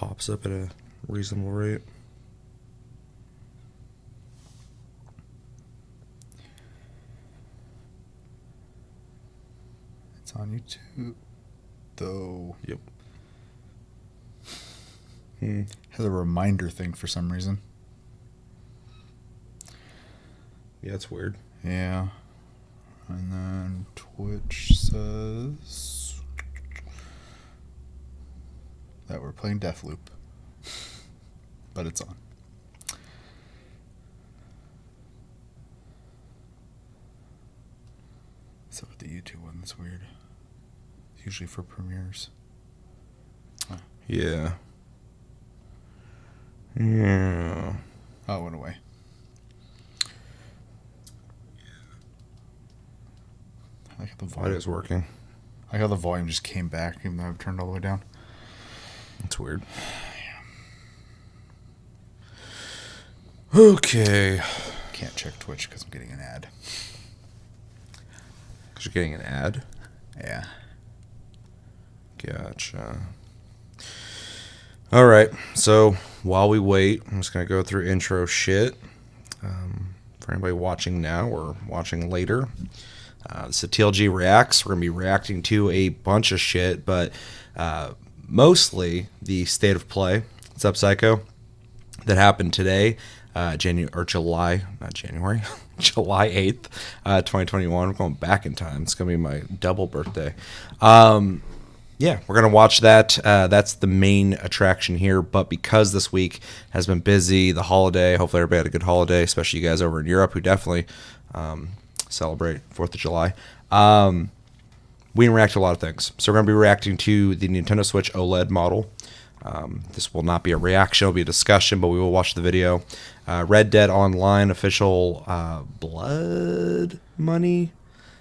pops up at a reasonable rate. It's on YouTube, though. Yep. Has a reminder thing for some reason. Yeah, it's weird. Yeah. And then Twitch says that we're playing Deathloop. But it's on. So with the YouTube one, that's weird. It's usually for premieres. Yeah. Yeah. Oh, it went away. I like how the Why volume is working? I like how the volume just came back even though I've turned all the way down. That's weird. Okay. Can't check Twitch because I'm getting an ad. Because you're getting an ad? Yeah. Gotcha. All right. So while we wait, I'm just going to go through intro shit. For anybody watching now or watching later, this is TLG Reacts. We're going to be reacting to a bunch of shit, but mostly the state of play. What's up, Psycho? That happened today, July 8th, 2021. We're going back in time. It's going to be my double birthday. Yeah, we're going to watch that. That's the main attraction here. But because this week has been busy, the holiday, hopefully everybody had a good holiday, especially you guys over in Europe who definitely celebrate 4th of July. We can react to a lot of things. So we're going to be reacting to the Nintendo Switch OLED model. This will not be a reaction, it'll be a discussion, but we will watch the video. Red Dead Online official Blood Money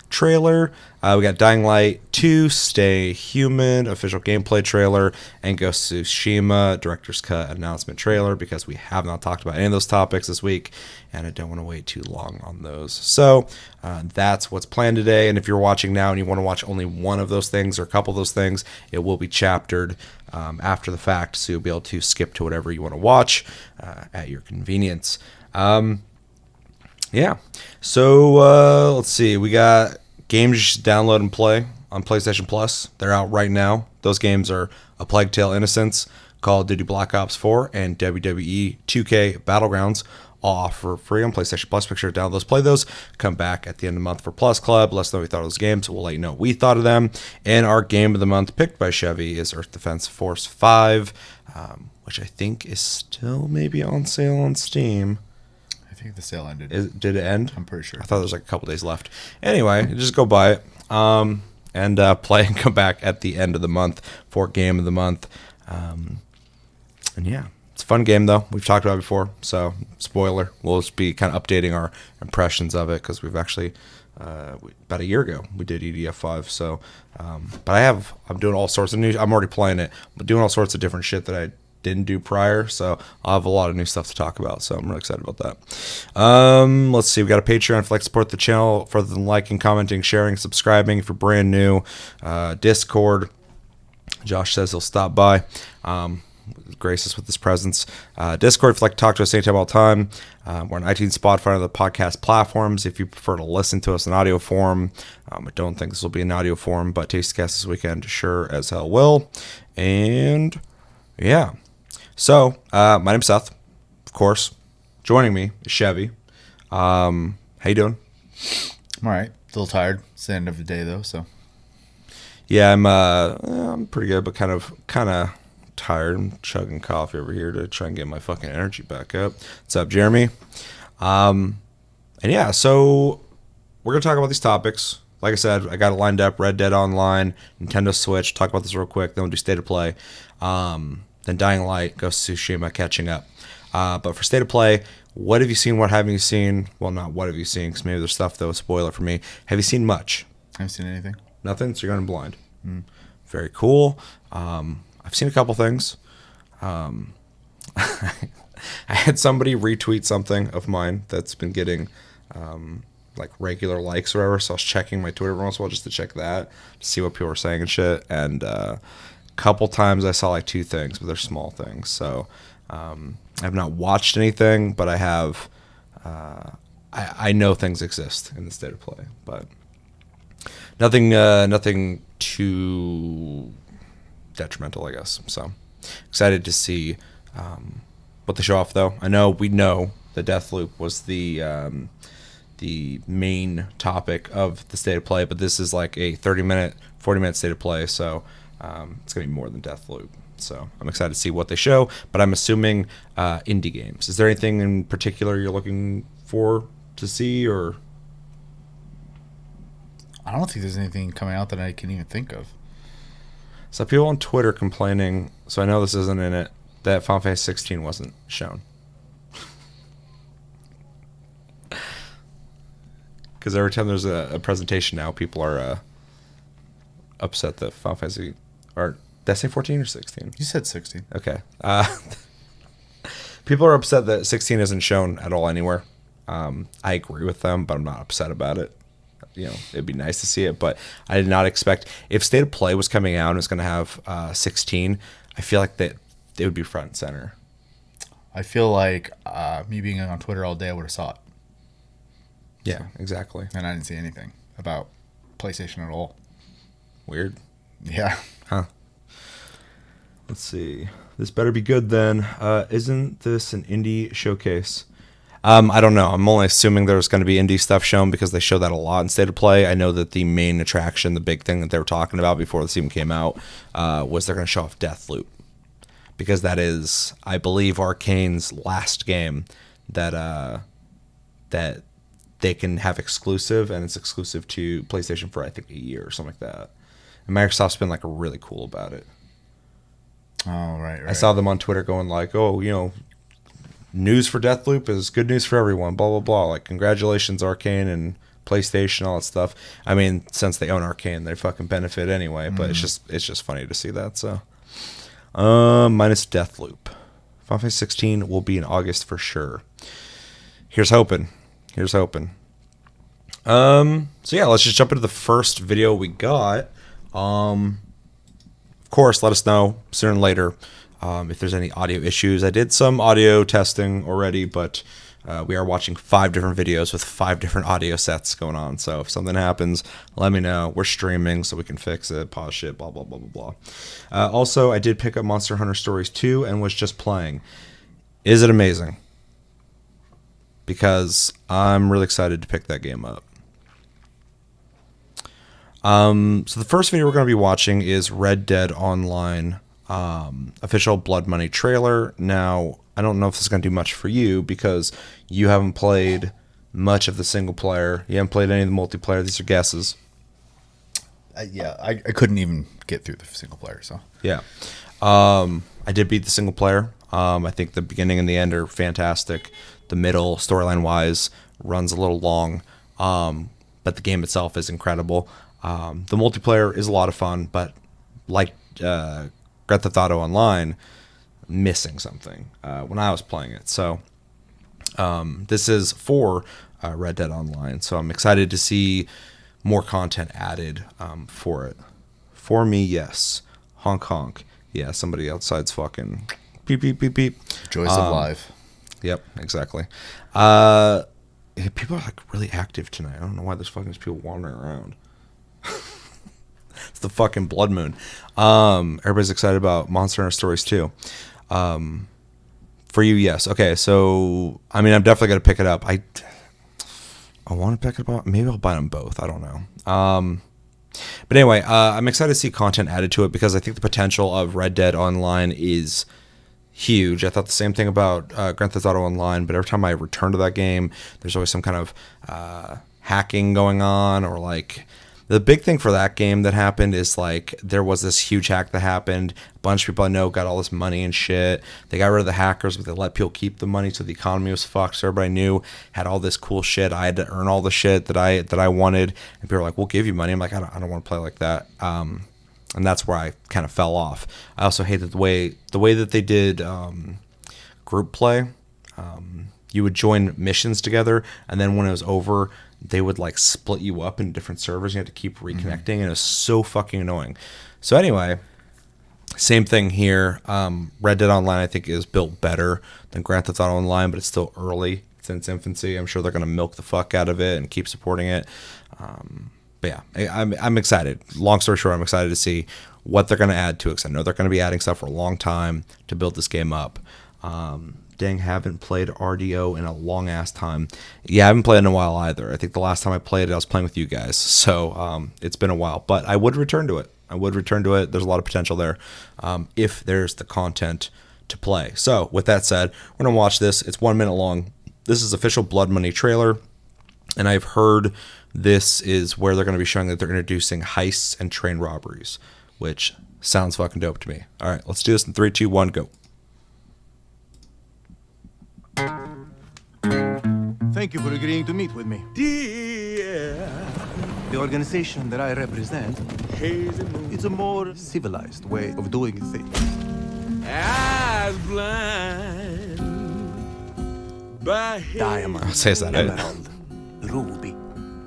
trailer. We got Dying Light 2, Stay Human official gameplay trailer, and Ghost of Tsushima Directors Cut announcement trailer, because we have not talked about any of those topics this week, and I don't want to wait too long on those. So that's what's planned today, and if you're watching now and you want to watch only one of those things or a couple of those things, it will be chaptered after the fact, so you'll be able to skip to whatever you want to watch at your convenience. Yeah, so let's see. We got games you should download and play on PlayStation Plus. They're out right now. Those games are A Plague Tale: Innocence, Call of Duty Black Ops 4, and WWE 2K Battlegrounds, all offer free on PlayStation Plus. Make sure to download those, play those. Come back at the end of the month for Plus Club. Let us know what you thought of those games. We'll let you know what we thought of them. And our game of the month picked by Chevy is Earth Defense Force 5, which I think is still maybe on sale on Steam. I think the sale ended. Did it end? I'm pretty sure. I thought there was like a couple days left. Anyway, just go buy it and play and come back at the end of the month for game of the month. And yeah, it's a fun game though. We've talked about it before, so spoiler. We'll just be kind of updating our impressions of it because we've actually about a year ago we did EDF 5. So, but I'm doing all sorts of new. I'm already playing it, but doing all sorts of different shit that I didn't do prior, so I'll have a lot of new stuff to talk about, so I'm really excited about that. Let's see, we got a Patreon if you'd like to support the channel further than liking, commenting, sharing, subscribing if you're brand new. Discord, Josh says he'll stop by, grace us with his presence. Discord if you'd like to talk to us anytime, all the time. We're on iTunes, Spotify, and other podcast platforms if you prefer to listen to us in audio form. I don't think this will be in audio form, but Tastecast this weekend sure as hell will. And yeah. So, my name's Seth, of course. Joining me is Chevy. How you doing? I'm all right. A little tired. It's the end of the day, though, so. Yeah, I'm pretty good, but kind of tired. I'm chugging coffee over here to try and get my fucking energy back up. What's up, Jeremy? And yeah, so we're going to talk about these topics. Like I said, I got it lined up. Red Dead Online, Nintendo Switch. Talk about this real quick. Then we'll do State of Play. Then Dying Light, Ghost of Tsushima, catching up. But for State of Play, what have you seen? What haven't you seen? Well, not what have you seen, because maybe there's stuff that was a spoiler for me. Have you seen much? I haven't seen anything. Nothing? So you're going blind. Very cool. I've seen a couple things. I had somebody retweet something of mine that's been getting like regular likes or whatever, so I was checking my Twitter every once in a while just to check that, to see what people were saying and shit, and couple times I saw like 2 things, but they're small things. So I have not watched anything, but I have. I know things exist in the state of play, but nothing too detrimental, I guess. So excited to see what they show off, though. We know that Deathloop was the main topic of the state of play, but this is like a 30-minute, 40-minute state of play, so it's gonna be more than Deathloop. So I'm excited to see what they show, but I'm assuming indie games. Is there anything in particular you're looking for to see, or? I don't think there's anything coming out that I can even think of. So people on Twitter complaining, so I know this isn't in it, that Final Fantasy 16 wasn't shown. Because every time there's a presentation now, people are upset that Final Fantasy, or did I say 14 or 16? You said 16. Okay. People are upset that 16 isn't shown at all anywhere. I agree with them, but I'm not upset about it. It'd be nice to see it, but I did not expect, if State of Play was coming out and it's going to have 16, I feel like that it would be front and center. I feel like me being on Twitter all day, I would have saw it. Yeah, exactly. And I didn't see anything about PlayStation at all. Weird. Yeah. Huh. Let's see. This better be good then. Isn't this an indie showcase? I don't know. I'm only assuming there's going to be indie stuff shown because they show that a lot in State of Play. I know that the main attraction, the big thing that they were talking about before this even came out, was they're going to show off Deathloop. Because that is, I believe, Arcane's last game that they can have exclusive, and it's exclusive to PlayStation for, I think, a year or something like that. And Microsoft's been, like, really cool about it. Oh, right. I saw them on Twitter going like, news for Deathloop is good news for everyone, blah, blah, blah. Like, congratulations, Arcane and PlayStation, all that stuff. I mean, since they own Arcane, they fucking benefit anyway, but it's just funny to see that, so. Minus Deathloop. Final Fantasy 16 will be in August for sure. Here's hoping. So yeah, let's just jump into the first video we got. Of course, let us know sooner than later if there's any audio issues. I did some audio testing already, but we are watching 5 different videos with 5 different audio sets going on. So if something happens, let me know. We're streaming, so we can fix it, pause shit, blah, blah, blah, blah, blah. Also, I did pick up Monster Hunter Stories 2 and was just playing. Is it amazing? Because I'm really excited to pick that game up. So the first video we're going to be watching is Red Dead Online official Blood Money trailer. Now, I don't know if this is going to do much for you because you haven't played much of the single player. You haven't played any of the multiplayer. These are guesses. I couldn't even get through the single player, so. Yeah. I did beat the single player. I think the beginning and the end are fantastic. The middle, storyline-wise, runs a little long, but the game itself is incredible. The multiplayer is a lot of fun, but like Grand Theft Auto Online, missing something when I was playing it. So this is for Red Dead Online, so I'm excited to see more content added for it. For me, yes. Honk honk. Yeah, somebody outside's fucking beep beep beep beep. Joys of life. Yep, exactly. People are like really active tonight. I don't know why there's fucking people wandering around. It's the fucking blood moon. Everybody's excited about Monster Hunter Stories 2. For you, yes. Okay, so I mean, I'm definitely gonna pick it up. I want to pick it up. Maybe I'll buy them both. I don't know. But anyway, I'm excited to see content added to it because I think the potential of Red Dead Online is huge. I thought the same thing about Grand Theft Auto Online, but every time I return to that game, there's always some kind of hacking going on, or like the big thing for that game that happened is like there was this huge hack that happened. A bunch of people I know got all this money and shit. They got rid of the hackers, but they let people keep the money, so the economy was fucked. So everybody knew had all this cool shit. I had to earn all the shit that I wanted, and people were like, "We'll give you money." I'm like, I don't want to play like that. And that's where I kind of fell off. I also hated the way that they did group play. You would join missions together, and then when it was over, they would like split you up in different servers. You had to keep reconnecting, and it was so fucking annoying. So anyway, Same thing here. Red Dead Online, I think, is built better than Grand Theft Auto Online, but it's still early. It's in its infancy. I'm sure they're going to milk the fuck out of it and keep supporting it. But yeah, I'm excited. Long story short, I'm excited to see what they're going to add to it, because I know they're going to be adding stuff for a long time to build this game up. Dang, haven't played RDO in a long ass time. Yeah, I haven't played in a while either. I think the last time I played it, I was playing with you guys. So it's been a while, but I would return to it. There's a lot of potential there if there's the content to play. So with that said, we're going to watch this. It's 1 minute long. This is official Blood Money trailer. And I've heard this is where they're going to be showing that they're introducing heists and train robberies, which sounds fucking dope to me. All right, let's do this in 3, 2, 1, go. Thank you for agreeing to meet with me. The organization that I represent is a more civilized way of doing things. Eyes blind by Diamond, Says that, emerald, ruby,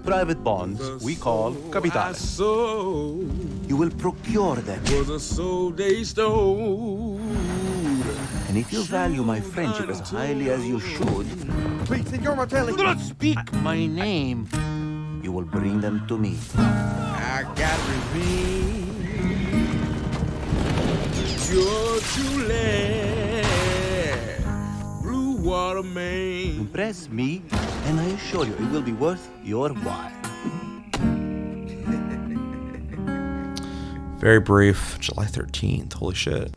private bonds we call capitales. soul You will procure them, was a soul they stole. and if you value my friendship as highly as you should, Wait, Senor Martelli. Do not speak my name. you will bring them to me. I got revenge. You're too late. Blue water man. Impress me, and I assure you it will be worth your while. Very brief, July 13th. Holy shit.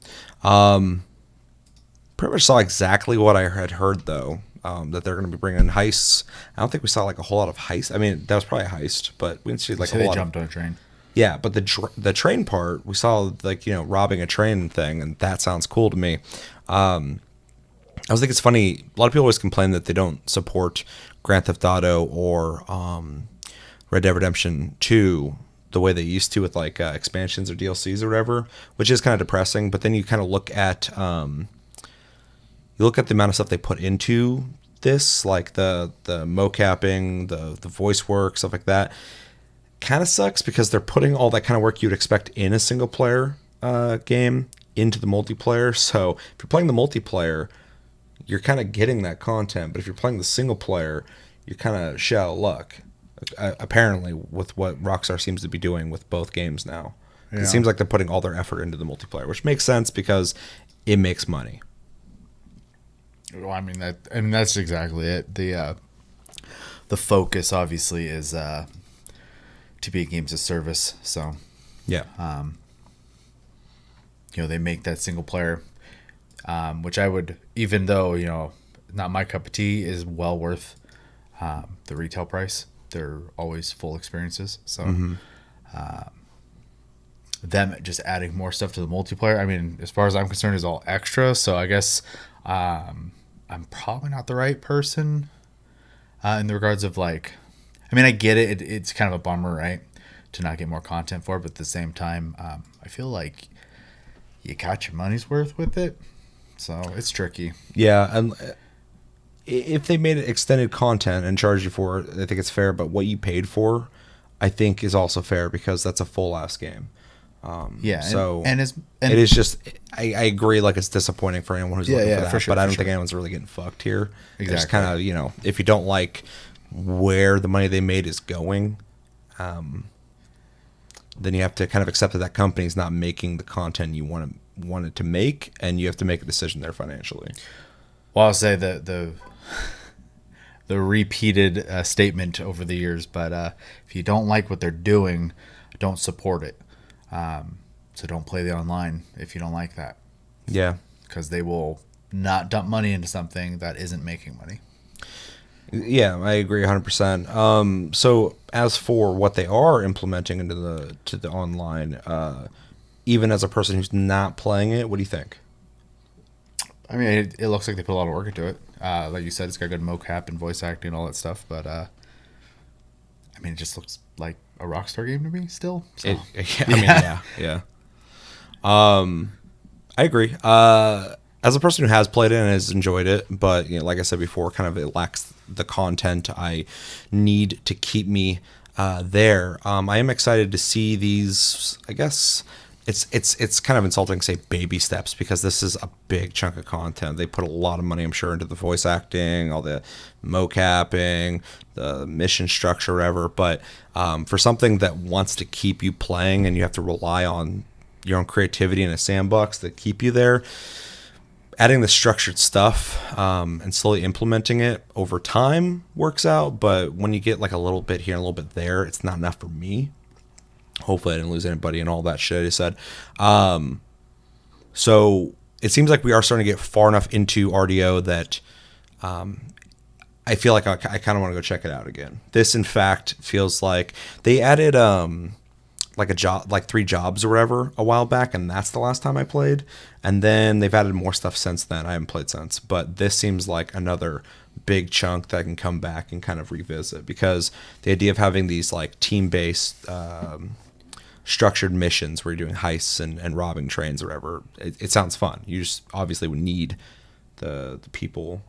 Pretty much saw exactly what I had heard, though, that they're going to be bringing in heists. I don't think we saw like a whole lot of heists. I mean, that was probably a heist, but we didn't see like So a they lot jumped of... on a train. Yeah, but the train part, we saw like, you know, robbing a train thing, and that sounds cool to me. I was think it's funny. A lot of people always complain that they don't support Grand Theft Auto or Red Dead Redemption 2 the way they used to with like expansions or DLCs or whatever, which is kind of depressing. But then you kind of look at the amount of stuff they put into this, like the mocapping, the voice work, stuff like that. Kind of sucks because they're putting all that kind of work you'd expect in a single player game into the multiplayer. So if you're playing the multiplayer, you're kind of getting that content, but if you're playing the single player, you're kind of shit out of luck. Apparently, with what Rockstar seems to be doing with both games now, Yeah. it seems like they're putting all their effort into the multiplayer, which makes sense because it makes money. Well, I mean that's exactly it. The focus obviously is to be a games of service. So Yeah, you know, they make that single player, which I would, even though, you know, not my cup of tea, is well worth the retail price. They're always full experiences. So them just adding more stuff to the multiplayer, I mean, as far as I'm concerned, is all extra. So I guess I'm probably not the right person in the regards of like, I mean, I get it. It's kind of a bummer, right, to not get more content for it. But at the same time, I feel like you got your money's worth with it. So it's tricky. yeah, and if they made it extended content and charged you for it, I think it's fair. But what you paid for, I think, is also fair because that's a full ass game. Yeah. So and it is just, I agree. Like, it's disappointing for anyone who's looking for that, for sure, but I for don't sure. think anyone's really getting fucked here. It's Exactly. kind of, you know, if you don't like where the money they made is going, then you have to kind of accept that that company's not making the content you want it to make, and you have to make a decision there financially. Well, I'll say the repeated statement over the years, but if you don't like what they're doing, don't support it. So don't play the online if you don't like that, Yeah. because they will not dump money into something that isn't making money. Yeah, I agree 100%. So as for what they are implementing into the online, even as a person who's not playing it, what do you think? I mean, it looks like they put a lot of work into it. Like you said, it's got good mocap and voice acting and all that stuff. But I mean, it just looks like a Rockstar game to me still. So. Yeah. I agree. As a person who has played it and has enjoyed it, but you know, like I said before, kind of it lacks the content I need to keep me there. I am excited to see these, I guess, it's kind of insulting to say baby steps because this is a big chunk of content. They put a lot of money, I'm sure, into the voice acting, all the mocapping, the mission structure, whatever. But for something that wants to keep you playing and you have to rely on your own creativity in a sandbox that keep you there, adding the structured stuff and slowly implementing it over time works out. But when you get like a little bit here and a little bit there, it's not enough for me. Hopefully I didn't lose anybody and all that shit I said. So it seems like we are starting to get far enough into RDO that I feel like I kind of want to go check it out again. This, in fact, feels like they added like a job, like 3 jobs or whatever a while back, and that's the last time I played. And then they've added more stuff since then. I haven't played since, but this seems like another big chunk that I can come back and kind of revisit, because the idea of having these like team-based structured missions where you're doing heists and robbing trains or whatever, it sounds fun. You just obviously would need the people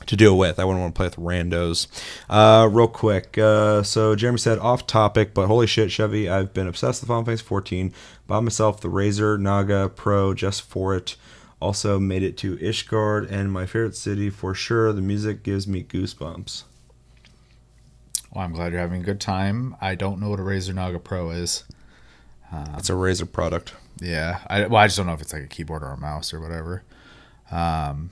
to do it with. I wouldn't want to play with randos. Real quick, so Jeremy said, off topic, but holy shit, Chevy, I've been obsessed with Final Fantasy 14. Bought myself the Razer Naga Pro just for it. Also made it to Ishgard, and my favorite city for sure. The music gives me goosebumps. Well, I'm glad you're having a good time. I don't know what a Razer Naga Pro is. It's a Razer product. Yeah. I just don't know if it's like a keyboard or a mouse or whatever. Ishgard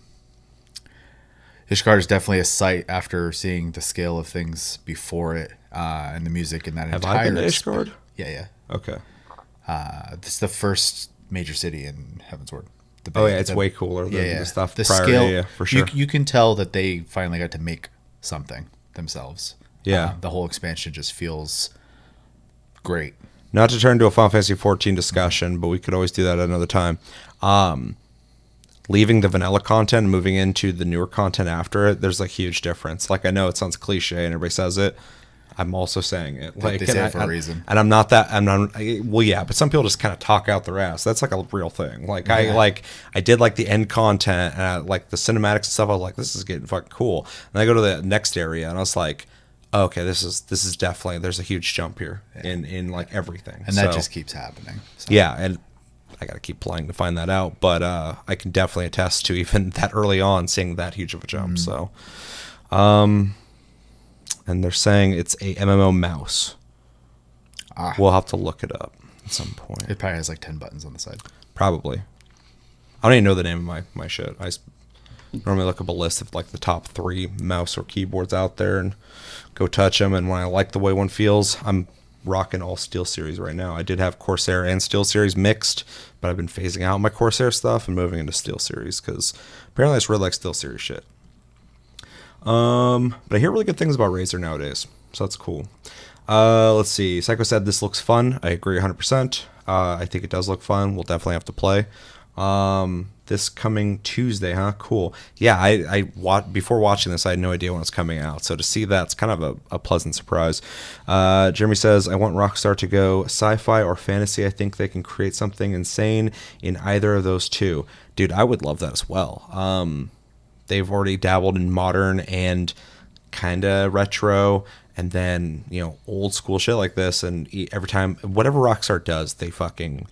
is definitely a sight after seeing the scale of things before it, and the music in that Have entire... I been to Ishgard? Yeah. Okay. This is the first major city in Heavensward. It's way cooler than the stuff the prior. Scale, Yeah, for sure. You can tell that they finally got to make something themselves. Yeah. The whole expansion just feels great. Not to turn to a Final Fantasy 14 discussion, but we could always do that at another time. Leaving the vanilla content and moving into the newer content after it, there's a huge difference. Like, I know it sounds cliche and everybody says it. I'm also saying it. Like, they say it for a reason. And I'm not that. Well, yeah, but some people just kind of talk out their ass. That's like a real thing. Like, I did like the end content and I, like the cinematics and stuff. I was like, this is getting fucking cool. And I go to the next area and I was like, oh, okay, this is definitely, there's a huge jump here in like everything. And that just keeps happening. So. Yeah, and I got to keep playing to find that out. But I can definitely attest to even that early on seeing that huge of a jump. So, and they're saying it's a MMO mouse. We'll have to look it up at some point. It probably has like 10 buttons on the side. Probably. I don't even know the name of my shit. I normally look up a list of like the top 3 mouse or keyboards out there and go touch them. And when I like the way one feels, I'm rocking all SteelSeries right now. I did have Corsair and SteelSeries mixed, but I've been phasing out my Corsair stuff and moving into SteelSeries because apparently I just really like SteelSeries shit. But I hear really good things about Razer nowadays, so that's cool. Let's see. Psycho said this looks fun. I agree 100%. I think it does look fun. We'll definitely have to play. This coming Tuesday, huh? Cool. Yeah, before watching this, I had no idea when it's coming out. So to see that's kind of a pleasant surprise. Jeremy says, I want Rockstar to go sci-fi or fantasy. I think they can create something insane in either of those two. Dude, I would love that as well. They've already dabbled in modern and kind of retro, and then, old school shit like this. And every time, whatever Rockstar does, they fucking,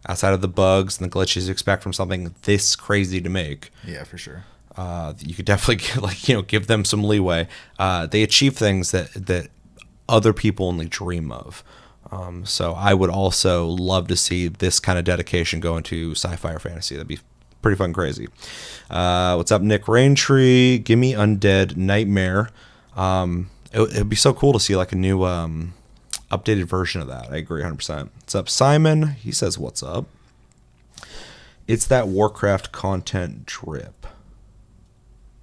outside of the bugs and the glitches you expect from something this crazy to make. Yeah, for sure. You could definitely, give them some leeway. They achieve things that other people only dream of. So I would also love to see this kind of dedication go into sci-fi or fantasy. That'd be pretty fun crazy. What's up, Nick Raintree? Gimme Undead Nightmare. It'd be so cool to see like a new updated version of that. I agree 100%. What's up, Simon? He says, what's up? It's that Warcraft content drip.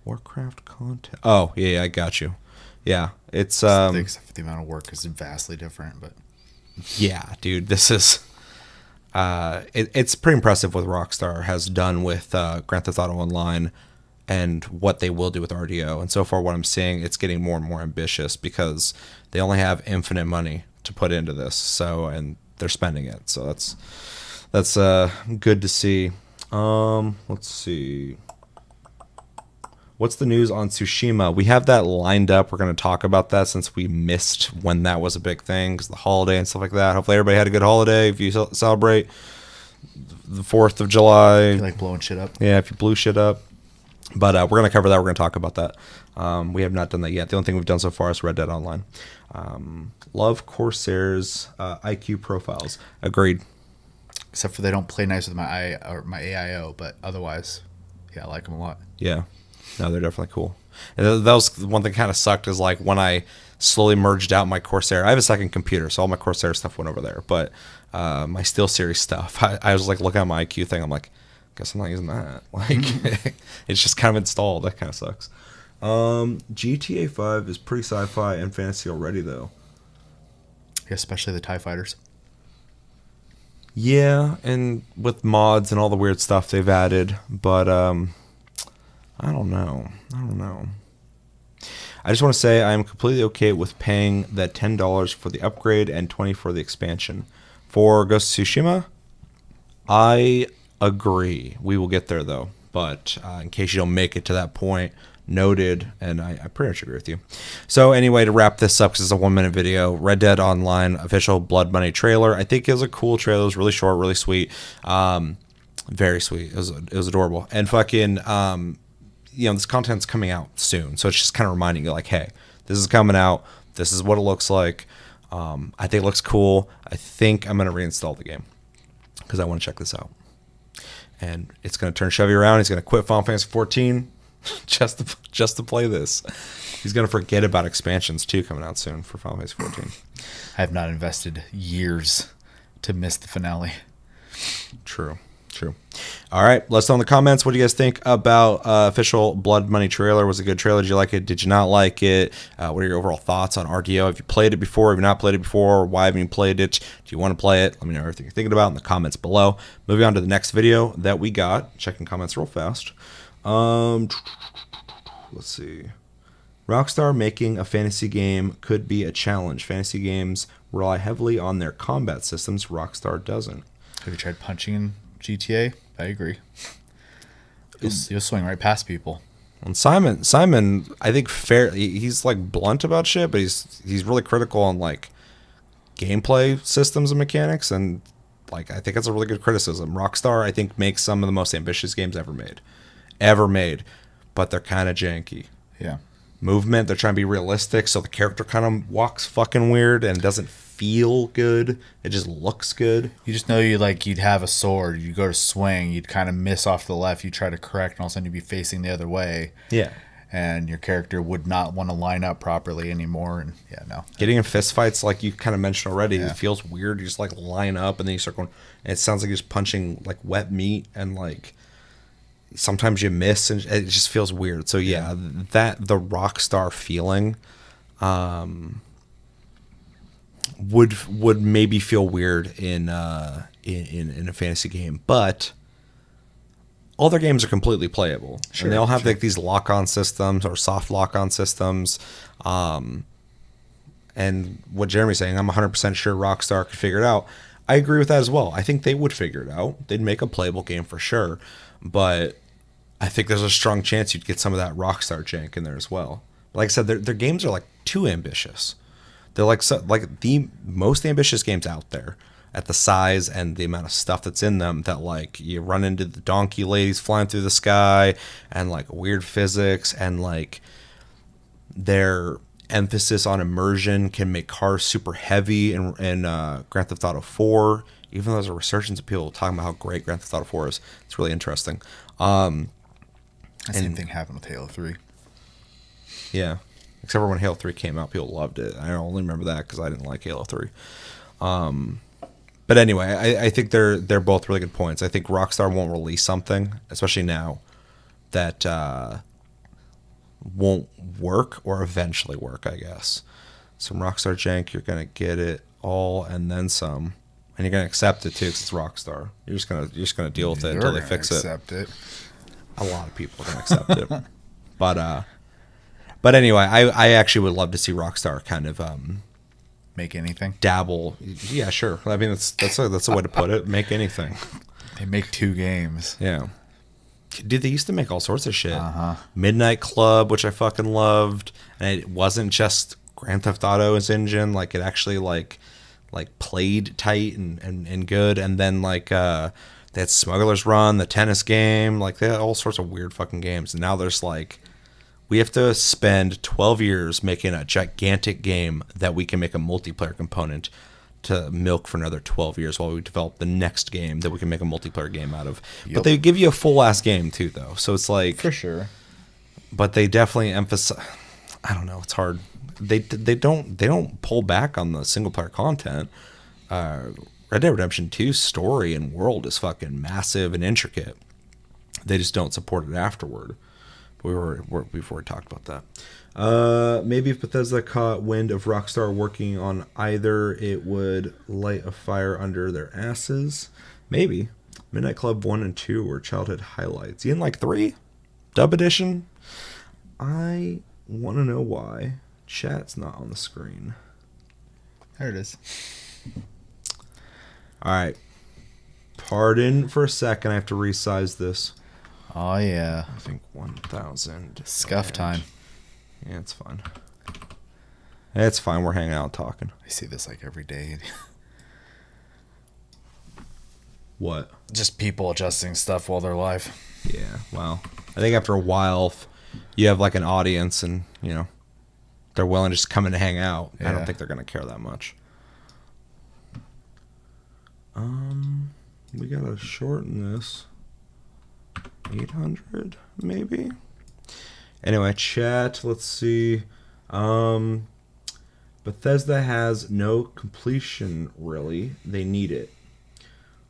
Warcraft content. Oh, yeah, I got you. Yeah, it's Except for the amount of work is vastly different, but yeah, dude, this is it's pretty impressive what Rockstar has done with Grand Theft Auto Online and what they will do with RDO. And so far what I'm seeing, it's getting more and more ambitious because they only have infinite money to put into this. So, and they're spending it. So that's good to see. Let's see. What's the news on Tsushima? We have that lined up. We're going to talk about that since we missed when that was a big thing, because the holiday and stuff like that. Hopefully everybody had a good holiday. If you celebrate the 4th of July. You like blowing shit up? Yeah, if you blew shit up. But we're going to cover that. We're going to talk about that. We have not done that yet. The only thing we've done so far is Red Dead Online. Love Corsair's IQ profiles. Agreed. Except for they don't play nice with my AIO, but otherwise, yeah, I like them a lot. Yeah. No, they're definitely cool. And that was one thing kind of sucked is like when I slowly merged out my Corsair. I have a second computer, so all my Corsair stuff went over there. But my SteelSeries stuff, I was like looking at my IQ thing. I'm like, guess I'm not using that. Like, it's just kind of installed. That kind of sucks. GTA 5 is pretty sci-fi and fantasy already, though. Yeah, especially the TIE fighters. Yeah, and with mods and all the weird stuff they've added, but I don't know. I just want to say I am completely okay with paying that $10 for the upgrade and $20 for the expansion. For Ghost of Tsushima, I agree. We will get there, though. But in case you don't make it to that point, noted, and I pretty much agree with you. So anyway, to wrap this up, because it's a 1-minute video, Red Dead Online official Blood Money trailer. I think it was a cool trailer. It was really short, really sweet. Very sweet. It was adorable. And fucking, this content's coming out soon. So it's just kind of reminding you, like, hey, this is coming out. This is what it looks like. I think it looks cool. I think I'm going to reinstall the game because I want to check this out. And it's going to turn Chevy around. He's going to quit Final Fantasy 14 just to play this. He's going to forget about expansions, too, coming out soon for Final Fantasy 14. I have not invested years to miss the finale. True. All right, let us know in the comments. What do you guys think about official Blood Money trailer? Was it a good trailer? Did you like it? Did you not like it? What are your overall thoughts on RDO? Have you played it before? Have you not played it before? Why haven't you played it? Do you want to play it? Let me know everything you're thinking about in the comments below. Moving on to the next video that we got. Checking comments real fast. Let's see. Rockstar making a fantasy game could be a challenge. Fantasy games rely heavily on their combat systems. Rockstar doesn't. Have you tried punching in GTA? I agree. You'll swing right past people. And Simon, I think he's like blunt about shit, but he's really critical on like gameplay systems and mechanics, and like I think that's a really good criticism. Rockstar, I think, makes some of the most ambitious games ever made, but they're kind of janky. Yeah. Movement, they're trying to be realistic, so the character kind of walks fucking weird and doesn't feel good. It just looks good. You just know you'd have a sword, you go to swing, you'd kind of miss off to the left, you try to correct, and all of a sudden you'd be facing the other way. Yeah. And your character would not want to line up properly anymore. And yeah, no. Getting in fist fights, like you kind of mentioned already, It feels weird. You just like line up and then you start going, and it sounds like you're just punching like wet meat, and like sometimes you miss, and it just feels weird. So yeah, that the Rockstar feeling would maybe feel weird in a fantasy game, but all their games are completely playable. Sure, and they all have like these lock-on systems or soft lock-on systems. And what Jeremy's saying, I'm 100% sure Rockstar could figure it out. I agree with that as well. I think they would figure it out. They'd make a playable game for sure, but I think there's a strong chance you'd get some of that Rockstar jank in there as well. Like I said, their games are like too ambitious. They're like the most ambitious games out there at the size and the amount of stuff that's in them, that like you run into the donkey ladies flying through the sky and like weird physics, and like their emphasis on immersion can make cars super heavy in Grand Theft Auto 4. Even though there's a resurgence of people talking about how great Grand Theft Auto 4 is, it's really interesting. The same thing happened with Halo 3. Yeah. Except for when Halo 3 came out, people loved it. I only remember that because I didn't like Halo 3. But anyway, I think they're both really good points. I think Rockstar won't release something, especially now, that won't work or eventually work, I guess. Some Rockstar jank, you're going to get it all and then some. And you're going to accept it too because it's Rockstar. You're just gonna deal with it until they fix it. Accept it. A lot of people are going to accept it. But anyway, I actually would love to see Rockstar kind of make anything. Dabble. Yeah, sure. I mean, that's a way to put it. Make anything. They make 2 games. Yeah. Dude, they used to make all sorts of shit. Midnight Club, which I fucking loved, and it wasn't just Grand Theft Auto's engine. Like it actually like played tight and good. And then like they had Smuggler's Run, the tennis game. Like they had all sorts of weird fucking games. And now there's like we have to spend 12 years making a gigantic game that we can make a multiplayer component to milk for another 12 years while we develop the next game that we can make a multiplayer game out of. Yep. But they give you a full ass game too, though. So it's like for sure. But they definitely emphasize. I don't know. It's hard. They don't pull back on the single player content. Red Dead Redemption 2's story and world is fucking massive and intricate. They just don't support it afterward. We've already talked about that. Maybe if Bethesda caught wind of Rockstar working on either, it would light a fire under their asses. Maybe. Midnight Club 1 and 2 were childhood highlights. You didn't like 3? Dub Edition? I want to know why. Chat's not on the screen. There it is. Alright. Pardon for a second. I have to resize this. Oh, yeah. I think 1,000. Scuff time. Yeah, it's fine. It's fine. We're hanging out talking. I see this like every day. What? Just people adjusting stuff while they're live. Yeah, well, I think after a while, you have like an audience and, you know, they're willing to just come in to hang out. Yeah. I don't think they're going to care that much. We got to shorten this. 800, maybe? Anyway, chat, let's see. Bethesda has no completion, really. They need it.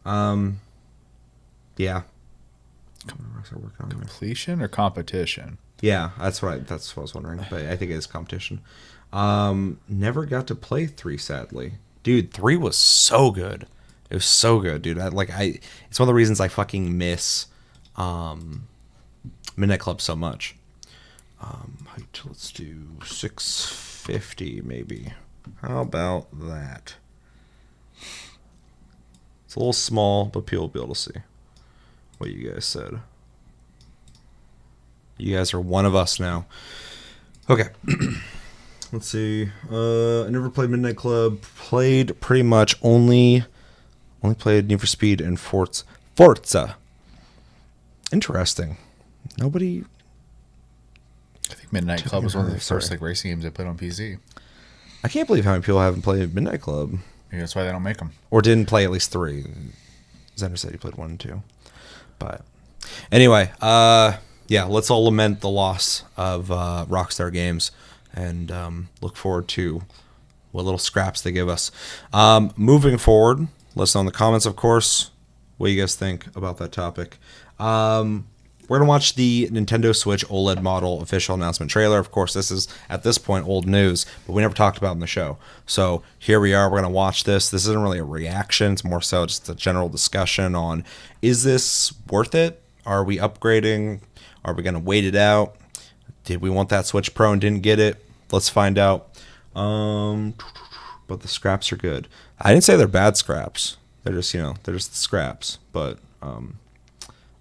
Yeah. Completion or competition? Yeah, that's what I was wondering. But I think it is competition. Never got to play 3, sadly. Dude, 3 was so good. It was so good, dude. It's one of the reasons I fucking miss Midnight Club so much. Height, let's do 650 maybe. How about that? It's a little small, but people will be able to see what you guys said. You guys are one of us now. Okay. Let's see. I never played Midnight Club. Played pretty much only played Need for Speed and Forza. Interesting. Nobody. I think Midnight Club was one of the first like racing games I played on PC. I can't believe how many people haven't played Midnight Club. Maybe that's why they don't make them. Or didn't play at least 3. Xander said he played 1 and 2. But anyway, yeah, let's all lament the loss of Rockstar Games and look forward to what little scraps they give us. Moving forward, let us know in the comments, of course, what you guys think about that topic. We're going to watch the Nintendo Switch OLED model official announcement trailer. Of course, this is, at this point, old news, but we never talked about it in the show. So here we are. We're going to watch this. This isn't really a reaction. It's more so just a general discussion on, is this worth it? Are we upgrading? Are we going to wait it out? Did we want that Switch Pro and didn't get it? Let's find out. But the scraps are good. I didn't say they're bad scraps. They're just, they're just scraps. But,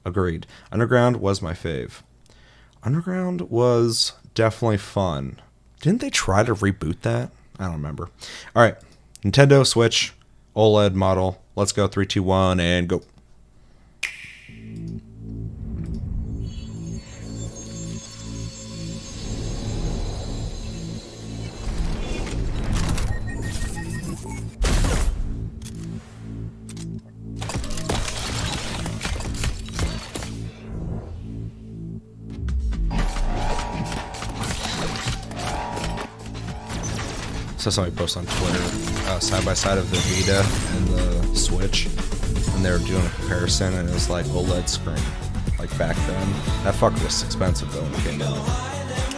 agreed. Underground was my fave. Underground was definitely fun. Didn't they try to reboot that? I don't remember. All right. Nintendo Switch OLED model. Let's go. 3, 2, 1, and go. So somebody posted on Twitter side by side of the Vita and the Switch, and they were doing a comparison, and it was like OLED screen, like back then. That fucker was expensive though when it came out.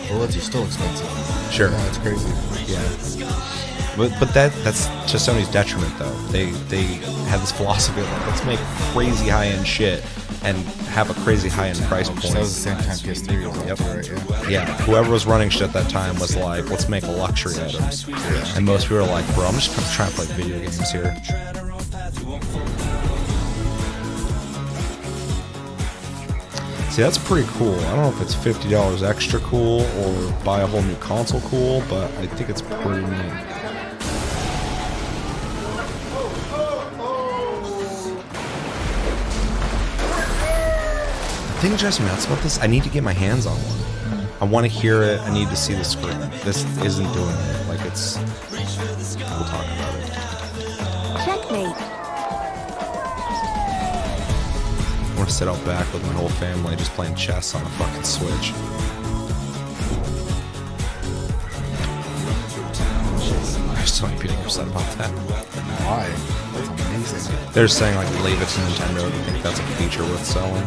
OLEDs are still expensive. Sure, yeah, that's crazy. Yeah, but that's to Sony's detriment though. They had this philosophy of like, let's make crazy high end shit and have a crazy high-end price point. That was the same time PS3 was yep. Right, yeah, whoever was running shit at that time was like, let's make luxury items. Yeah. And most people were like, bro, I'm just trying to play video games here. See, that's pretty cool. I don't know if it's $50 extra cool or buy a whole new console cool, but I think it's pretty neat. The thing that drives me nuts about this, I need to get my hands on one. I want to hear it. I need to see the screen. This isn't doing it. Like, it's... We'll talk about it. Checkmate. I want to sit out back with my whole family just playing chess on a fucking Switch. There's so many people upset about that. Why? That's amazing. They're saying, like, leave it to Nintendo. Do you think that's a feature worth selling?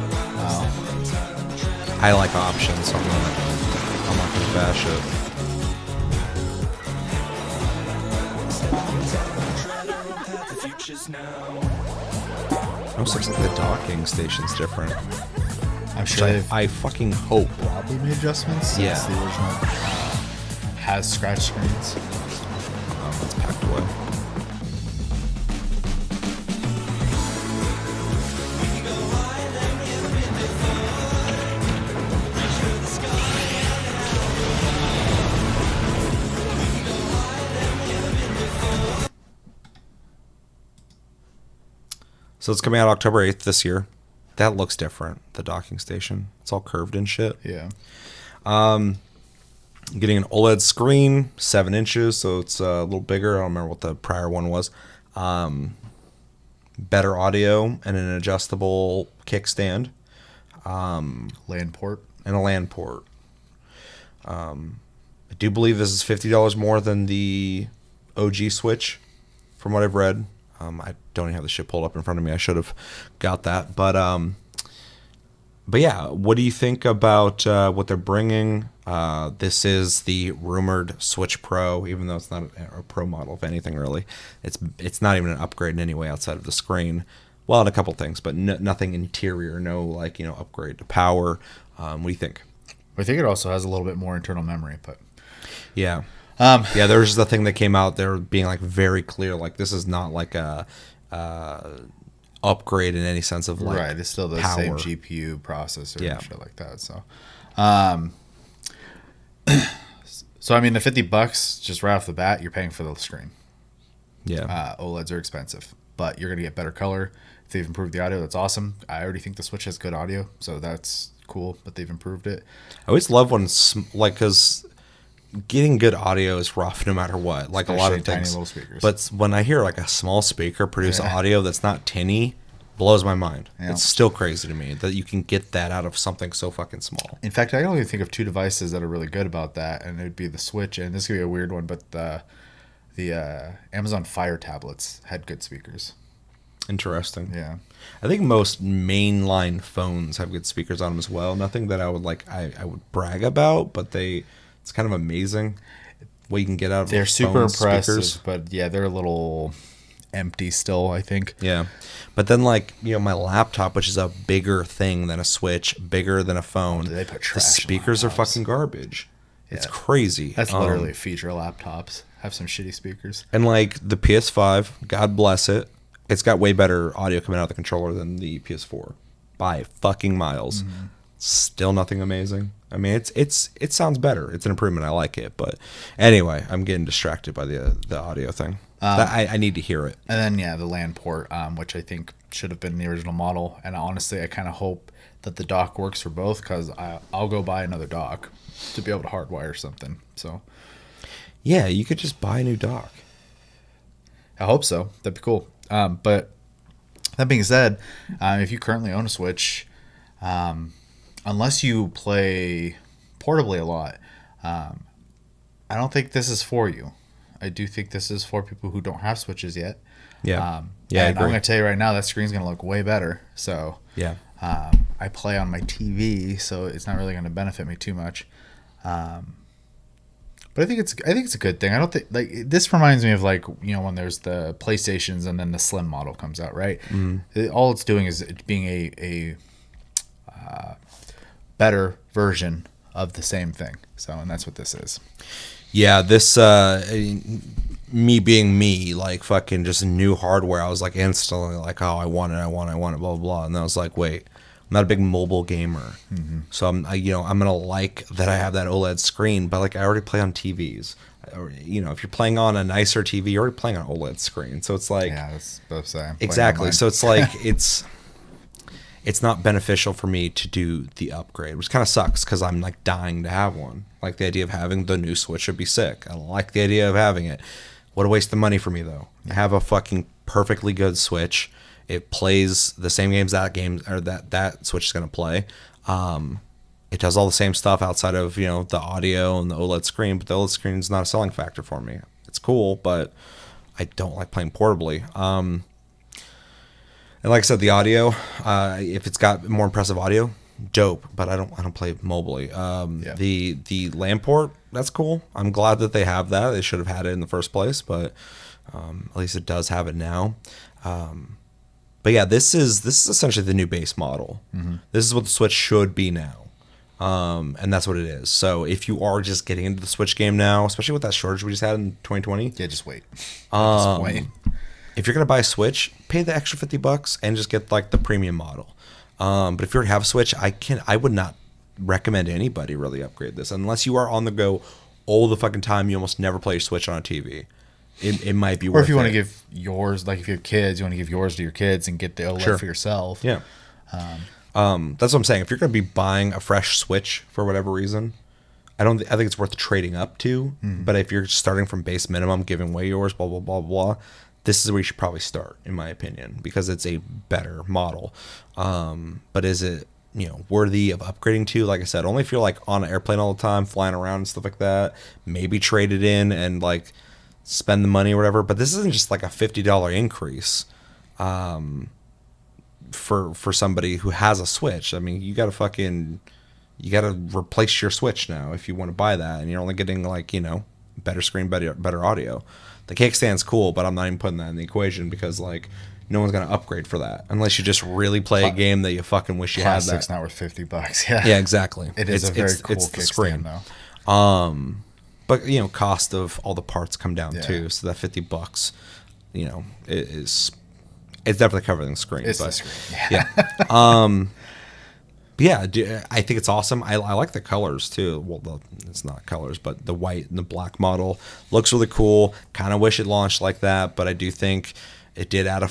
I like options, so I'm not gonna bash it. Looks like the docking station's different. I'm sure they've I fucking hope. probably made adjustments since Yeah. the original has scratch screens. It's packed away. So it's coming out October 8th this year. That looks different, the docking station. It's all curved and shit. Yeah. Getting an OLED screen, 7 inches, so it's a little bigger. I don't remember what the prior one was. Better audio and an adjustable kickstand. LAN port. And a LAN port. I do believe this is $50 more than the OG Switch, from what I've read. I don't even have the shit pulled up in front of me. I should have got that. But yeah, what do you think about what they're bringing? This is the rumored Switch Pro, even though it's not a Pro model, if anything, really. It's not even an upgrade in any way outside of the screen. Well, and a couple things, but nothing interior, no, like, upgrade to power. What do you think? I think it also has a little bit more internal memory, but Yeah. Yeah, there's the thing that came out there being like very clear, like this is not like a upgrade in any sense of like right, it's still the power. same GPU processor Yeah. and shit like that. So, so I mean, the $50 just right off the bat, you're paying for the screen. Yeah. OLEDs are expensive, but you're gonna get better color. If they've improved the audio, that's awesome. I already think the Switch has good audio, so that's cool. But they've improved it. I always love when because getting good audio is rough no matter what. Like Especially a lot of tiny things. little speakers. But when I hear like a small speaker produce Yeah. audio that's not tinny, blows my mind. Yeah. It's still crazy to me that you can get that out of something so fucking small. In fact, I can only think of 2 devices that are really good about that, and it would be the Switch, and this could be a weird one, but the Amazon Fire tablets had good speakers. Interesting. Yeah. I think most mainline phones have good speakers on them as well. Nothing that I would I would brag about, but it's kind of amazing what you can get out of They're those super phone impressive, speakers. but yeah, they're a little empty still, I think. Yeah. But then my laptop, which is a bigger thing than a Switch, bigger than a phone, They put the trash in speakers are laptops. fucking garbage. It's Yeah. crazy. That's literally a feature of laptops. Have some shitty speakers. And like the PS5, God bless it, it's got way better audio coming out of the controller than the PS4 by fucking miles. Mm-hmm. Still nothing amazing. I mean, it sounds better. It's an improvement. I like it, but anyway, I'm getting distracted by the audio thing. I need to hear it. And then, yeah, the LAN port, which I think should have been the original model. And honestly, I kind of hope that the dock works for both, because I'll go buy another dock to be able to hardwire something. So Yeah, you could just buy a new dock. I hope so. That'd be cool. But that being said, if you currently own a Switch, unless you play portably a lot, I don't think this is for you. I do think this is for people who don't have Switches yet. Yeah. Yeah, I and I'm agree. going to tell you right now, that screen's going to look way better. So Yeah. I play on my TV, so it's not really going to benefit me too much. But I think it's a good thing. I don't think this reminds me of when there's the PlayStations and then the Slim model comes out, right? All it's doing is being a better version of the same thing. So, and that's what this is. Yeah, this me being me, like fucking just new hardware. I was like instantly like, oh, I want it, blah blah blah. And then I was like, wait, not a big mobile gamer. So I'm gonna like that I have that OLED screen, but like I already play on TVs. Or, you know, if you're playing on a nicer TV, you're already playing on an OLED screen. So it's like, Yeah, that's both sides. exactly. So it's like it's not beneficial for me to do the upgrade, which kind of sucks because I'm like dying to have one. Like the idea of having the new Switch would be sick. I like the idea of having it. What a waste of money for me though. I have a fucking perfectly good Switch. It plays the same games that Switch is gonna play. It does all the same stuff outside of, you know, the audio and the OLED screen, but the OLED screen is not a selling factor for me. It's cool, but I don't like playing portably. And like I said, the audio, if it's got more impressive audio, dope. But I don't play mobily. The LAN port, that's cool. I'm glad that they have that. They should have had it in the first place, but at least it does have it now. But yeah, this is essentially the new base model. This is what the Switch should be now. And that's what it is. So if you are just getting into the Switch game now, especially with that shortage we just had in 2020, Yeah, just wait. Just wait. if you're gonna buy a Switch, pay the extra $50 and just get like the premium model. But if you already have a Switch, I would not recommend anybody really upgrade this unless you are on the go all the fucking time. You almost never play your Switch on a TV. It might be worth it. Or if you want to give yours, like if you have kids, you want to give yours to your kids and get the OLED for yourself. Yeah. That's what I'm saying. If you're going to be buying a fresh Switch for whatever reason, I think it's worth trading up to. But if you're starting from base minimum, giving away yours, blah, blah, blah, blah, this is where you should probably start, in my opinion, because it's a better model. But is it, you know, worthy of upgrading to? Like I said, only if you're like on an airplane all the time, flying around and stuff like that, maybe trade it in and like spend the money or whatever. But this isn't just like a $50 increase. For somebody who has a Switch. I mean, you gotta replace your Switch now if you want to buy that, and you're only getting like, you know, better screen, better audio. The kickstand's cool, but I'm not even putting that in the equation because like no one's gonna upgrade for that unless you just really play a game that you fucking wish you had. Plastic's not worth $50. Yeah, yeah, exactly. It is a very cool kickstand though. But you know, cost of all the parts come down too, so that $50, you know, it's definitely covering the screen. It's but, the screen. Yeah. Yeah, I think it's awesome. I like the colors too. Well, it's not colors, but the white and the black model looks really cool. Kind of wish it launched like that, but I do think it did add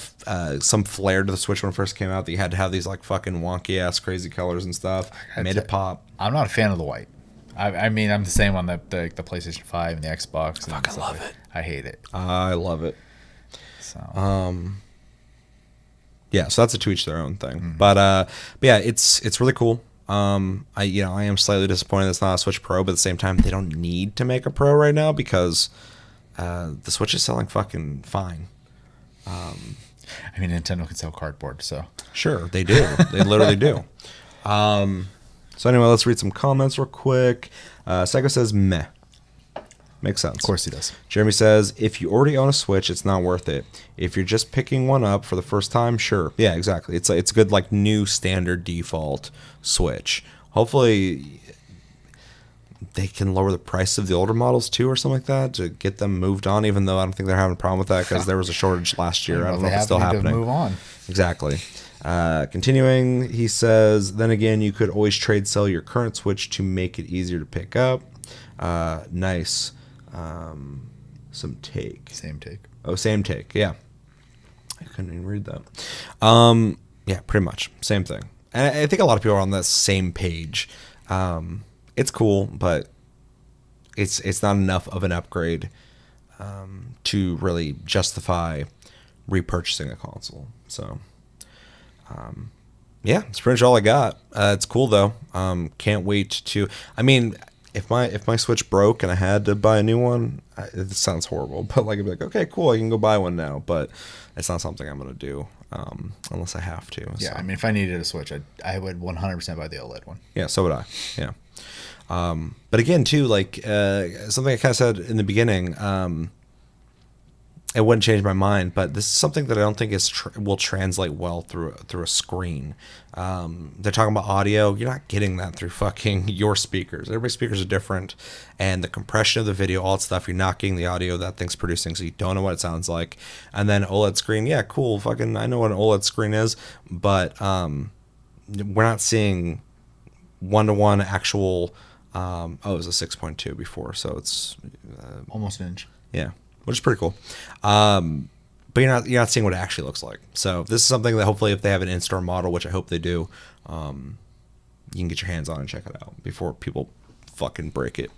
some flair to the Switch when it first came out. That you had to have these like fucking wonky ass crazy colors and stuff. Made it pop. I'm not a fan of the white. I mean, I'm the same on the PlayStation 5 and the Xbox. I fucking love it. I hate it. I love it. So. Yeah, so that's a to each their own thing. But yeah, it's really cool. I am slightly disappointed it's not a Switch Pro, but at the same time, they don't need to make a Pro right now because the Switch is selling fucking fine. I mean, Nintendo can sell cardboard, so sure they do. They literally do. So anyway, let's read some comments real quick. Psycho says meh. Makes sense. Of course he does. Jeremy says, if you already own a Switch, it's not worth it. If you're just picking one up for the first time, sure. Yeah, exactly. It's a good like new standard default Switch. Hopefully they can lower the price of the older models too or something like that to get them moved on, even though I don't think they're having a problem with that because there was a shortage last year. I don't know if it's still happening. To move on. Exactly. Continuing, he says, then again, you could always trade sell your current Switch to make it easier to pick up. Nice. Some take. Same take. Oh, same take. Yeah. I couldn't even read that. Yeah, pretty much. Same thing. And I think a lot of people are on that same page. It's cool, but it's not enough of an upgrade to really justify repurchasing a console. So, yeah, that's pretty much all I got. It's cool, though. Can't wait to... I mean... If my Switch broke and I had to buy a new one, it sounds horrible, but like I'd be like, okay, cool, I can go buy one now. But it's not something I'm gonna do unless I have to. Yeah, so. I mean, if I needed a Switch, I would 100% buy the OLED one. Yeah, so would I. Yeah. But again, too, like something I kind of said in the beginning, it wouldn't change my mind, but this is something that I don't think will translate well through a screen. They're talking about audio. You're not getting that through fucking your speakers. Everybody's speakers are different, and the compression of the video, all that stuff, you're not getting the audio that thing's producing, so you don't know what it sounds like. And then OLED screen, yeah, cool, fucking, I know what an OLED screen is, but we're not seeing one-to-one actual. It was a 6.2 before, so it's Almost an inch. yeah, which is pretty cool. But you're not seeing what it actually looks like. So this is something that hopefully, if they have an in-store model, which I hope they do, you can get your hands on and check it out before people fucking break it.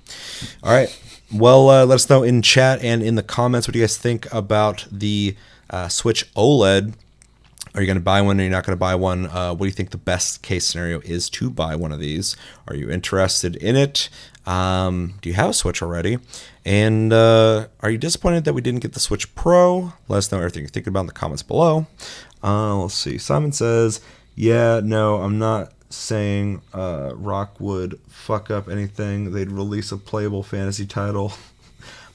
All right. Well, let us know in chat and in the comments what you guys think about the Switch OLED. Are you going to buy one or you're not going to buy one? What do you think the best case scenario is to buy one of these? Are you interested in it? Do you have a Switch already? And are you disappointed that we didn't get the Switch Pro? Let us know everything you're thinking about in the comments below. Let's see. Simon says, yeah, no, I'm not saying Rock would fuck up anything. They'd release a playable fantasy title.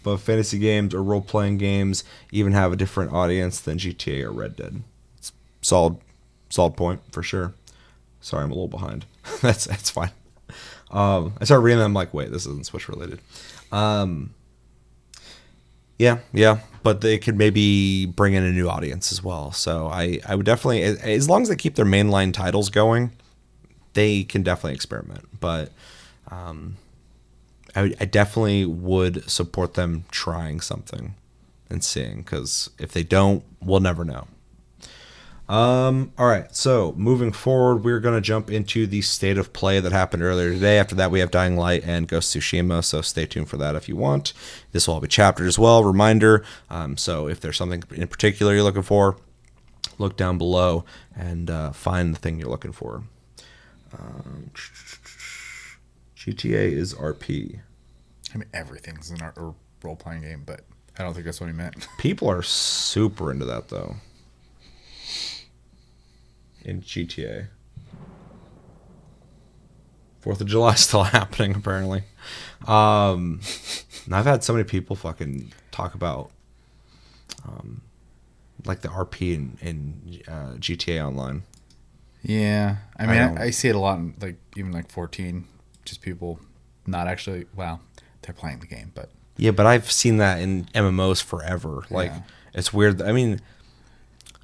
But fantasy games or role-playing games even have a different audience than GTA or Red Dead. Solid point for sure. Sorry, I'm a little behind. that's fine. I started reading them, I'm like, wait, this isn't Switch related. Yeah, but they could maybe bring in a new audience as well. So I would definitely, as long as they keep their mainline titles going, they can definitely experiment. But I definitely would support them trying something and seeing, because if they don't, we'll never know. All right, so moving forward, we're going to jump into the state of play that happened earlier today. After that, we have Dying Light and Ghost of Tsushima, so stay tuned for that if you want. This will all be chaptered as well, reminder. So if there's something in particular you're looking for, look down below and find the thing you're looking for. GTA is RP. I mean, everything's in our role-playing game, but I don't think that's what he meant. People are super into that, though. In GTA. 4th of July still happening, apparently. And I've had so many people fucking talk about like the RP in GTA Online. Yeah. I mean, I see it a lot in, like, even like 14, just people not actually, well, they're playing the game, but. Yeah, but I've seen that in MMOs forever. Like, it's weird. I mean,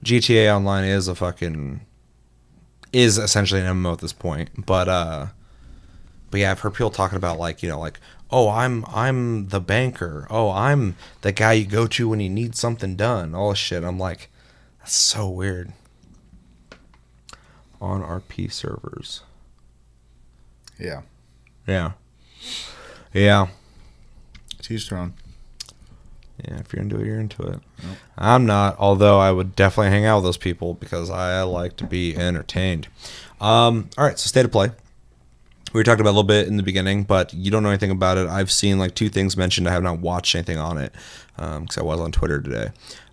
GTA Online is essentially an MMO at this point, but yeah, I've heard people talking about, like, you know, like, oh, I'm the banker, oh, I'm the guy you go to when you need something done, all this shit. I'm like, that's so weird. On RP servers. Yeah. To each their own. Yeah, if you're into it, you're into it. Nope. I'm not, although I would definitely hang out with those people because I like to be entertained. All right, so state of play. We were talking about it a little bit in the beginning, but you don't know anything about it. I've seen like 2 things mentioned. I have not watched anything on it because I was on Twitter today.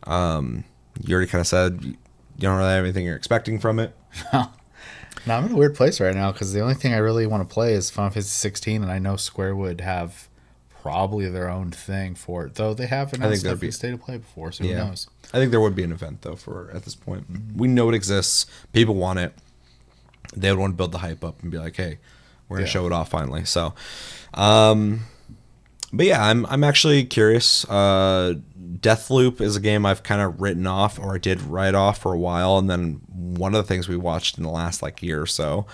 You already kind of said you don't really have anything you're expecting from it. No, I'm in a weird place right now because the only thing I really want to play is Final Fantasy 16, and I know Square would have probably their own thing for it, though they have announced stuff in State of Play before, so who knows. I think there would be an event, though, for at this point. We know it exists. People want it. They would want to build the hype up and be like, hey, we're going to show it off finally. So, but yeah, I'm actually curious. Deathloop is a game I've kind of written off, or I did write off for a while, and then one of the things we watched in the last like year or so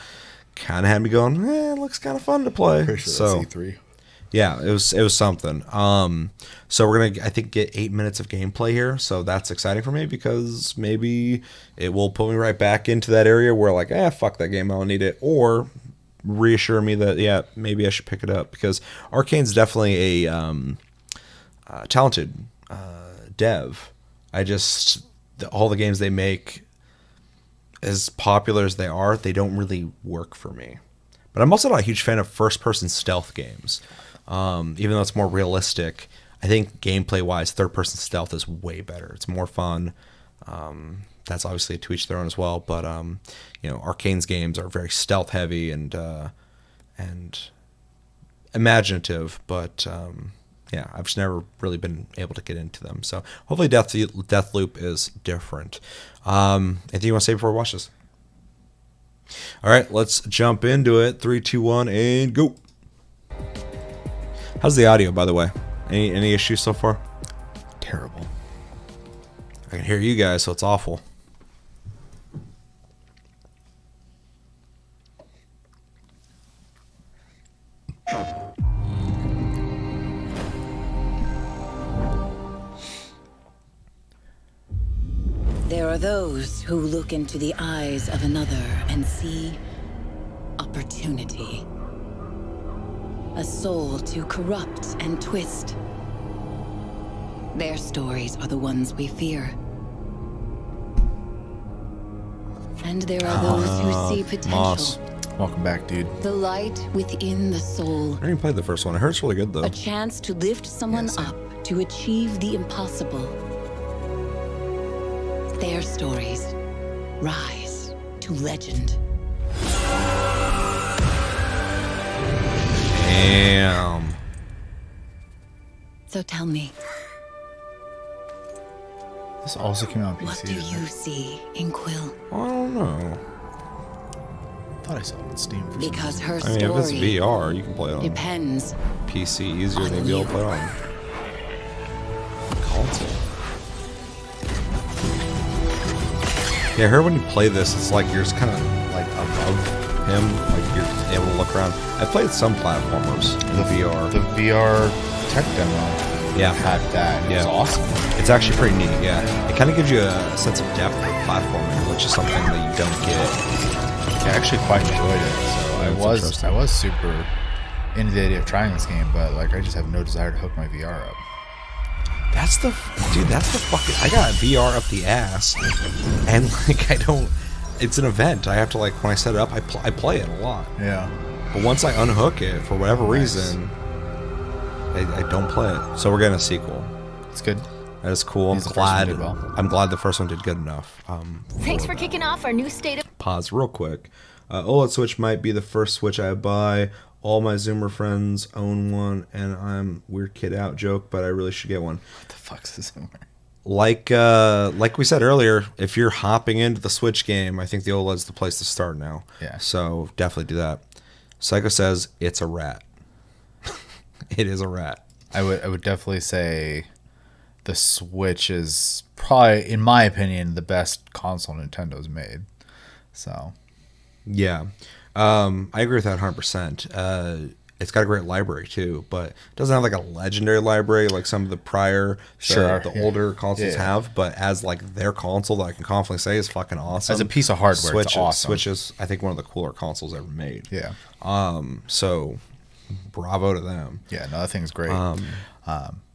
kind of had me going, it looks kind of fun to play. Pretty sure that's E3. Yeah, it was something. So we're gonna, I think, get 8 minutes of gameplay here. So that's exciting for me because maybe it will put me right back into that area where like, fuck that game, I don't need it, or reassure me that maybe I should pick it up because Arcane's definitely a talented dev. All the games they make, as popular as they are, they don't really work for me. But I'm also not a huge fan of first-person stealth games. Even though it's more realistic, I think gameplay-wise, third-person stealth is way better. It's more fun. That's obviously to each their own as well. But Arcane's games are very stealth-heavy and imaginative. But I've just never really been able to get into them. So hopefully, Deathloop is different. Anything you want to say before we watch this? All right, let's jump into it. 3, 2, 1, and go. How's the audio, by the way? Any issues so far? Terrible. I can hear you guys, so it's awful. There are those who look into the eyes of another and see opportunity. A soul to corrupt and twist. Their stories are the ones we fear. And there are those who see potential. Moss. Welcome back, dude. The light within the soul. I didn't even play the first one. I heard it's really good though. A chance to lift someone Yeah, same. up to achieve the impossible. Their stories rise to legend. Damn. So tell me, This also came out on PC. what do didn't you it? see in Quill? I don't know. I thought I saw it on Steam for some Because reason. her I mean, if it's story VR, you can play it on depends. PC easier than you'll be able to play it on console. Yeah, I heard when you play this, it's like you're just kind of like above him, like you're able to look around. I played some platformers in VR. The VR tech demo Yeah. had that. It was Yeah. awesome. It's actually pretty neat, yeah. It kind of gives you a sense of depth with platforming, which is something that you don't get. I actually quite enjoyed it. So That's I was super into the idea of trying this game, but like I just have no desire to hook my VR up. That's the fucking. I got VR up the ass, and like I don't. It's an event. I have to like when I set it up, I play it a lot. Yeah. But once I unhook it for whatever Nice. reason, I don't play it. So we're getting a sequel. It's good. That is cool. I'm Means the first one glad. did well. I'm glad the first one did good enough. Thanks for kicking off our new state of... Pause real quick. OLED Switch might be the first Switch I buy. All my Zoomer friends own one, and I'm weird kid out joke, but I really should get one. What the fuck's this? Like we said earlier, if you're hopping into the Switch game, I think the OLED's the place to start now. Yeah. So definitely do that. Psycho says it's a rat. It is a rat. I would definitely say the Switch is probably, in my opinion, the best console Nintendo's made. So Yeah. I agree with that 100%. It's got a great library too, but it doesn't have like a legendary library like some of the prior, the older consoles Yeah. have. But as like their console that I can confidently say is fucking awesome. as a piece of hardware, Switch, it's awesome. Switch is, I think, one of the cooler consoles ever made. Yeah. So bravo to them. Yeah, no, that thing's great. I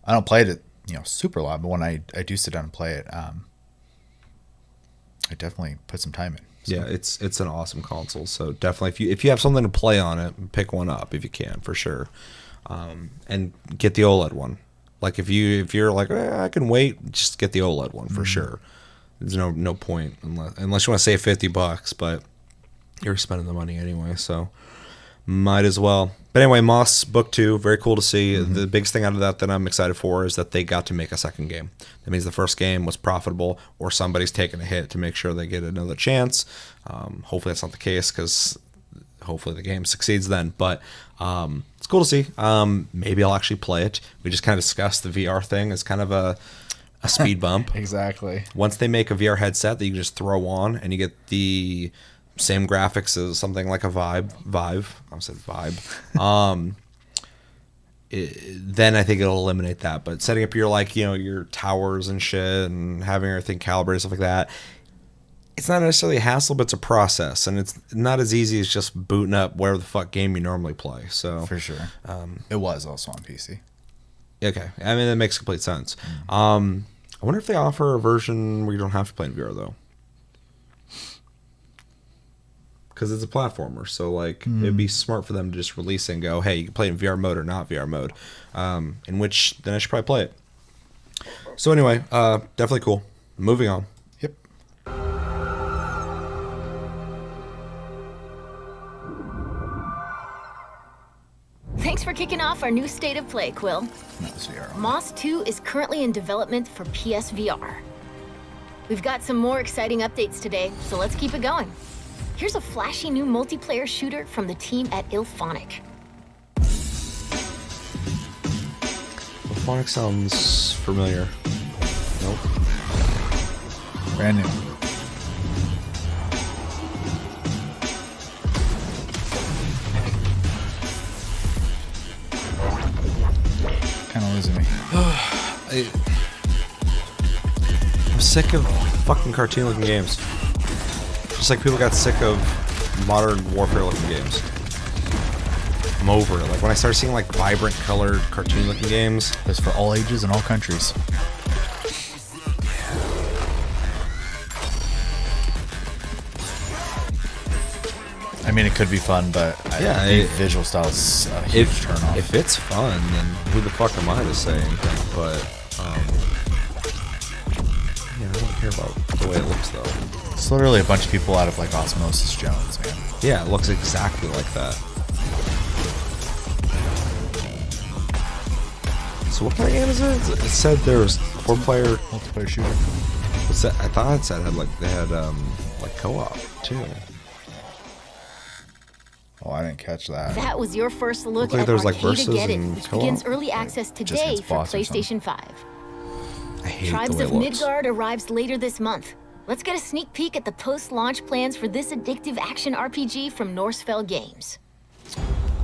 don't play it, super loud, but when I do sit down and play it, I definitely put some time in. So. Yeah, it's an awesome console. So definitely, if you have something to play on it, pick one up if you can, for sure, and get the OLED one. Like if you're like I can wait, just get the OLED one for sure. There's no point unless you want to save $50, but you're spending the money anyway, so might as well. But anyway, Moss Book 2, very cool to see. The biggest thing out of that I'm excited for is that they got to make a second game. That means the first game was profitable, or somebody's taking a hit to make sure they get another chance. Hopefully that's not the case, because hopefully the game succeeds then. But it's cool to see. Maybe I'll actually play it. We just kind of discussed the VR thing as kind of a speed bump. Exactly. Once they make a VR headset that you can just throw on and you get the same graphics as something like a Vive. I said Vibe. Then I think it'll eliminate that. But setting up your towers and shit and having everything calibrated, stuff like that, it's not necessarily a hassle, but it's a process, and it's not as easy as just booting up whatever the fuck game you normally play. So For sure. It was also on PC. okay, I mean that makes complete sense. I wonder if they offer a version where you don't have to play in VR though. Because it's a platformer, so like it'd be smart for them to just release it and go, hey, you can play in VR mode or not VR mode. In which then I should probably play it. So anyway, definitely cool. Moving on. Yep. Thanks for kicking off our new state of play, Quill. That was VR. Moss 2 is currently in development for PSVR. We've got some more exciting updates today, so let's keep it going. Here's a flashy new multiplayer shooter from the team at Ilphonic. Phonic sounds familiar. Nope. Brand new. I'm sick of fucking cartoon-looking games. Just like people got sick of modern warfare-looking games. I'm over it. Like when I started seeing like vibrant colored cartoon-looking games. It's for all ages and all countries. I mean, it could be fun, but I think visual style is a huge turn off. If it's fun, then who the fuck am I to say anything? But yeah, I don't care about the way it looks though. It's literally a bunch of people out of like Osmosis Jones, man. Yeah, it looks exactly like that. So what kind of game is it? It said there was 4-player Multiplayer shooter. What's that? I thought it said they had like co-op too. Oh, I didn't catch that. That was your first look like at there was, like, Arcade versus Get It, and which co-op? begins early access today against for boss or PlayStation 5. I hate Tribes the of way it looks. Midgard arrives later this month. Let's get a sneak peek at the post-launch plans for this addictive action RPG from Norsefell Games.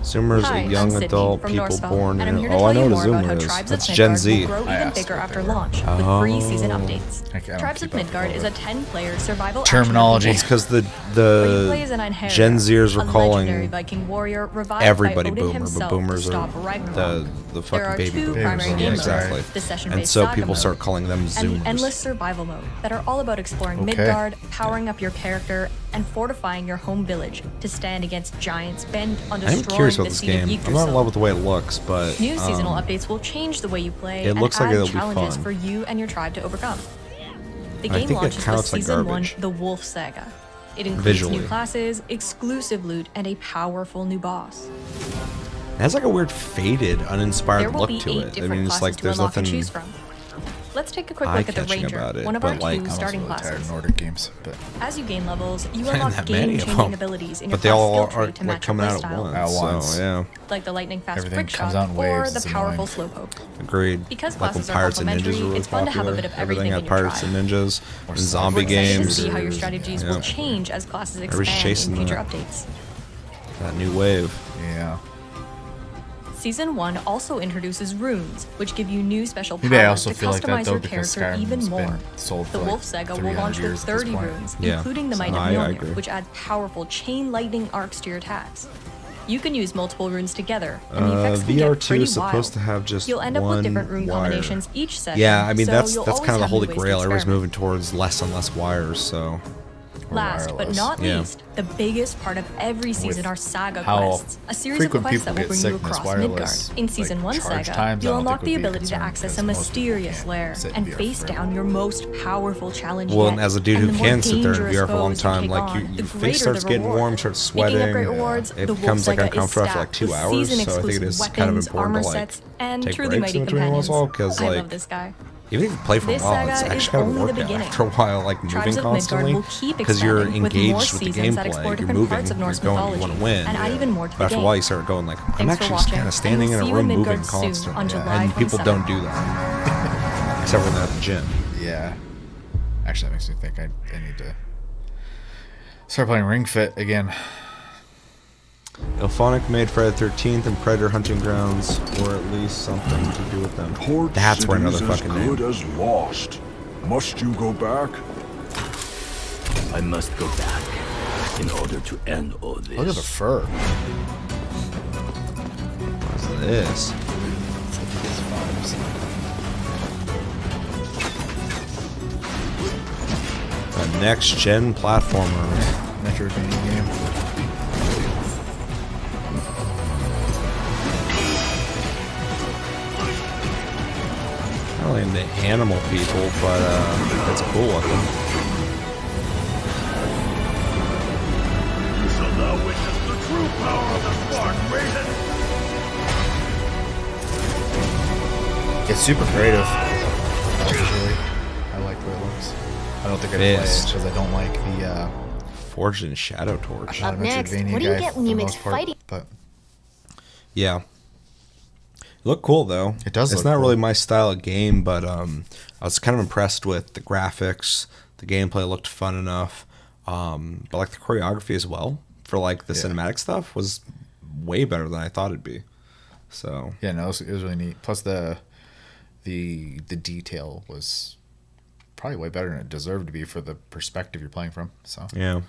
Zoomers Hi, are young I'm Sydney adult from people Norsefell, born and I'm in. here to Oh, I tell know you what a more about how Zoomer is. Tribes That's of Gen Midgard Z. will grow I even asked bigger what after they were. launch with free season updates. I don't Tribes of keep up Midgard with is all a the 10-player survival terminology. action It's because You play as an the Einherjar, Gen Zers a are calling legendary Viking warrior revived everybody by Odin boomer, but himself boomers to are stop Ragnarok. the There fucking are baby two boomers. primary Yeah, game modes, exactly. the session-based And so saga people mode start calling them and the Zoomers. endless survival mode that are all about exploring Okay. Midgard, powering up your character, and fortifying your home village to stand against giants bent on I'm destroying curious the about this seed of game. I'm not in Yggdrasil. love with the way it looks, but New seasonal updates will change the way you play it and looks like add it'll be challenges fun. for you and your tribe to overcome. The I game think it launches with counts like Season garbage. 1, The Wolf Saga. It includes Visually. new classes, exclusive loot, and a powerful new boss. it has like a weird faded, There uninspired will look be to 8 it. I different mean, it's classes like to there's unlock and nothing. choose from. Let's take a quick look at the eye-catching Ranger, about it, one of but, our like, two I'm starting I'm also really tired classes. of Nordic games, but As you gain levels, you Not unlock that many of game-changing them. abilities in your But they class all skill are tree to like match your coming out at playstyle. once. At once. So yeah, Like the lightning fast Everything quick comes shot out in or waves, the it's powerful annoying. slowpoke. agreed. Because Like when classes are Pirates and Ninjas complementary, were really it's fun to have a popular. bit of everything Everything in had your Pirates tribe. and Ninjas and zombie We're excited games. to see how your strategies Yeah. will change as classes Everybody's expand chasing in future that. updates. That new wave. yeah. Season 1 also introduces runes, which give you new special powers Maybe I also to feel like that customize though your because character even Skyrim's more. been sold The for like Wolf Saga will 300 launch with years at this 30 point. runes, Yeah. including the Might No, of I Mjolnir, agree. which adds powerful chain lightning arcs to your attacks. You can use multiple runes together, and the effects can get VR2 pretty is supposed wild. to have just You'll end up one with different rune wire. combinations each session. Yeah, I mean so that's you'll kind always of the have holy new ways to grail. Everybody's experiment. moving towards less and less wires. So Last but wireless. not Yeah. least, the biggest part of every season are saga how quests, a series of frequent quests that people will get bring you sickness across Midgard. wireless, In Season like 1 charge Saga, times, I you'll don't unlock think the would be a ability to concern access a because most people mysterious can't lair sit in and VR face forever. down your most powerful challenge well, yet. and as a dude And who the more can sit there in dangerous VR for a long foes you time, take like on, your the face greater starts the getting reward. warm, starts Speaking of sweating. great rewards, It the Wolf becomes like Saga is uncomfortable after like stacked 2 with hours. So I think it season-exclusive is kind of weapons, important armor to like sets, and take truly breaks in mighty between once in a while companions. because I like love this guy. even if you play for a This while, it's saga is actually kind of a only the workout beginning. after a while, like moving Tribes of Midgard constantly will keep because you're expanding with more engaged with the seasons that explore gameplay. You're different moving, parts of you're Norse going, you want mythology to win. and add even more to But the after a game. while, you start going like, I'm Thanks for actually just watching, kind of and standing we'll in a see you room in moving Midgard soon constantly, on July and people 27th. don't do that except when they're at the gym. Yeah. Actually, that makes me think I need to start playing Ring Fit again. Ilphonic made Friday the 13th and Predator Hunting Grounds, or at least something to do with them. Port That's where City's another as fucking name. good as lost. Must you go back? I must go back in order to end all this. Look at the fur. What's this? A next-gen platformer. Metroidvania game. Not really into animal people, but it's cool looking. You shall now witness the true power of the Spark Raven. It's super creative. Visually, I like the way it looks. I don't think I'd play it Fist. because I don't like the Forged in Shadow Torch. not Up a next, Metroidvania what do you guy get for when you the mix most part, fighting- But Yeah. Look cool though. It does It's look not cool. really my style of game, but I was kind of impressed with the graphics. The gameplay looked fun enough. But like the choreography as well for like the Yeah. cinematic stuff was way better than I thought it'd be. So yeah, no, it was really neat. Plus the the detail was probably way better than it deserved to be for the perspective you're playing from. So yeah.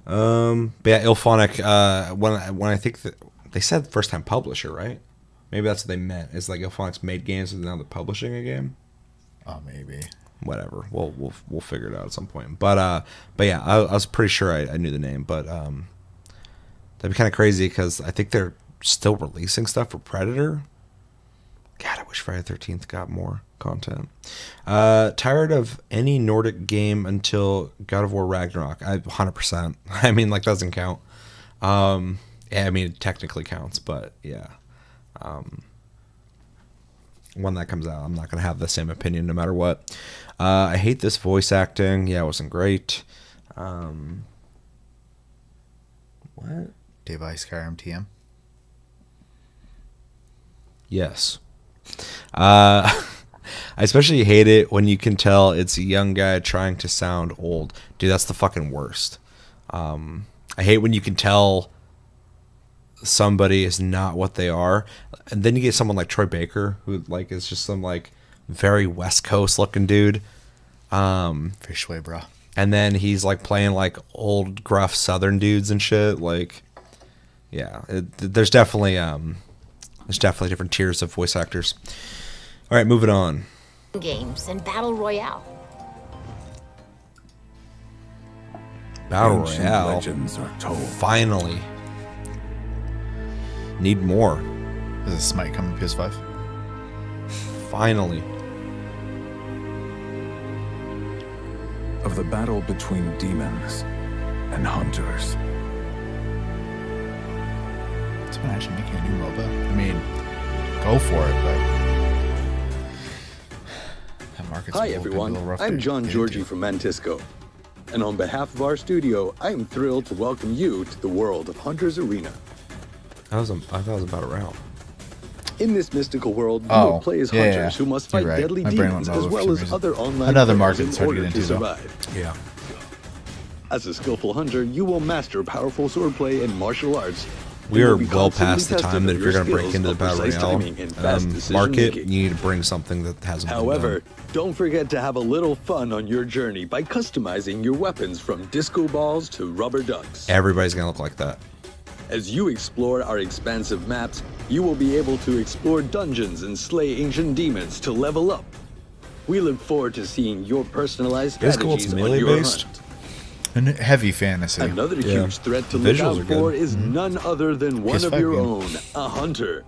But yeah, Ilphonic. When I think that they said first time publisher, right? Maybe that's what they meant. It's like Ilphonic's made games and now they're publishing a game. Oh, maybe. Whatever. We'll figure it out at some point. But yeah, I was pretty sure I knew the name. But that'd be kind of crazy because I think they're still releasing stuff for Predator. God, I wish Friday the 13th got more content. Tired of any Nordic game until God of War Ragnarok. 100%. I mean, like, doesn't count. Yeah, I mean, it technically counts, but yeah. When that comes out, I'm not going to have the same opinion no matter what. I hate this voice acting. Yeah, it wasn't great. What? Dave I Skyrim TM. Yes. I especially hate it when you can tell it's a young guy trying to sound old. Dude, that's the fucking worst. I hate when you can tell somebody is not what they are, and then you get someone like Troy Baker who like is just some like very West Coast looking dude. Fish way, bro. And then he's like playing like old gruff Southern dudes and shit. Like, yeah, there's definitely different tiers of voice actors. All right, moving on. Games and Battle Royale. Battle Ancient Royale. legends are told. Finally. Need more. Is a Smite coming to PS5? Finally. Of the battle between demons and hunters. Someone actually making a new MOBA? I mean, go for it, but that market's Hi been a everyone, little rough I'm to John get Georgie into. from Mantisco. And on behalf of our studio, I am thrilled to welcome you to the world of Hunter's Arena. I thought it was about around. In this mystical world, you Oh, will play as yeah, hunters yeah. who must You're fight right. deadly My brain demons went as over for well some as reason. other online Another players market in it's hard to order get into, though. survive. Yeah. As a skillful hunter, you will master powerful swordplay and martial arts. We and are will be well constantly past the tested time that on if you're your going to break skills into the of Battle precise Royale timing and fast decision market, making. you need to bring something that hasn't However, been don't forget to have a little fun on your journey by customizing your weapons from disco balls to rubber ducks. done. Everybody's going to look like that. As you explore our expansive maps, you will be able to explore dungeons and slay ancient demons to level up. We look forward to seeing your personalized It's cool, it's strategies on melee your based. hunt. And heavy fantasy. Another Yeah. huge threat to The look visuals out are good. for is none other than one of PS5 your game. own, a hunter.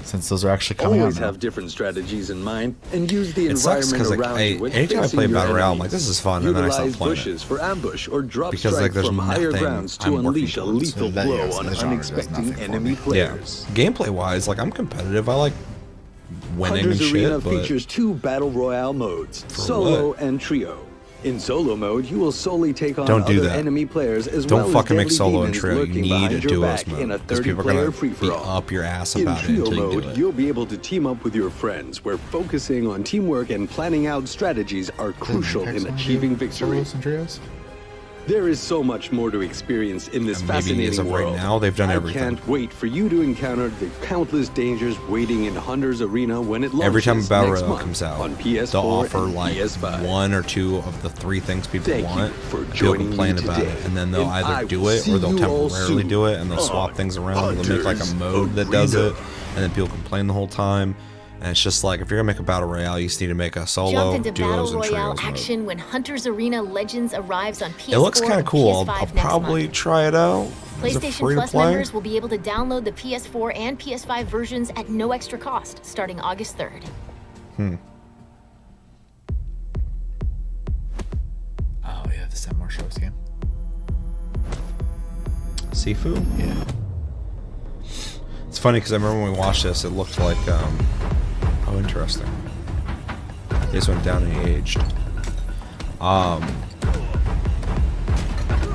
Since those are actually coming Always out now. have different strategies in mind and use the It sucks environment 'cause, like, around you when anytime I facing play your Battle Royale, I'm like, enemies. this is fun, and then I stop Utilize playing it. bushes for ambush or drop Because, strike like, there's from higher nothing grounds I'm to working unleash a towards. lethal So blow yes, on the genre does unexpected nothing for enemy me. Yeah. players. Gameplay wise, like I'm competitive. I like winning Hunter's and Arena shit, but features two battle royale modes, For solo what? and trio. In solo mode, you will solely take on Don't do other that. enemy players as don't well fucking as make deadly solo and demons trio. You lurking need behind a your duos back in a mode because people are 30-player gonna be free-for-all. up your ass In about it trio until you mode, do it. you'll be able to team up with your friends, where focusing on teamwork and planning out strategies are crucial in achieving victory. Solos and trios? There is so much more to experience in this And maybe as fascinating of right world. now, they've done I everything. can't wait for you to encounter the countless dangers waiting in Hunter's Arena when it launches Every time a Battle next Royale month comes out, on PS4 they'll offer and like PS5. one or two of the three things people Thank you want. for People joining complain me about it, today, and then they'll and I either do will it or see they'll you all temporarily soon do it, and they'll swap on things around. They'll make like a Hunter's mode that does Arena. it, and then people complain the whole time. And it's just like if you're gonna make a Battle Royale, you just need to make a solo, Jump into duos, Battle and Royale trios mode. action when Hunter's Arena Legends arrives on PS4 It looks kind of and cool. PS5 I'll next probably month. try it out. Is it PlayStation free to Plus play? members will be able to download the PS4 and PS5 versions at no extra cost starting August 3rd. Oh, yeah, the Samurai Shows game. SIFU? Yeah. It's funny because I remember when we watched this, it looked like, oh, interesting. This went down and he aged.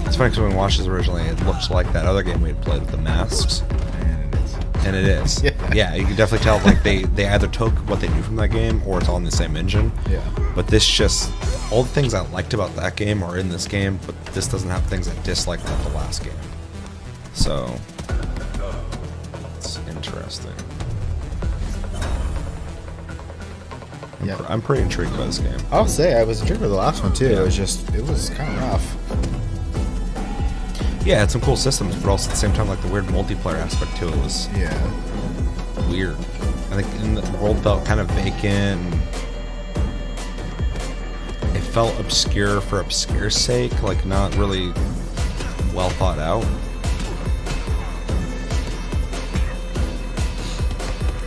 It's funny because when we watched this originally, it looked like that other game we had played with the masks. And it is. And it is. Yeah, you can definitely tell like they either took what they knew from that game or it's all in the same engine. Yeah. But this just, all the things I liked about that game are in this game, but this doesn't have things I disliked about the last game. So, it's interesting. I'm pretty intrigued by this game. I'll say I was intrigued by the last one too. It was kind of rough. Yeah, it had some cool systems, but also at the same time, like the weird multiplayer aspect to it was weird. I think in the world felt kind of vacant. And it felt obscure for obscure's sake, like not really well thought out.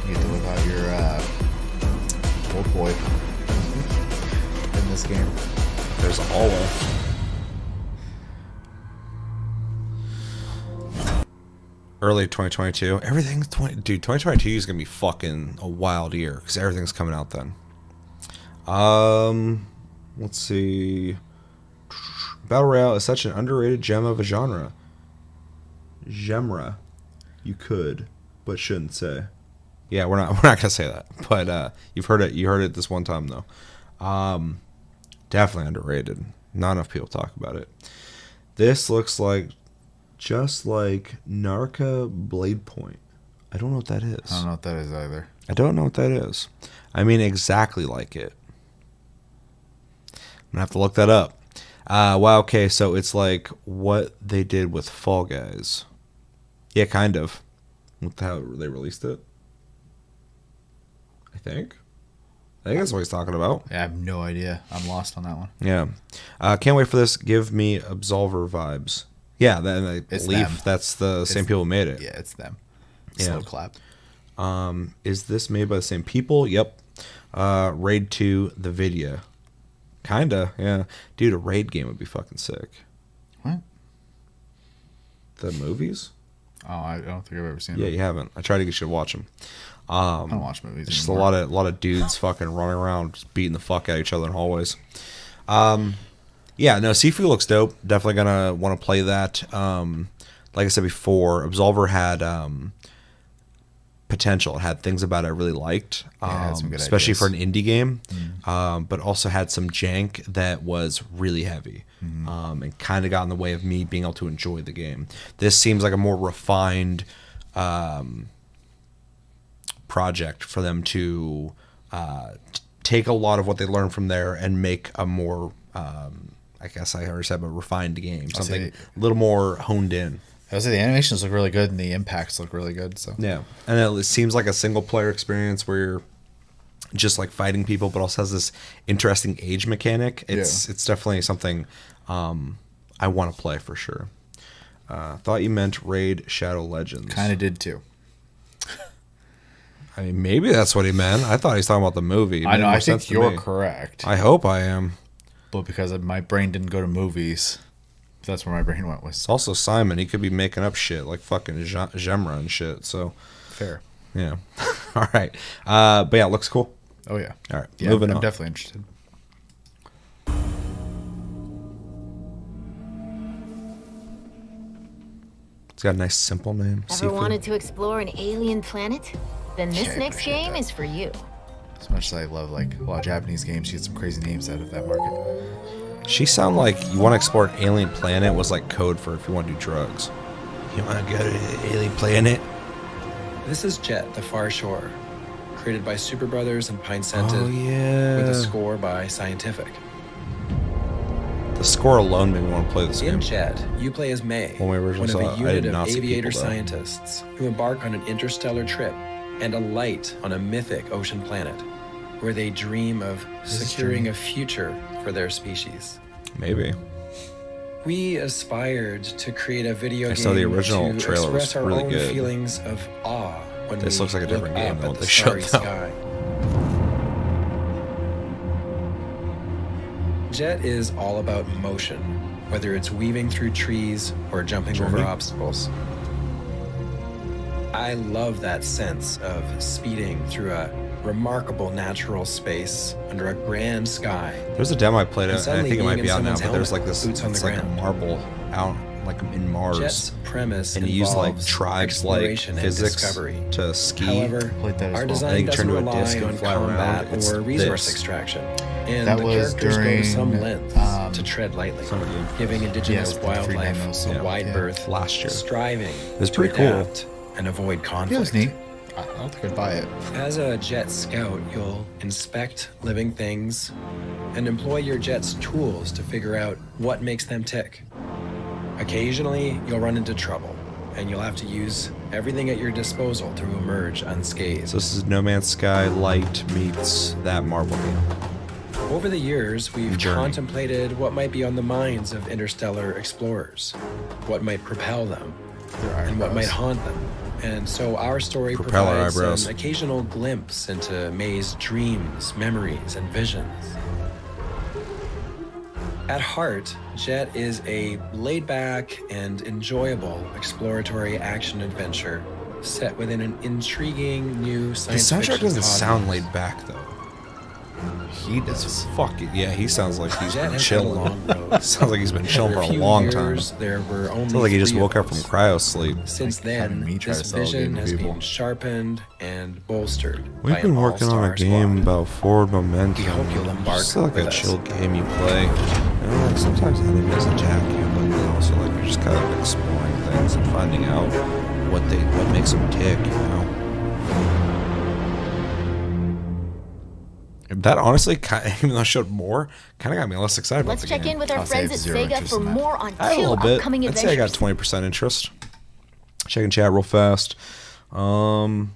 You get to live out your old boy in this game. There's always. Early 2022. Everything's 2022 is gonna be fucking a wild year because everything's coming out then. Let's see. Battle Royale is such an underrated gem of a genre. Genre. You could, but shouldn't say. Yeah, we're not gonna say that. But you've heard it. You heard it this one time though. Definitely underrated. Not enough people talk about it. This looks like just like Narca Blade Point. I don't know what that is. I don't know what that is either. I don't know what that is. I mean exactly like it. I'm gonna have to look that up. Wow, okay, so it's like what they did with Fall Guys. Yeah, kind of. With how they released it. I think that's what he's talking about. Yeah, I have no idea. I'm lost on that one. Yeah. Can't wait for this. Give me Absolver vibes. Yeah, I believe that's the same people who made it. Yeah, it's them. Yeah. Slow clap. Is this made by the same people? Yep. Raid 2, the video. Kinda, yeah. Dude, a Raid game would be fucking sick. What? The movies? Oh, I don't think I've ever seen Yeah, them. you haven't. I tried to get you to watch them. I don't watch movies Just anymore. a lot of dudes fucking running around, just beating the fuck out of each other in hallways. Yeah, no, SIFU looks dope. Definitely gonna want to play that. Like I said before, Absolver had potential. It had things about it I really liked, Yeah, it had some good especially ideas. for an indie game. But also had some jank that was really heavy, and kind of got in the way of me being able to enjoy the game. This seems like a more refined project for them to take a lot of what they learned from there and make a more I guess I already said, but refined game, something a little more honed in. I would say the animations look really good and the impacts look really good. So yeah, and it seems like a single player experience where you're just like fighting people, but also has this interesting age mechanic. It's definitely something I want to play for sure. Thought you meant Raid Shadow Legends. Kind of did too. I mean, maybe that's what he meant. I thought he was talking about the movie. I know. I think you're correct. I hope I am. But because my brain didn't go to movies, that's where my brain went with. It's also Simon. He could be making up shit like fucking Gemra and shit. So fair. Yeah. All right. But yeah, it looks cool. Oh yeah. All right. Yeah, Moving I'm on. definitely interested. It's got a nice simple name. Ever wanted to explore an alien planet? Then this Yeah, next game is for you. As much as I love like a lot of Japanese games, you get some crazy names out of that market. She sound like you want to explore an alien planet was like code for if you want to do drugs. You want to go to the alien planet? This is Jet, The Far Shore, created by Super Brothers and Pine Scented, Oh yeah. with a score by Scientific. The score alone made me want to play this In game. Jet, you play as May, When we originally one of saw a it, I did unit not of see aviator people, though. scientists who embark on an interstellar trip and a light on a mythic ocean planet, where they dream of securing a future for their species. Maybe. We aspired to create a video I game saw the original to trailer was express our really own good. feelings of awe when This we looks like a different look game up than at what the they showed, starry though. sky. Jet is all about motion, whether it's weaving through trees or jumping over obstacles. I love that sense of speeding through a remarkable natural space under a grand sky. There's a demo I played, And and I suddenly think it might being be in out now, someone's but there's like this, helmet, boots on it's the like a ground. marble out like in Mars. Jet's premise and you use like involves tribes like exploration and physics discovery. to ski. However, Played that as our well. design And you turn doesn't to a disc rely and on fly around. combat It's or resource this. extraction, and That the was characters go to some during, lengths to tread lightly, giving indigenous with the free wildlife demos. a Yeah. wide Yeah. berth, Last year. striving was to pretty cool. adapt and avoid conflict. It was neat. I don't think I'd buy it. As a jet scout, you'll inspect living things and employ your jet's tools to figure out what makes them tick. Occasionally, you'll run into trouble, and you'll have to use everything at your disposal to emerge unscathed. So this is No Man's Sky Light meets that Marvel game. Over the years, we've Journey. contemplated what might be on the minds of interstellar explorers, what might propel them, and what might haunt them. And so our story Propeller provides eyebrows. an occasional glimpse into May's dreams, memories, and visions. At heart, Jet is a laid-back and enjoyable exploratory action-adventure set within an intriguing new The science soundtrack fiction doesn't sound cosmos. laid back though. He does. Fuck it. Yeah, he sounds like he's Jet been has chilling. had a long road. Sounds like he's been chilling for For a few long time. years, there were only Sounds like he just 3 woke of up from us. cryo sleep. Since Like having then, me try to this sell a game vision to has people. been sharpened and bolstered. We've by been an working on a all-star game squad. about forward momentum. We hope you'll embark Just like a with us. chill game you play. You know, like sometimes enemies attack you, but then also like you're just kind of exploring things and finding out what makes them tick. You know. That honestly, even though I showed more, kind of got me less excited Let's about the check game. in with our I'll say friends at zero Sega interest for in that. more on I had a 2 little bit. upcoming I'd say I got adventures. 20% interest. Checking chat real fast. No,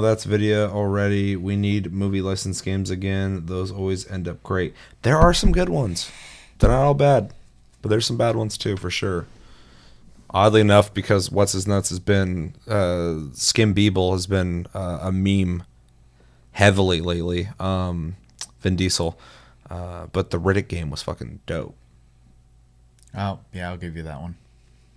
that's video already. We need movie license games again. Those always end up great. There are some good ones. They're not all bad, but there's some bad ones too, for sure. Oddly enough, because What's His Nuts has been, Skim Beeble has been a meme heavily lately. Vin Diesel. But the Riddick game was fucking dope. Oh, yeah, I'll give you that one.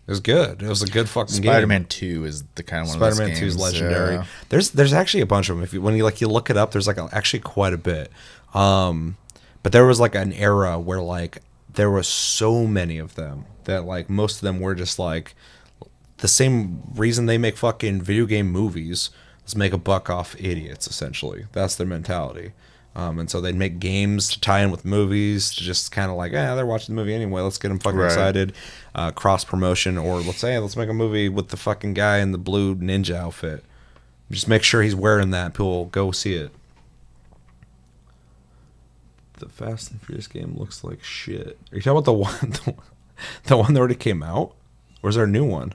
It was good. It was a good fucking game. Spider-Man 2 is the kind of one of those Spider-Man 2 is games, legendary. yeah. There's actually a bunch of them. If you, when you look it up, there's actually quite a bit. But there was like an era where like there was so many of them that like most of them were just like the same reason they make fucking video game movies. Let's make a buck off idiots, essentially. That's their mentality. And so they'd make games to tie in with movies to just kind of like, they're watching the movie anyway. Let's get them fucking excited. Cross promotion, or let's make a movie with the fucking guy in the blue ninja outfit. Just make sure he's wearing that. People will go see it. The Fast and Furious game looks like shit. Are you talking about the one that already came out? Or is there a new one?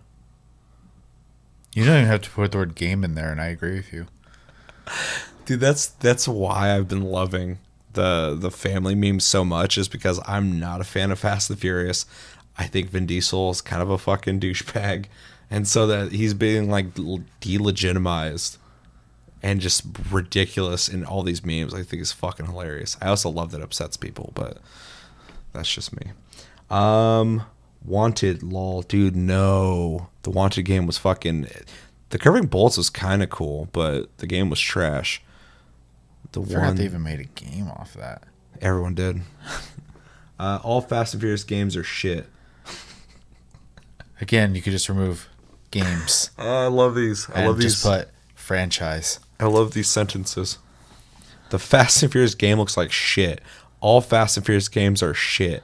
You don't even have to put the word game in there, and I agree with you. Dude, that's why I've been loving the family memes so much, is because I'm not a fan of Fast and Furious. I think Vin Diesel is kind of a fucking douchebag, and so that he's being like delegitimized and just ridiculous in all these memes, I think is fucking hilarious. I also love that it upsets people, but that's just me. Wanted, lol, dude, no. The Wanted game was fucking... The Curving Bullets was kind of cool, but the game was trash. I forgot they even made a game off of that. Everyone did. All Fast and Furious games are shit. Again, you could just remove games. I love these. I and love just these. put franchise. I love these sentences. The Fast and Furious game looks like shit. All Fast and Furious games are shit.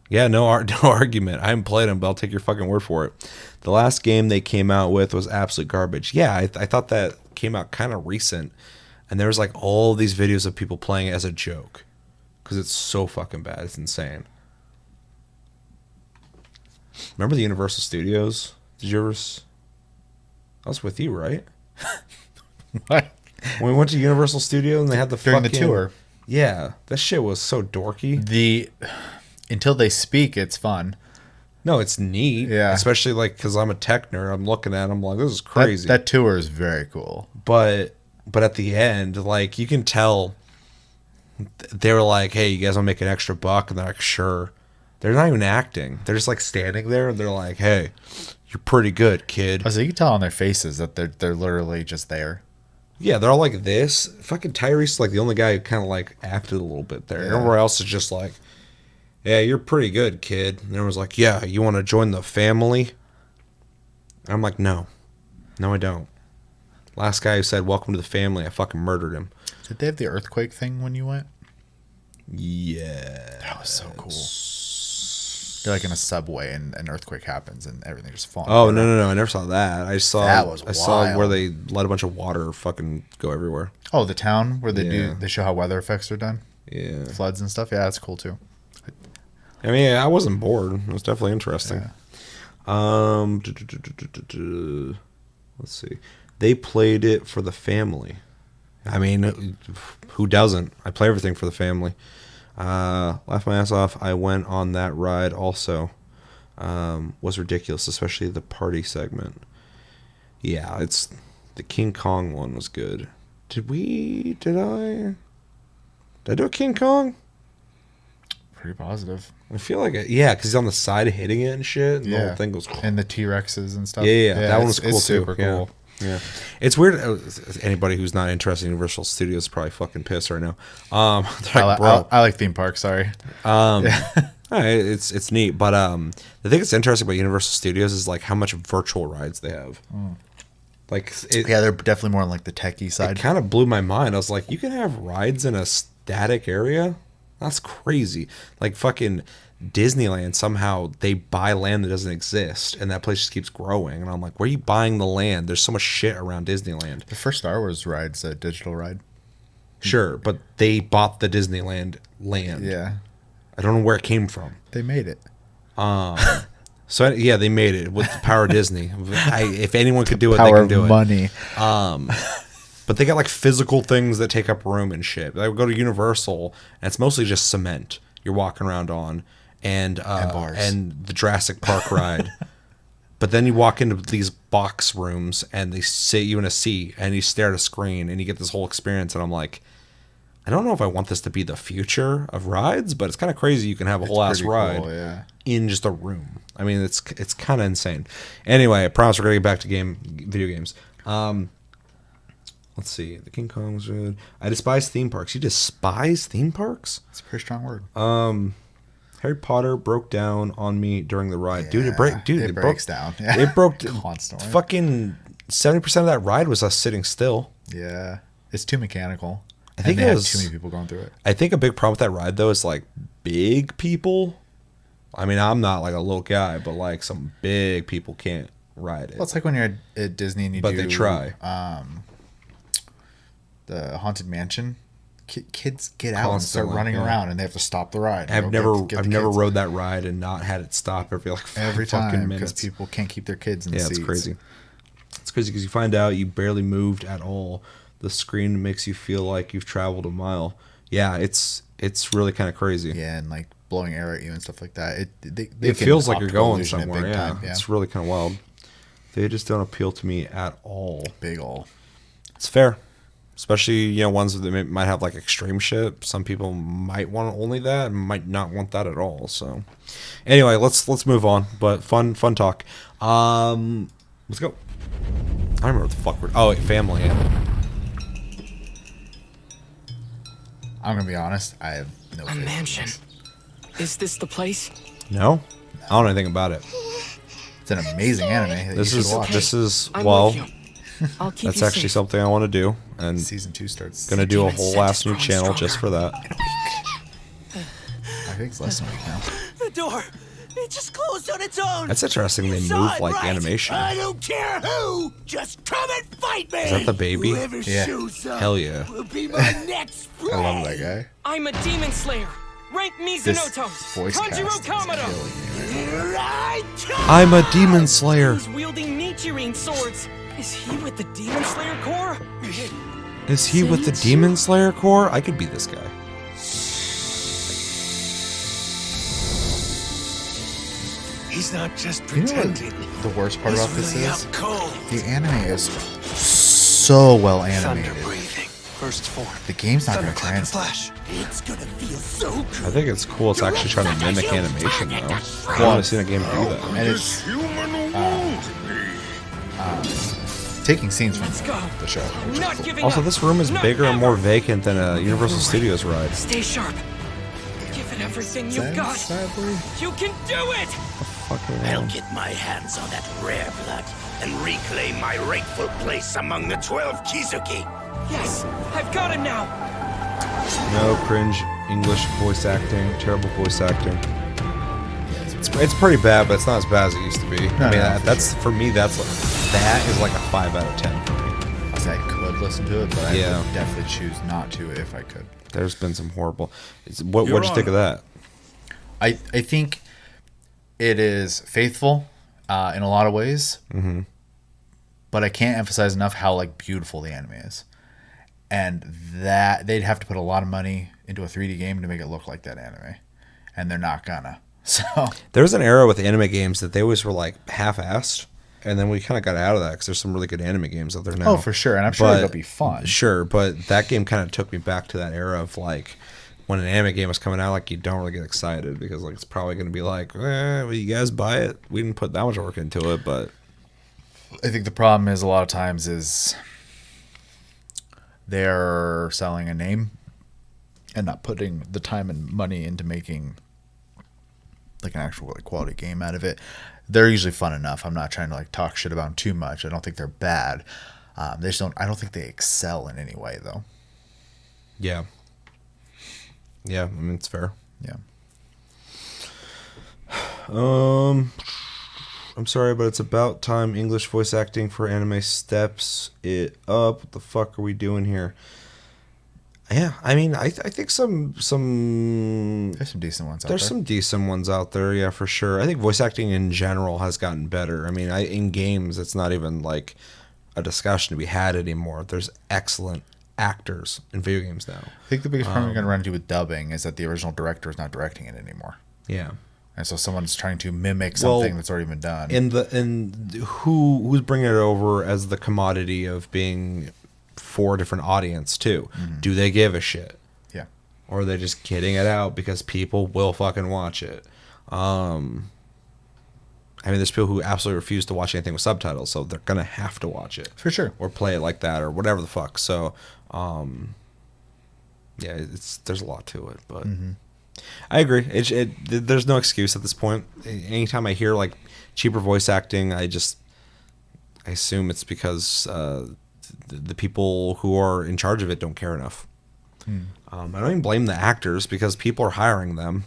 Yeah, no argument. I haven't played them, but I'll take your fucking word for it. The last game they came out with was absolute garbage. Yeah, I thought that came out kind of recent. And there was like all these videos of people playing it as a joke. Because it's so fucking bad. It's insane. Remember the Universal Studios? Did you ever... I was with you, right? What? When we went to Universal Studios and they had the During fucking... the tour. Yeah, that shit was so dorky. Until they speak, it's fun. No, it's neat. Yeah. Especially like because I'm a tech nerd. I'm looking at them like, this is crazy. That tour is very cool. But at the end, like you can tell they were like, hey, you guys want to make an extra buck? And they're like, sure. They're not even acting. They're just like standing there and they're like, hey, you're pretty good, kid. So you can tell on their faces that they're literally just there. Yeah, they're all like this. Fucking Tyrese is like the only guy who kind of like acted a little bit there. Yeah. Everywhere else is just like, yeah, you're pretty good, kid. And everyone's like, yeah, you want to join the family? I'm like, no. No, I don't. Last guy who said, welcome to the family, I fucking murdered him. Did they have the earthquake thing when you went? Yeah. That was so cool. You're like in a subway and an earthquake happens and everything just falls. Oh no! I never saw that. I saw That was I saw wild. where they let a bunch of water fucking go everywhere. Oh, the town where they Yeah. they show how weather effects are done. Yeah, Floods and stuff. Yeah, that's cool too. I mean, I wasn't bored. It was definitely interesting. Let's see. They played it for the family. I mean, who doesn't? I play everything for the family. Laughed my ass off. I went on that ride also. Was ridiculous, especially the party segment. Yeah, it's the King Kong one was good. Did I do a King Kong? Pretty positive. I feel like it, yeah, because he's on the side hitting it and shit. And the whole thing goes. And the T-Rexes and stuff. Yeah, that one was cool it's too. super cool. Yeah. It's weird. Anybody who's not interested in Universal Studios is probably fucking pissed right now. They're like, bro, I like theme parks. Sorry. It's neat, but the thing that's interesting about Universal Studios is like how much virtual rides they have. Like, they're definitely more on like the techie side. It kind of blew my mind. I was like, you can have rides in a static area? That's crazy. Like fucking Disneyland, somehow they buy land that doesn't exist, and that place just keeps growing. And I'm like, where are you buying the land? There's so much shit around Disneyland. The first Star Wars ride's a digital ride. Sure, but they bought the Disneyland land. Yeah. I don't know where it came from. They made it. So yeah, they made it with the power of Disney. If anyone could do it, Power they can of do money. it. But they got like physical things that take up room and shit. They would go to Universal, and it's mostly just cement you're walking around on, and bars. and the Jurassic Park ride. But then you walk into these box rooms, and they sit you in a seat, and you stare at a screen, and you get this whole experience. And I'm like, I don't know if I want this to be the future of rides, but it's kind of crazy. You can have a whole ass ride in just a room. I mean, it's kind of insane. Anyway, I promise we're gonna get back to video games. Let's see. The King Kong was good. I despise theme parks. You despise theme parks? It's a pretty strong word. Harry Potter broke down on me during the ride. Dude, it breaks down. Yeah. It broke constantly. Fucking 70% of that ride was us sitting still. Yeah. It's too mechanical. I think they it have was too many people going through it. I think a big problem with that ride though is like big people. I mean, I'm not like a little guy, but like some big people can't ride it. Well, it's like when you're at Disney and But they try. The Haunted Mansion. Kids get out and start running around, and they have to stop the ride. I've never rode that ride and not had it stop every like every fucking time minutes. because people can't keep their kids in the seats. It's crazy. It's crazy because you find out you barely moved at all. The screen makes you feel like you've traveled a mile. Yeah, it's really kind of crazy. Yeah, and like blowing air at you and stuff like that. It feels like you're going illusion it somewhere. big Yeah. time, yeah, It's really kind of wild. They just don't appeal to me at all. Big ol'. It's fair. Especially, ones that might have like extreme shit. Some people might want only that and might not want that at all. So anyway, let's move on. But fun talk. Let's go. I remember what the fuck wait, family. I'm gonna be honest, I have no A mansion. Is this the place? No? I don't know anything about it. It's an amazing anime. This is I'm well with you. I'll keep that's you actually safe. something I want to do, and season 2 starts. Gonna do a Demon whole Seth ass is new growing channel just for stronger. that. I think it's less than a week now. The door! It just closed on its own! That's interesting. They You move saw it, like right? animation. I don't care who! Just come and fight me! Is that the baby? Whoever Yeah. shows up Hell yeah. will be my next I love prey! that guy. I'm a demon slayer. Rank This Mizunoto. voice Kanjiro cast is Kamado. killing me. Here I come! I'm a demon slayer. He's wielding Nichirin swords. Is he with the Demon Slayer Corps? Is he with the Demon Slayer Corps? I could be this guy. He's not just You know pretending. what the worst part He's about this really is? out cold. The anime is so well Thunder animated. breathing. Burst forth. The game's not gonna Thunderclap and translate. flash. It's gonna feel so good. I think it's cool. It's actually trying to mimic animation though. I've never seen a game do that. And it's taking scenes from the show. which is Not cool. giving Also, up. this room is Not bigger and ever. more vacant than a Universal Studios ride. Stay sharp. Give it everything you've got. Sadly. You can do it. Fucking I'll get my hands on that rare blood and reclaim my rightful place among the 12 Kizuki. Yes, I've got him now. no cringe English voice acting. Terrible voice acting. Yeah, it's It's pretty bad, but it's not as bad as it used to be. No, I mean, no, that's for me. That is like a 5 out of 10 for me. I could listen to it, but I Yeah. would definitely choose not to if I could. There's been some horrible. What'd you think of that? I think it is faithful in a lot of ways, but I can't emphasize enough how like beautiful the anime is, and that they'd have to put a lot of money into a 3D game to make it look like that anime, and they're not gonna. So There's an era with anime games that they always were like half-assed, and then we kind of got out of that because there's some really good anime games out there now. Oh, for sure, and I'm sure it'll be fun. Sure, but that game kind of took me back to that era of like when an anime game was coming out, like you don't really get excited because like it's probably going to be like, will you guys buy it? We didn't put that much work into it, but I think the problem is a lot of times is they're selling a name and not putting the time and money into making like an actual like quality game out of it. They're usually fun enough. I'm not trying to like talk shit about them too much. I don't think they're bad. They just don't. I don't think they excel in any way though. yeah, I mean it's fair. Yeah. I'm sorry, but it's about time English voice acting for anime steps it up. What the fuck are we doing here? Yeah, I mean, I think There's some decent ones out there. There's some decent ones out there, yeah, for sure. I think voice acting in general has gotten better. I mean, in games, it's not even like a discussion to be had anymore. There's excellent actors in video games now. I think the biggest problem you're going to run into with dubbing is that the original director is not directing it anymore. Yeah. And so someone's trying to mimic something that's already been done. And who's bringing it over as the commodity of being for a different audience too? Do they give a shit? Yeah. Or are they just getting it out because people will fucking watch it? I mean, there's people who absolutely refuse to watch anything with subtitles, so they're gonna have to watch it for sure, or play it like that, or whatever the fuck. So, yeah, there's a lot to it, but I agree. There's no excuse at this point. Anytime I hear like cheaper voice acting, I assume it's because the people who are in charge of it don't care enough. I don't even blame the actors because people are hiring them.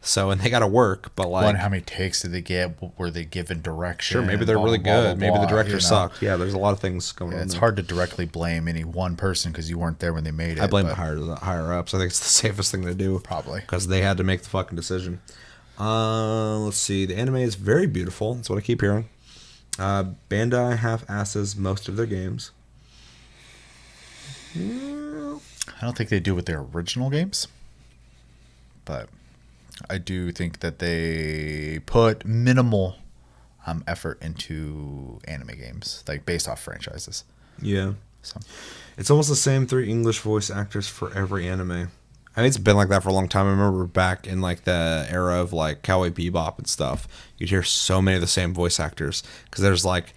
So, and they got to work, but like... how many takes did they get? Were they given direction? Sure, maybe they're really good. Maybe the director sucked. Yeah, there's a lot of things going on. It's hard to directly blame any one person because you weren't there when they made it. I blame the higher ups. I think it's the safest thing to do. Probably. Because they had to make the fucking decision. Let's see. The anime is very beautiful. That's what I keep hearing. Bandai half-asses most of their games. I don't think they do with their original games, but I do think that they put minimal effort into anime games, like based off franchises. Yeah. So it's almost the same 3 English voice actors for every anime. I mean, it's been like that for a long time. I remember back in like the era of like Cowboy Bebop and stuff, you'd hear so many of the same voice actors because there's like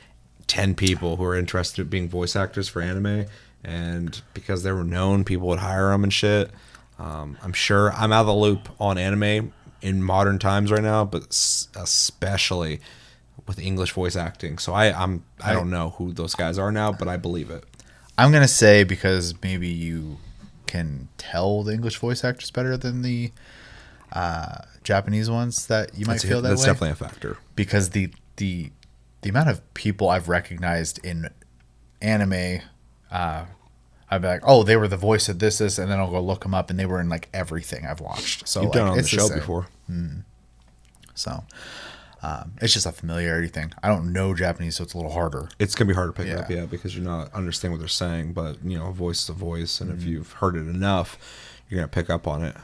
10 people who are interested in being voice actors for anime, and because they were known, people would hire them and shit. I'm sure I'm out of the loop on anime in modern times right now, but especially with English voice acting. So I don't know who those guys are now, but I believe it. I'm gonna say because maybe you can tell the English voice actors better than the Japanese ones, that you might feel that way. That's definitely a factor. Because the amount of people I've recognized in anime, I'd be like, oh, they were the voice of this, and then I'll go look them up, and they were in like everything I've watched. So you've like, done it on it's the show before. So it's just a familiarity thing. I don't know Japanese, so it's a little harder. It's gonna be hard to pick up, yeah, because you're not understanding what they're saying. But you know, a voice is a voice, and if you've heard it enough, you're gonna pick up on it.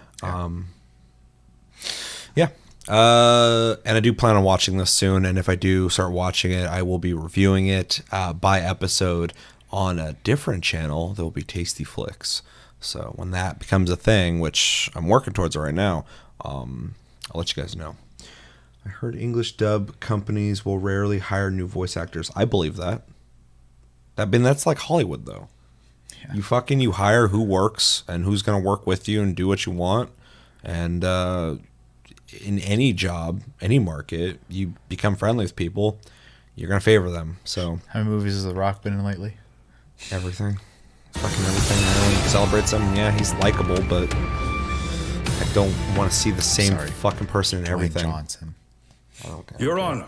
Yeah. And I do plan on watching this soon, and if I do start watching it, I will be reviewing it by episode on a different channel. There will be Tasty Flicks. So when that becomes a thing, which I'm working towards it right now, I'll let you guys know. I heard English dub companies will rarely hire new voice actors. I believe that. That's like Hollywood, though. Yeah. You hire who works and who's going to work with you and do what you want. And in any job, any market, you become friendly with people, you're going to favor them. So how many movies has The Rock been in lately? Everything. Fucking everything. Everyone celebrates him. Yeah, he's likable, but I don't want to see the same fucking person in everything. Johnson. Your Honor.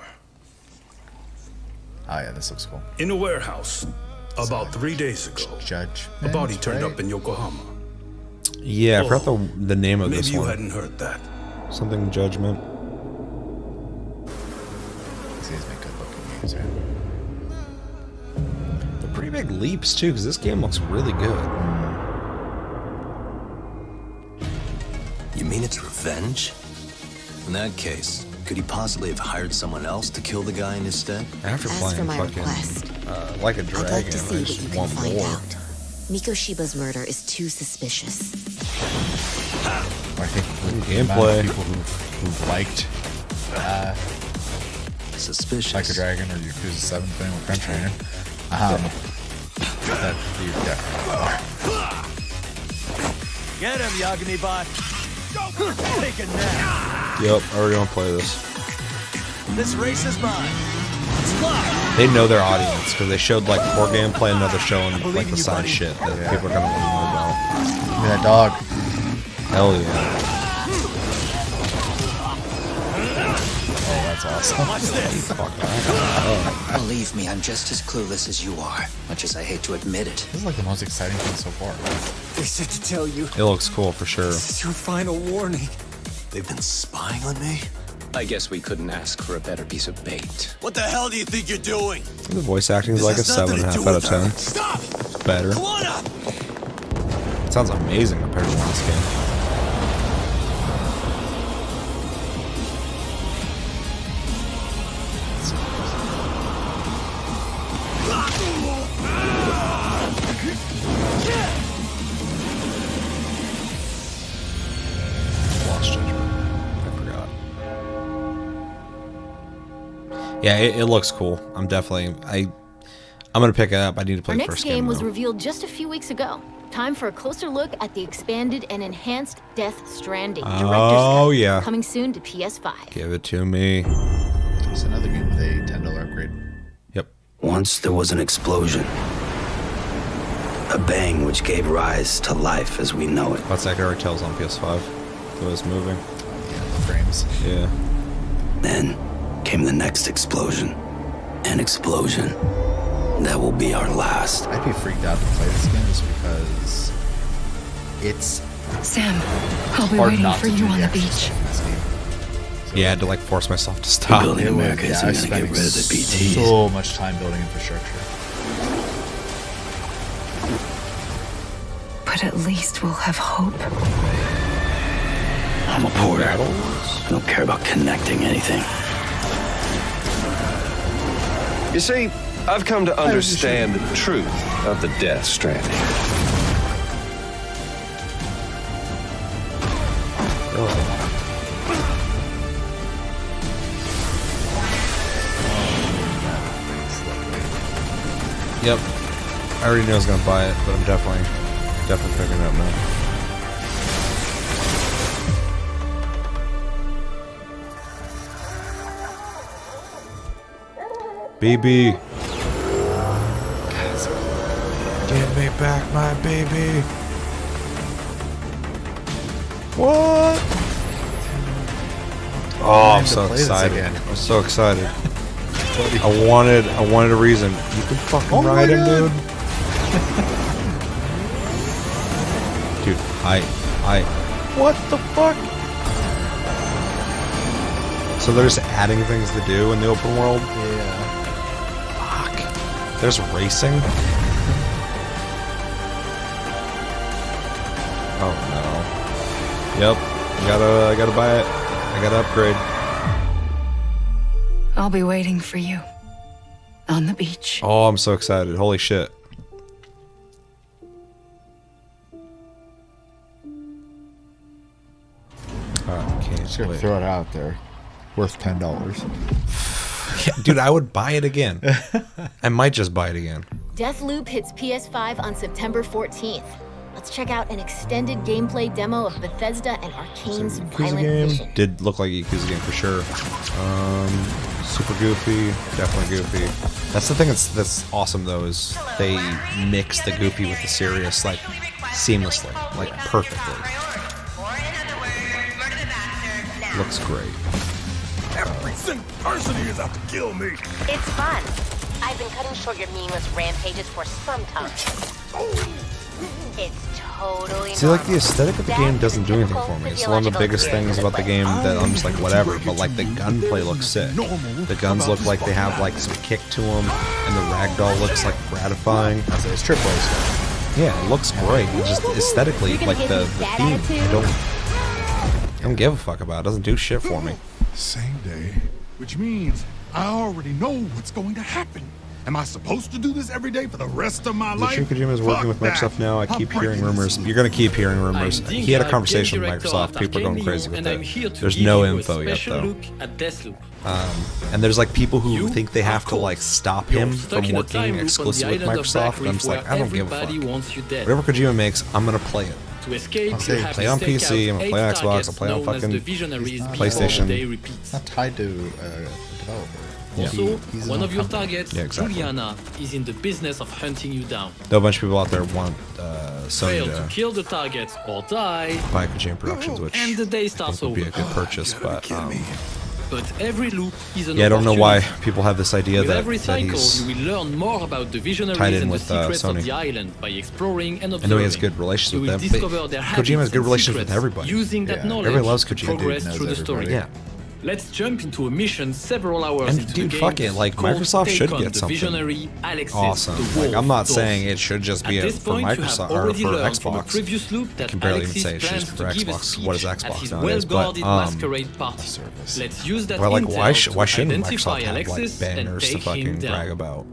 Oh yeah, this looks cool. In a warehouse, about 3 days ago, a body turned up in Yokohama. Yeah, I forgot the name of this Maybe you one. hadn't heard that. Something Judgment. These make good looking games, man. They're pretty big leaps too, because this game looks really good. You mean it's revenge? In that case, could he possibly have hired someone else to kill the guy in his stead? After As playing for my fucking request, like a dragon, I'd like to see I what just you can want find more. out. Mikoshiba's murder is too suspicious. I think gameplay. People who've liked Suspicious. Like a Dragon or Yakuza 7 playing with Crunch Trainer. That you definitely are. Get him, Yagami bot. Take a nap. Yep, I already want to play this. This race is mine. It's clock. They know their audience because they showed like core gameplay and now they're showing like the side shit that people are gonna want to know about. Give me that dog. Hell yeah. Oh, that's awesome. Watch this. Believe me, I'm just as clueless as you are, much as I hate to admit it. This is like the most exciting thing so far. They said to tell you. It looks cool for sure. This is your final warning. They've been spying on me? I guess we couldn't ask for a better piece of bait. What the hell do you think you're doing? The voice acting is like a 7.5 out of 10. Stop! It's better. Come on up! It sounds amazing compared to the last game. Lost Judgment. I forgot. Yeah, it looks cool. I'm definitely I'm gonna pick it up. I need to play Our the next first game game was though. revealed just a few weeks ago. Time for a closer look at the expanded and enhanced Death Stranding Directors Oh Cut, yeah. coming soon to PS5. Give it to me. It's another game with a $10 upgrade. Yep. Once there was an explosion. A bang which gave rise to life as we know it. That's accurate tells on PS5. The way it's moving. Yeah, the frames. Yeah. Then came the next explosion. An explosion that will be our last. I'd be freaked out to play this game just because it's Sam, I'll be hard waiting not for to you do on the the extra beach. stuff in this game. Yeah, I had to like force myself to stop. Building America I isn't was going to get spending rid of the BTs. so much time building infrastructure. But at least we'll have hope. I'm a porter. I don't care about connecting anything. You see, I've come to understand the truth of the Death Stranding. Yep. I already knew I was gonna buy it, but I'm definitely picking it up now. BB. Give me back my baby. What? Oh, I'm so excited. I'm so excited. I wanted a reason. You can fucking ride him, dude. Dude, what the fuck? So they're just adding things to do in the open world? Yeah. Fuck. There's racing? Oh no. Yep. I gotta buy it. I gotta upgrade. I'll be waiting for you on the beach. Oh, I'm so excited. Holy shit. Okay, Just gonna throw it out there. Worth $10. Yeah, dude, I would buy it again. I might just buy it again. Deathloop hits PS5 on September 14th. Let's check out an extended gameplay demo of Bethesda and Arcane's Violent Vision. Did look like a Yakuza game for sure. Super goofy, definitely goofy. That's the thing that's awesome though, is they mix the goofy with the serious like seamlessly, like perfectly. Looks great. This adversity is out to kill me. It's fun. I've been cutting short your meaningless rampages for some time. It's totally See, like, the aesthetic of the game doesn't do anything for me. It's one of the biggest things about the game that I'm just like, whatever. But, like, the gunplay looks sick. The guns look like they have, like, some kick to them. And the ragdoll looks, like, gratifying. It's AAA stuff. Yeah, it looks great. It's just aesthetically, like, the theme, I don't give a fuck about. It doesn't do shit for me. Same day. Which means I already know what's going to happen. Am I supposed to do this every day for the rest of my life? Kojima is working with Microsoft now. I keep hearing rumors. You're going to keep hearing rumors. He had a conversation with Microsoft. People are going crazy with it. There's no info yet, though. And there's like people who think they have to like stop him from working exclusively with Microsoft. And I'm just like, I don't give a fuck. Whatever Kojima makes, I'm going to play it. I'll play on PC, I'm going to play on Xbox, I'll play on fucking PlayStation. It's not tied to a developer. Also, one of your targets, exactly. Juliana, is in the business of hunting you down. Though a bunch of people out there want Sony Fail to kill the target or die, buy Kojima Productions, which and the day I starts think would be over. a good purchase, but every loop is an yeah, I don't know why opportunity. people have this idea With that, every that cycle, he's you will learn more about the tied visionaries in and the with secrets Sony. of the island by exploring and I observing. know he has good relations You with will them, discover but their Kojima has habits good and relations with secrets. everybody. Using that knowledge, everybody loves Kojima. progress through the story. Yeah. Let's jump into a mission several hours And into dude, the game. fuck it, like called Microsoft Take should on get the something visionary Alexis awesome. the Like, I'm not Wolf saying Dwarf. it should just be At this for point, you have Microsoft or already for learned from the Xbox. previous loop I that can barely even Alexis say it should plans just to for give a Xbox. What is speech at Xbox his nowadays? But well-guarded masquerade party. Let's use that well, like intel why to shouldn't identify Microsoft have like Alexis and banners to take him fucking down. brag about?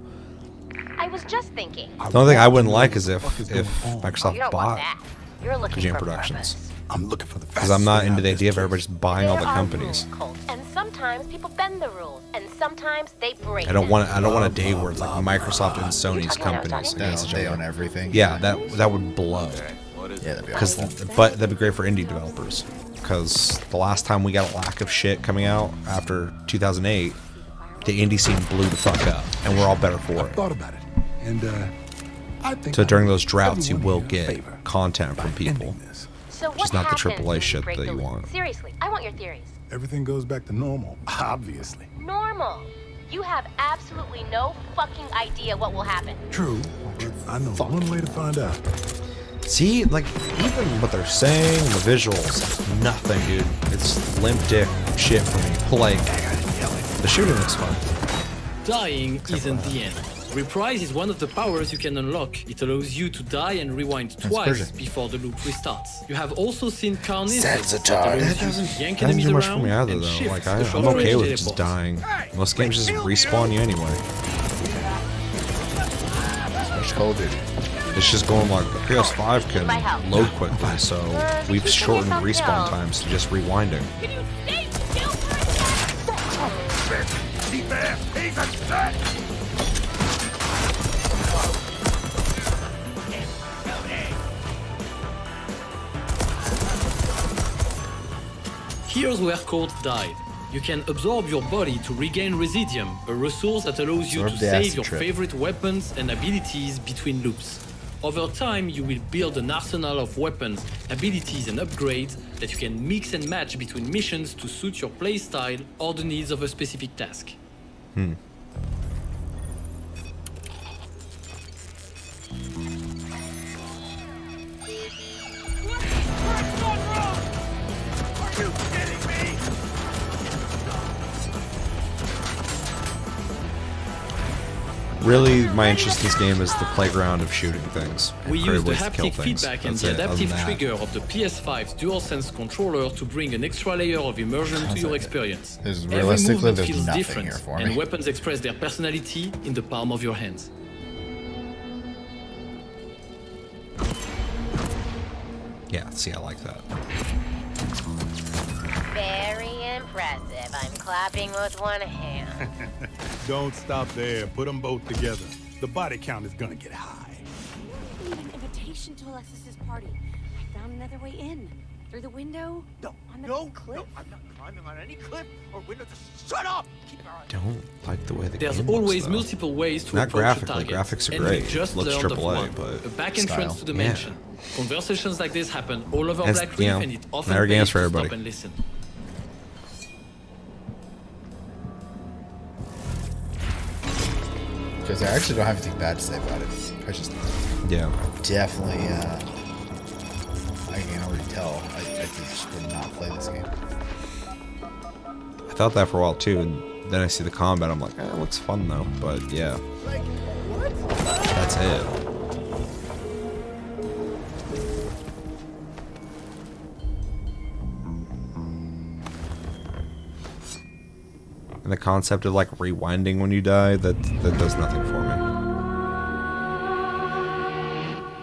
I was just thinking. The only thing I wouldn't like is if Oh, you Microsoft don't want bought that. You're looking Kojima for Productions. purpose. I'm looking for the Because I'm not into the idea of everybody just buying all the There are companies. rules, Colt, and sometimes people bend the rules, and sometimes they break I don't them. want a day where it's like Microsoft and Sony's companies against each They other. own everything. Yeah, that would blow. Yeah, that'd be Because, but that'd be great for indie developers. Because the last time we got a lack of shit coming out after 2008, the indie scene blew the fuck up, and we're all better for it. Thought about it, and I think So during those droughts, you will get content from people. So what Just not the happens AAA when shit break that the you loop? want. Seriously, I want your theories. everything goes back to normal. Obviously. Normal. You have absolutely no fucking idea what will happen. True. But I know one way to find out. See, like, even what they're saying, the visuals, nothing, dude. It's limp dick shit for me. Like, the shooting looks fun. Dying isn't the end. Reprise is one of the powers you can unlock. It allows you to die and rewind twice perfect. before the loop restarts. You have also seen Carnage That's a that tie. allows That you to yank doesn't enemies do much for around me either, and though. shift Like, the I'm short-range okay with just teleports. dying. Most games just respawn you anyway. It's Call of Duty. It's just going like PS5 can load quickly, so we've shortened respawn times to just rewinding. Here's where Colt died. You can absorb your body to regain Residium, a resource that allows you to Absorb the save acid your trip. favorite weapons and abilities between loops. Over time, you will build an arsenal of weapons, abilities, and upgrades that you can mix and match between missions to suit your playstyle or the needs of a specific task. Really, my interest in this game is the playground of shooting things. We and creative use the ways to kill haptic things. feedback and That's the it. Other adaptive than that, trigger of the PS5's DualSense controller to bring an extra layer of immersion to your experience. There's Every realistically, movement there's feels nothing different, here for and me. weapons express their personality in the palm of your hands. Yeah, see, I like that. Very impressive. I'm clapping with one hand. Don't stop there. Put them both together. The body count is gonna get high. I need an invitation to Alexis's party. I found another way in. Through the window? No, on the cliff? no, I'm not climbing on any cliff or window. Just shut up! Keep your eyes. Don't like the way the There's game always looks, though. multiple ways to Not approach a graphically. target. Graphics are and great. we just Looks learned of AAA, one, but a back style. entrance to the Yeah. mansion. Conversations like this happen all over That's- Black you Reef, know, and it often not every pays game's for to everybody. stop and listen. because I actually don't have anything bad to say about it. I just definitely I can already tell I just would not play this game. I thought that for a while too, and then I see the combat. I'm like, it looks fun though. But yeah, that's it. And the concept of like rewinding when you die, that does nothing for me.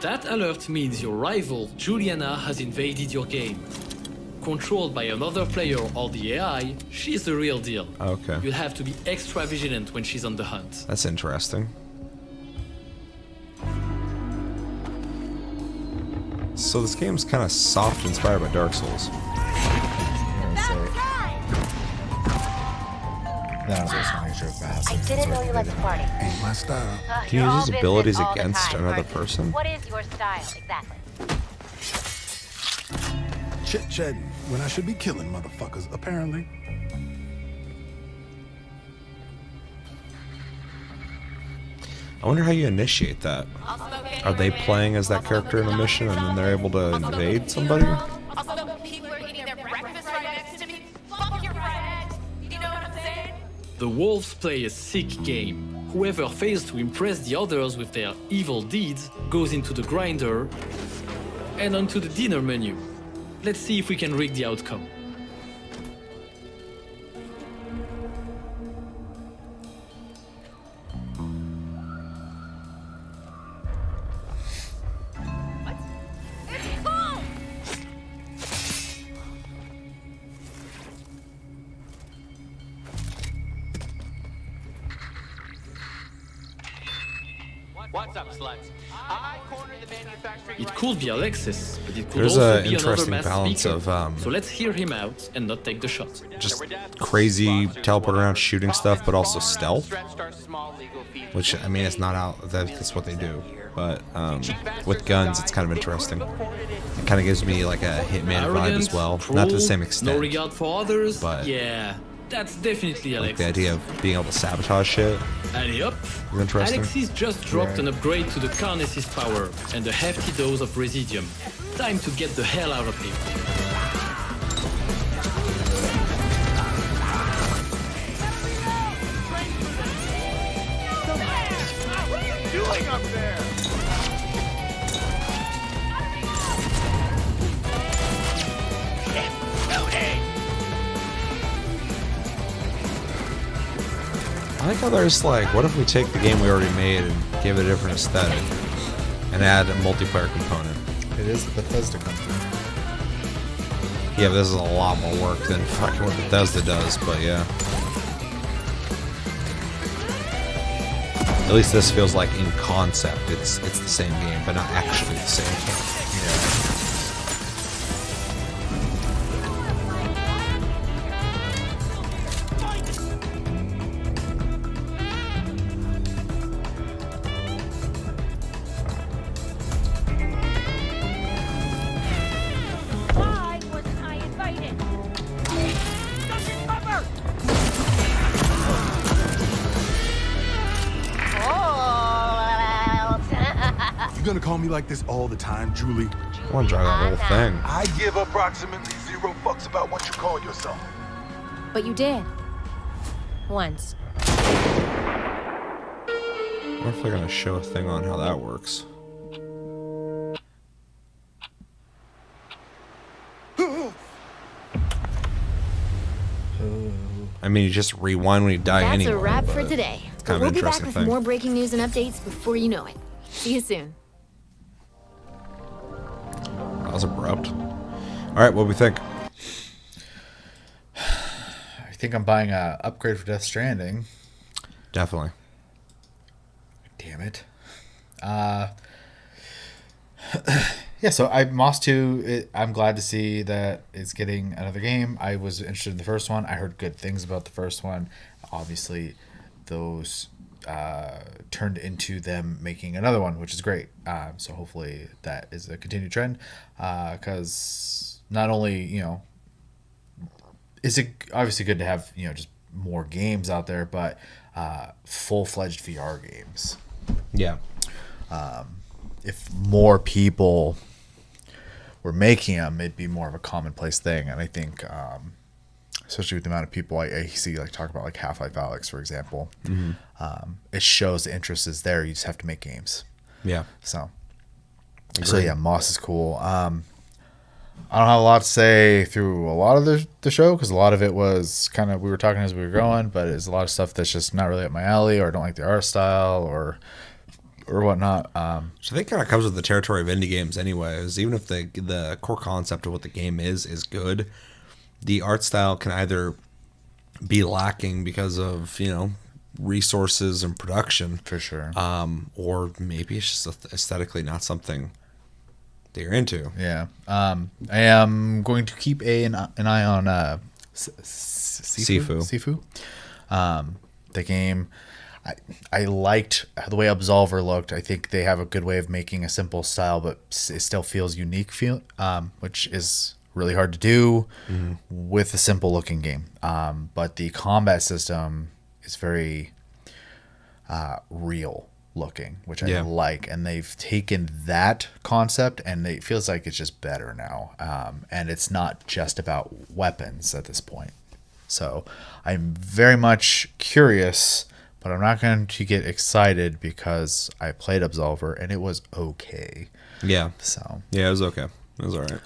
That alert means your rival, Juliana, has invaded your game. Controlled by another player or the AI, she's the real deal. Okay. You'll have to be extra vigilant when she's on the hunt. That's interesting. So this game's kind of soft, inspired by Dark Souls. I didn't know you liked to party. Ain't my style. Can you use his abilities against another person? What is your style, exactly? Chit-chatting when I should be killing motherfuckers, apparently. I wonder how you initiate that. Are they playing as that character in a mission and then they're able to invade somebody? The wolves play a sick game. Whoever fails to impress the others with their evil deeds goes into the grinder and onto the dinner menu. Let's see if we can rig the outcome. What's up, sluts? I cornered the manufacturing. It could be Alexis, but it could There's also an be another interesting mass balance speaker. of So let's hear him out and not take the shot. just crazy teleport around shooting stuff, but also stealth. Which, I mean, it's not out. That's what they do. But with guns, it's kind of interesting. It kind of gives me like a Hitman vibe as well. Not to the same extent. No regard for others. But yeah, that's definitely like Alexis. the idea of being able to sabotage shit. Alley up. is interesting. Alexis just dropped an upgrade to the Carnes's power and a hefty dose of Residium. Time to get the hell out of here. What are you doing up there? I like how there's like, what if we take the game we already made and give it a different aesthetic and add a multiplayer component? It is the Bethesda company. Yeah, but this is a lot more work than fucking what Bethesda does, but yeah. At least this feels like in concept it's the same game, but not actually the same. Why wasn't I invited? You gonna call me like this all the time, Julie? I want to drive that whole thing. I give approximately 0 fucks about what you call yourself. But you did. Once. What if they're gonna show a thing on how that works? I mean, you just rewind when you die That's anyway. a wrap but for today. It's kind of We'll an be back interesting with thing. more breaking news and updates before you know it. See you soon. That was abrupt. All right, what do we think? I think I'm buying a upgrade for Death Stranding. Definitely. Damn it. Yeah, so Moss 2, I'm glad to see that it's getting another game. I was interested in the first one. I heard good things about the first one. Obviously, those turned into them making another one, which is great. So hopefully that is a continued trend. Because not only, is it obviously good to have, just more games out there, but full-fledged VR games. Yeah. If more people were making them, it'd be more of a commonplace thing. And I think, especially with the amount of people I see like talk about like Half-Life Alyx, for example, it shows the interest is there. You just have to make games. Yeah. So yeah, Moss is cool. I don't have a lot to say through a lot of the show because a lot of it was kind of, we were talking as we were going, but it's a lot of stuff that's just not really up my alley, or I don't like the art style or whatnot. So I think kind of comes with the territory of indie games anyways. Even if the core concept of what the game is good, the art style can either be lacking because of, resources and production. For sure. Or maybe it's just aesthetically not something that you're into. Yeah. I am going to keep an eye on SIFU. The game, I liked the way Absolver looked. I think they have a good way of making a simple style, but it still feels unique, which is really hard to do with a simple looking game. But the combat system is very real looking, which I like, and they've taken that concept and it feels like it's just better now. And it's not just about weapons at this point. So I'm very much curious, but I'm not going to get excited because I played Absolver and it was okay. Yeah. So yeah, it was okay. It was all right.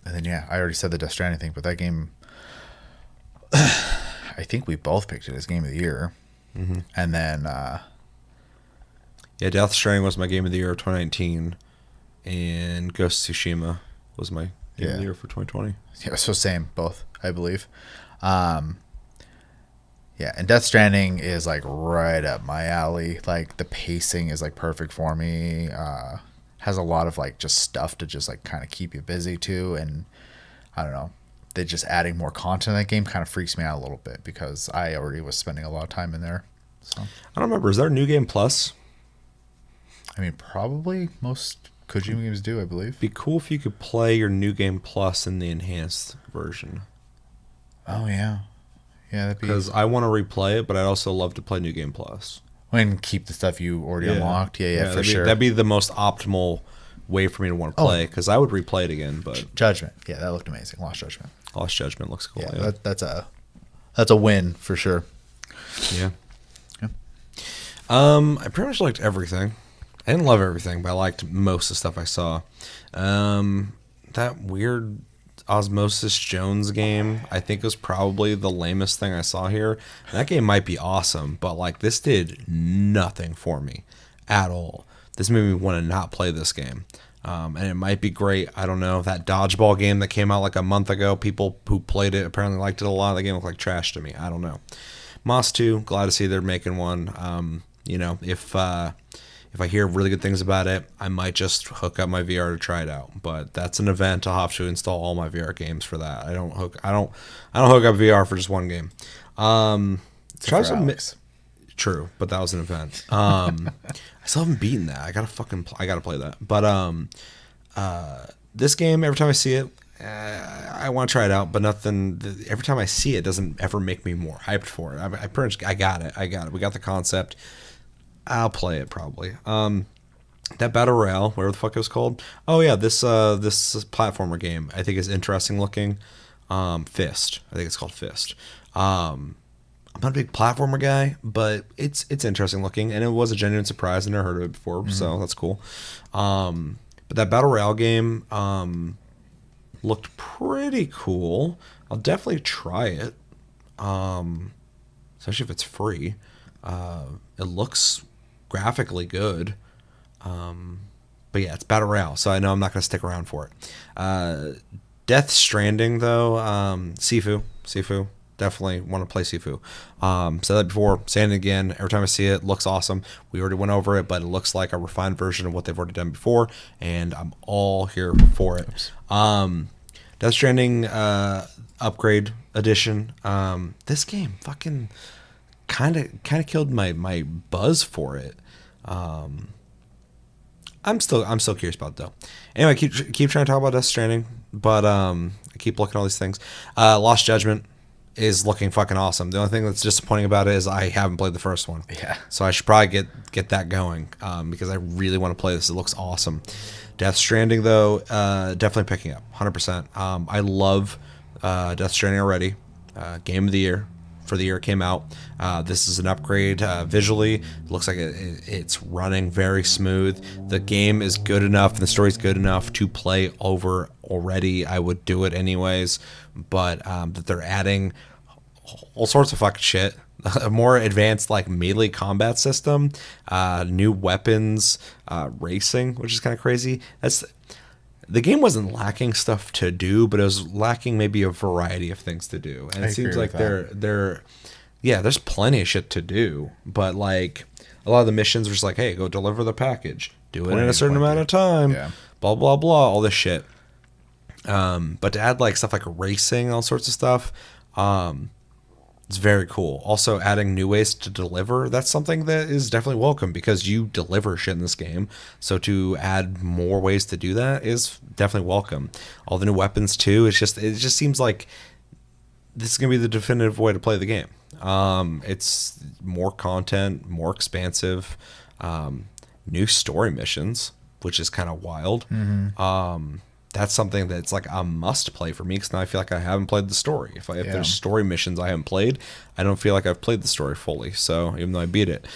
And then I already said the Death Stranding thing, but that game, I think we both picked it as game of the year. And then Death Stranding was my game of the year of 2019, and Ghost of Tsushima was my game of the year for 2020. Yeah, so same, both, I believe. And Death Stranding is like right up my alley. Like the pacing is like perfect for me. Has a lot of like just stuff to just like kind of keep you busy too. And I don't know, they just adding more content in that game kind of freaks me out a little bit because I already was spending a lot of time in there. So I don't remember. Is there a New Game Plus? I mean, probably most Kojima games do, I believe. Be cool if you could play your New Game Plus in the enhanced version. Oh yeah, that'd be, because I want to replay it, but I'd also love to play New Game Plus. And keep the stuff you already unlocked. Yeah, for sure. That'd be the most optimal way for me to want to play, because I would replay it again. But Judgment, that looked amazing. Lost Judgment looks cool. Yeah. That's a win for sure. Yeah. I pretty much liked everything. I didn't love everything, but I liked most of the stuff I saw. That weird Osmosis Jones game, I think, was probably the lamest thing I saw here. And that game might be awesome, but like this did nothing for me at all. This made me want to not play this game. And it might be great. I don't know. That dodgeball game that came out like a month ago, people who played it apparently liked it a lot. The game looked like trash to me. I don't know. Moss 2, glad to see they're making one. If I hear really good things about it, I might just hook up my VR to try it out. But that's an event. I'll have to install all my VR games for that. I don't hook up VR for just one game. True, but that was an event. I still haven't beaten that. I gotta play that. But this game, every time I see it, I want to try it out. But nothing. Every time I see it, doesn't ever make me more hyped for it. I got it. We got the concept. I'll play it probably. That Battle Royale, whatever the fuck it was called. Oh yeah, this platformer game I think is interesting looking. Fist. I think it's called Fist. I'm not a big platformer guy, but it's interesting looking, and it was a genuine surprise. I never heard of it before, so that's cool. But that Battle Royale game looked pretty cool. I'll definitely try it, especially if it's free. It looks graphically good. But yeah, it's Battle Royale, so I know I'm not going to stick around for it. Death Stranding, though, SIFU. Definitely want to play SIFU. Said that before, saying it again. Every time I see it, looks awesome. We already went over it, but it looks like a refined version of what they've already done before, and I'm all here for it. Death Stranding Upgrade Edition. This game fucking kind of killed my buzz for it. I'm still curious about it though. Anyway, keep trying to talk about Death Stranding, but I keep looking at all these things. Lost Judgment is looking fucking awesome. The only thing that's disappointing about it is I haven't played the first one. Yeah. So I should probably get that going because I really want to play this. It looks awesome. Death Stranding, though, definitely picking up 100%. I love Death Stranding already. Game of the year for the year it came out. This is an upgrade visually. It looks like it's running very smooth. The game is good enough and the story's good enough to play over already. I would do it anyways, but that they're adding all sorts of fucking shit. A more advanced like melee combat system, new weapons, racing, which is kind of crazy. The game wasn't lacking stuff to do, but it was lacking maybe a variety of things to do. And it seems like there's plenty of shit to do, but like a lot of the missions were just like, hey, go deliver the package, do it in a certain amount of time, blah blah blah, all this shit. But to add like stuff like racing, all sorts of stuff, it's very cool. Also, adding new ways to deliver, that's something that is definitely welcome because you deliver shit in this game. So to add more ways to do that is definitely welcome. All the new weapons too. It just seems like this is gonna be the definitive way to play the game. It's more content, more expansive, new story missions, which is kind of wild. That's something that's like a must play for me because now I feel like I haven't played the story. If there's story missions I haven't played, I don't feel like I've played the story fully. So even though I beat it,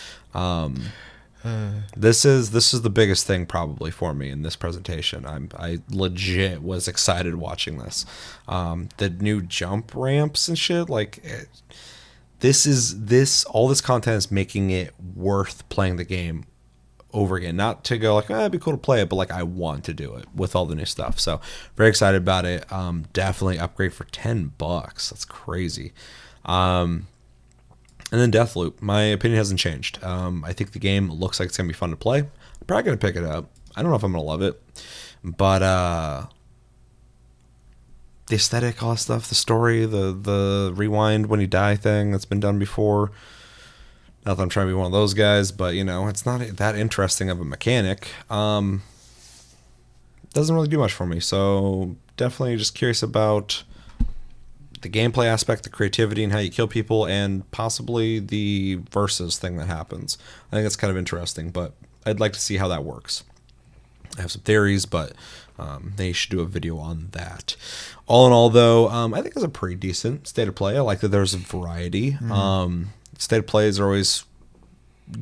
this is the biggest thing probably for me in this presentation. I legit was excited watching this. The new jump ramps and shit, like all this content is making it worth playing the game over again. Not to go like, it'd be cool to play it, but like I want to do it with all the new stuff. So very excited about it. Definitely upgrade for $10. That's crazy. And then Deathloop. My opinion hasn't changed. I think the game looks like it's gonna be fun to play. I'm probably gonna pick it up. I don't know if I'm gonna love it, but the aesthetic, all that stuff, the story, the rewind when you die thing that's been done before. Not that I'm trying to be one of those guys, but it's not that interesting of a mechanic. Doesn't really do much for me. So definitely just curious about the gameplay aspect, the creativity, and how you kill people, and possibly the versus thing that happens. I think that's kind of interesting, but I'd like to see how that works. I have some theories, but they should do a video on that. All in all, though, I think it's a pretty decent state of play. I like that there's a variety. State of plays are always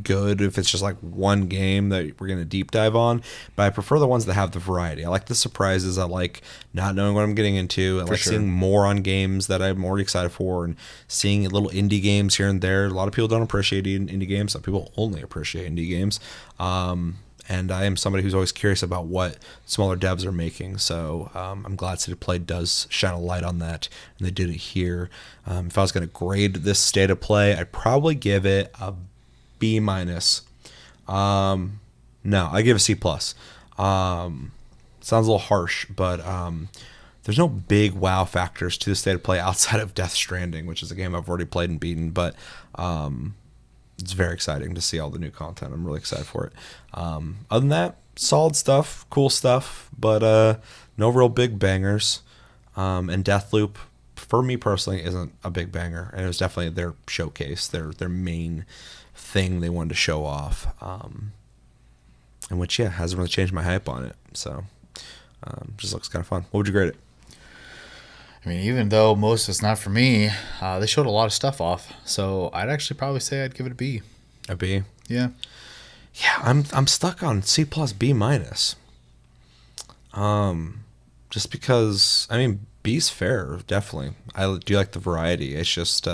good if it's just like one game that we're going to deep dive on, but I prefer the ones that have the variety. I like the surprises. I like not knowing what I'm getting into. I like seeing more on games that I'm already excited for and seeing little indie games here and there. A lot of people don't appreciate indie games. Some people only appreciate indie games. And I am somebody who's always curious about what smaller devs are making. So I'm glad State of Play does shine a light on that, and they did it here. If I was going to grade this State of Play, I'd probably give it a B-. No, I give it a C+. Sounds a little harsh, but there's no big wow factors to the State of Play outside of Death Stranding, which is a game I've already played and beaten. But it's very exciting to see all the new content. I'm really excited for it. Other than that, solid stuff, cool stuff, but no real big bangers. And Deathloop, for me personally, isn't a big banger. And it was definitely their showcase, their main thing they wanted to show off. And which, hasn't really changed my hype on it. So just looks kind of fun. What would you grade it? I mean, even though most of it's not for me, they showed a lot of stuff off. So I'd actually probably say I'd give it a B. A B? Yeah. Yeah, I'm stuck on C+, B-. Just because, I mean, B's fair, definitely. I do like the variety. It's just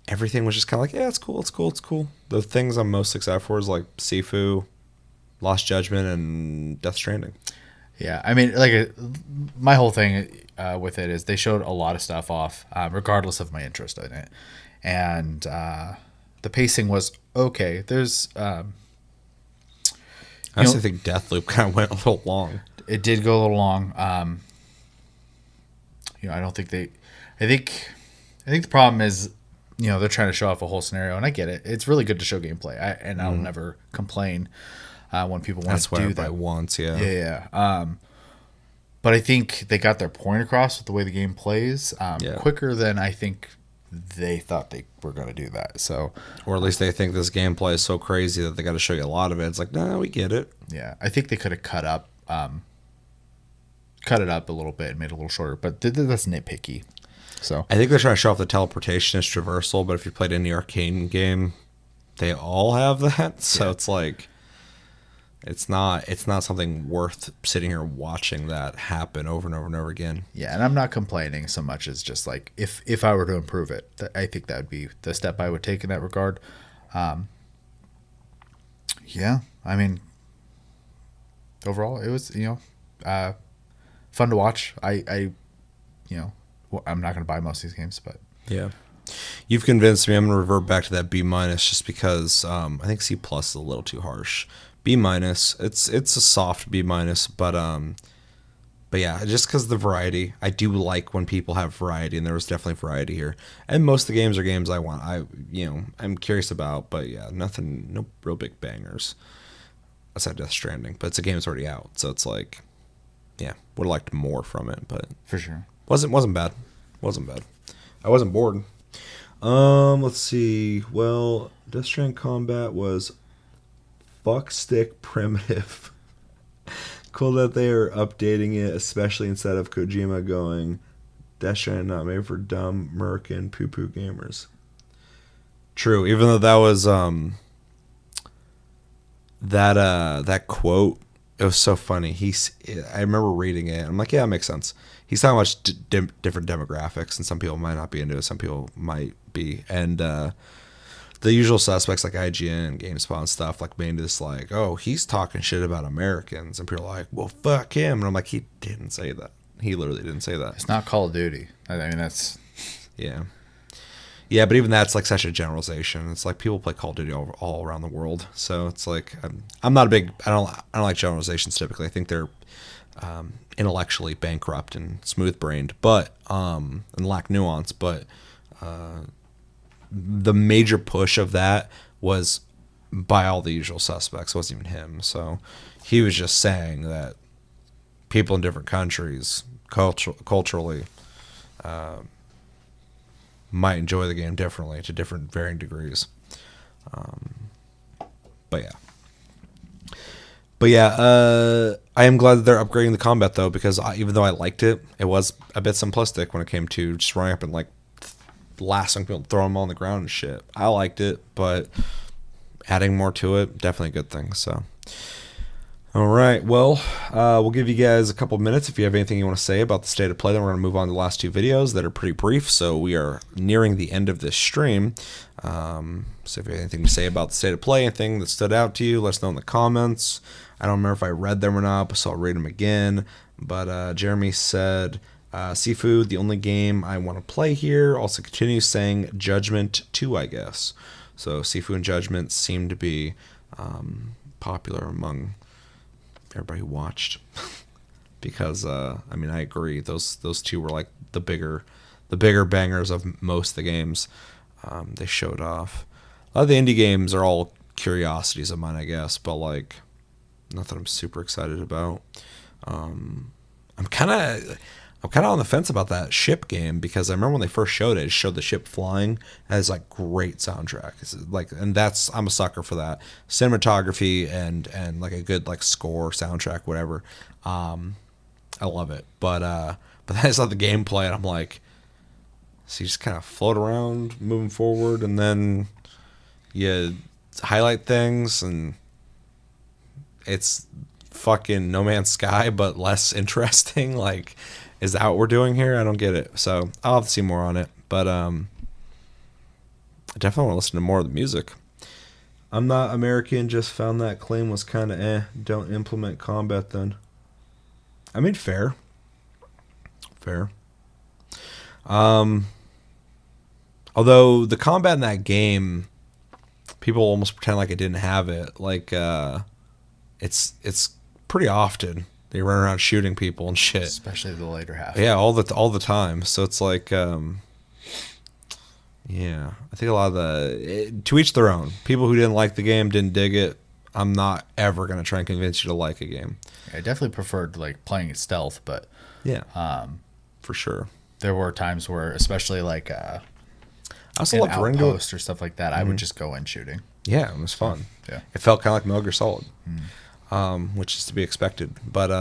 everything was just kind of like, it's cool. The things I'm most excited for is like SIFU, Lost Judgment, and Death Stranding. Yeah, I mean, my whole thing with it is they showed a lot of stuff off, regardless of my interest in it, and the pacing was okay. There's, I honestly think Deathloop kind of went a little long. It did go a little long. I don't think they. I think the problem is, they're trying to show off a whole scenario, and I get it. It's really good to show gameplay, and I'll never complain when people want to do that. Once, Yeah. But I think they got their point across with the way the game plays quicker than I think they thought they were going to do that. So, or at least they think this gameplay is so crazy that they got to show you a lot of it. It's like, no, we get it. Yeah, I think they could have cut it up a little bit and made it a little shorter, but that's nitpicky. So I think they're trying to show off the teleportation is traversal, but if you played any arcade game, they all have that. So it's like, it's not something worth sitting here watching that happen over and over and over again. Yeah, and I'm not complaining so much as just like if I were to improve it, I think that would be the step I would take in that regard. Yeah, I mean, overall it was fun to watch. I'm not going to buy most of these games, but yeah, you've convinced me. I'm going to revert back to that B- just because I think C+ is a little too harsh. B-, it's a soft B-, but yeah, just because of the variety. I do like when people have variety, and there was definitely variety here. And most of the games are games I want. I'm curious about, but yeah, no real big bangers aside Death Stranding. But it's a game that's already out, so it's like, yeah, would have liked more from it, but for sure wasn't bad. I wasn't bored. Let's see. Well, Death Stranding combat was fuck stick primitive. Cool that they are updating it, especially instead of Kojima going, Death Stranding not made for dumb, Merkin, poo-poo gamers. True, even though that was that quote, it was so funny. I remember reading it, and I'm like, yeah, it makes sense. He's talking about different demographics, and some people might not be into it, some people might be, and the usual suspects like IGN and GameSpot and stuff like made this like, oh, he's talking shit about Americans, and people are like, well, fuck him, and I'm like, he didn't say that. He literally didn't say that. It's not Call of Duty. I mean, that's yeah, but even that's like such a generalization. It's like people play Call of Duty all around the world, so it's like I'm not a big. I don't like generalizations typically. I think they're intellectually bankrupt and smooth brained, but and lack nuance, but. The major push of that was by all the usual suspects. It wasn't even him. So he was just saying that people in different countries culturally might enjoy the game differently to different varying degrees. But yeah, I am glad that they're upgrading the combat though, because even though I liked it, it was a bit simplistic when it came to just running up and like lasting people, throw them on the ground and shit. I liked it, but adding more to it, definitely a good thing. So, all right, well, we'll give you guys a couple minutes if you have anything you want to say about the state of play. Then we're going to move on to the last two videos that are pretty brief. So we are nearing the end of this stream. So if you have anything to say about the state of play, anything that stood out to you, let us know in the comments. I don't remember if I read them or not, so I'll read them again. But Jeremy said, SIFU, the only game I want to play here. Also continues saying Judgment 2, I guess. So SIFU and Judgment seem to be popular among everybody who watched. Because, I mean, I agree. Those two were like the bigger bangers of most of the games they showed off. A lot of the indie games are all curiosities of mine, I guess, but like nothing I'm super excited about. I'm kind of on the fence about that ship game, because I remember when they first showed it showed the ship flying. It has like great soundtrack. It's like, and I'm a sucker for that cinematography and like a good like score, soundtrack, whatever. I love it. But then I saw the gameplay and I'm like, so you just kind of float around, moving forward, and then you highlight things, and it's fucking No Man's Sky, but less interesting. Like, is that what we're doing here? I don't get it. So I'll have to see more on it. But I definitely want to listen to more of the music. I'm not American, just found that claim was kind of Don't implement combat then. I mean, fair. Although the combat in that game, people almost pretend like it didn't have it. Like, it's pretty often they run around shooting people and shit. Especially the later half. Yeah, all the time. So it's like, yeah, I think a lot of to each their own. People who didn't like the game, didn't dig it. I'm not ever going to try and convince you to like a game. I definitely preferred like playing it stealth, but for sure. There were times where, especially like I also loved Outpost or stuff like that, I would just go in shooting. Yeah, it was fun. Yeah, it felt kind of like Metal Gear Solid, which is to be expected. But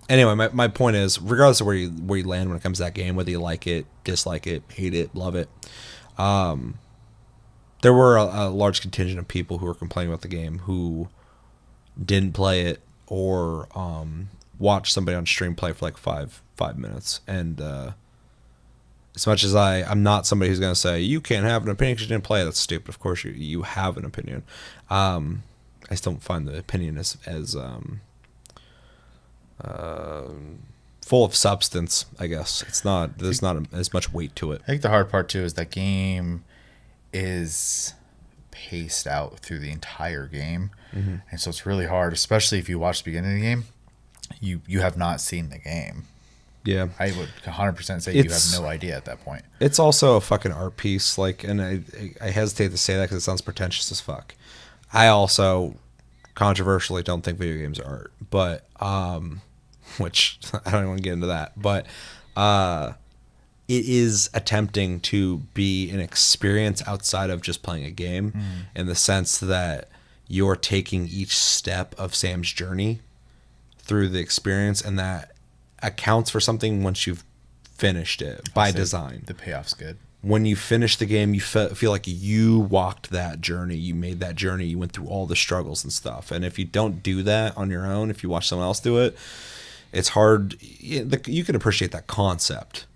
anyway, my point is, regardless of where you land when it comes to that game, whether you like it, dislike it, hate it, love it, there were a large contingent of people who were complaining about the game who didn't play it or watched somebody on stream play for like five minutes. And as much as I'm not somebody who's going to say you can't have an opinion because you didn't play it, that's stupid. Of course you have an opinion. I just don't find the opinion as full of substance, I guess. There's not as much weight to it. I think the hard part too is that game is paced out through the entire game, and so it's really hard, especially if you watch the beginning of the game. You have not seen the game. Yeah, I would 100% say you have no idea at that point. It's also a fucking art piece, like, and I hesitate to say that because it sounds pretentious as fuck. I also controversially don't think video games are art, but which I don't even want to get into that, but it is attempting to be an experience outside of just playing a game, in the sense that you're taking each step of Sam's journey through the experience, and that accounts for something once you've finished it by design. The payoff's good. When you finish the game, you feel like you walked that journey, you made that journey, you went through all the struggles and stuff. And if you don't do that on your own, if you watch someone else do it, it's hard. You can appreciate that concept,